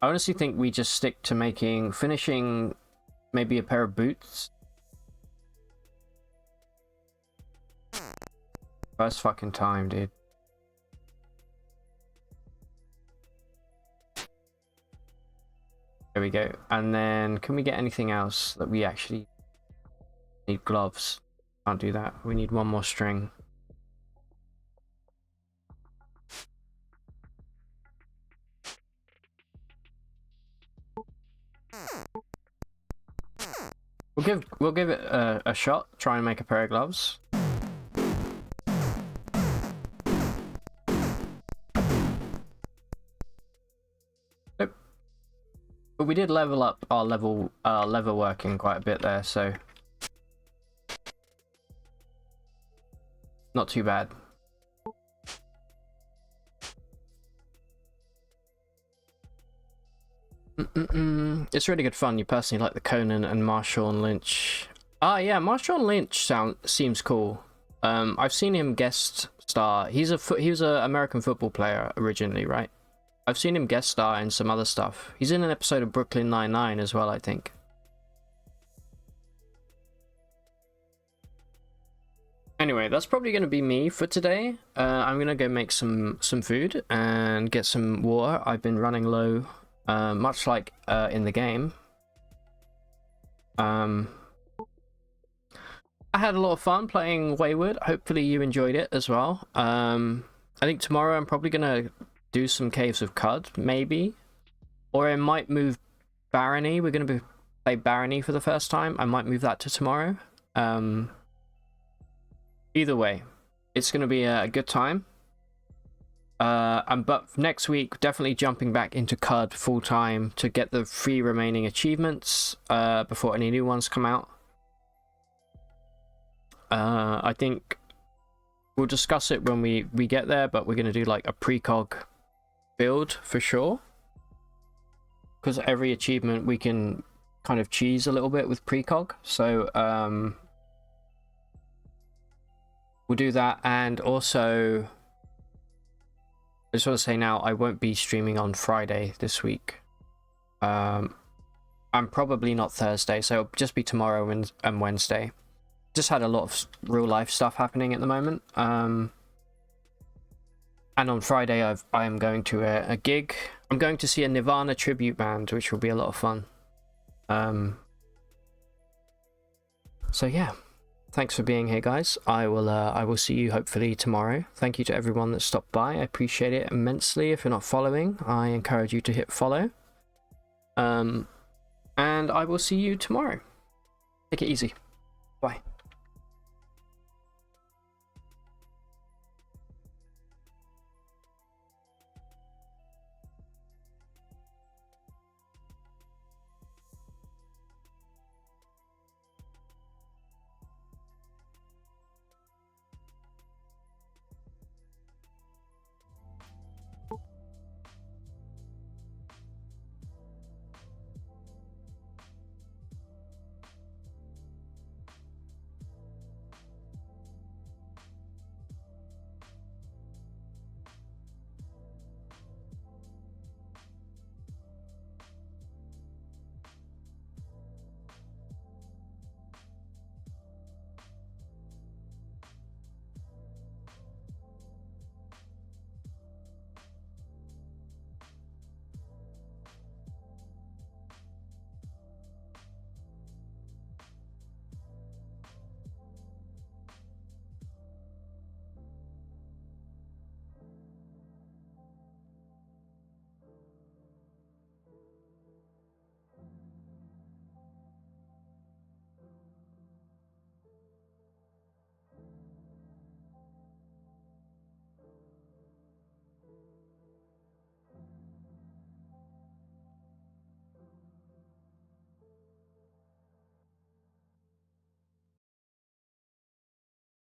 I honestly think we just stick to finishing maybe a pair of boots. First fucking time, dude. There we go. And then, can we get anything else that we actually need? Gloves. Can't do that. We need one more string. We'll give it a shot. Try and make a pair of gloves. But we did level up our lever working quite a bit there, so not too bad. It's really good fun. You personally like the Conan and Marshawn Lynch. Ah, yeah, Marshawn Lynch seems cool. I've seen him guest star. He was an American football player originally, right? I've seen him guest star in some other stuff. He's in an episode of Brooklyn Nine-Nine as well, I think. Anyway, that's probably going to be me for today. I'm going to go make some food and get some water. I've been running low, much like in the game. I had a lot of fun playing Wayward. Hopefully you enjoyed it as well. I think tomorrow I'm probably going to do some Caves of Cud, maybe. Or I might move Barony. We're going to be play Barony for the first time. I might move that to tomorrow. Either way, it's going to be a good time. But next week, definitely jumping back into CUD full time to get the 3 remaining achievements before any new ones come out. I think we'll discuss it when we get there, but we're going to do like a precog build for sure. Because every achievement we can kind of cheese a little bit with precog. So we'll do that. And also, I just want to say now, I won't be streaming on Friday this week. I'm probably not Thursday, so it'll just be tomorrow and Wednesday. Just had a lot of real life stuff happening at the moment. And on Friday, I am going to a gig. I'm going to see a Nirvana tribute band, which will be a lot of fun. So yeah, thanks for being here, guys. I will see you hopefully tomorrow. Thank you to everyone that stopped by. I appreciate it immensely. If you're not following, I encourage you to hit follow. And I will see you tomorrow. Take it easy. Bye.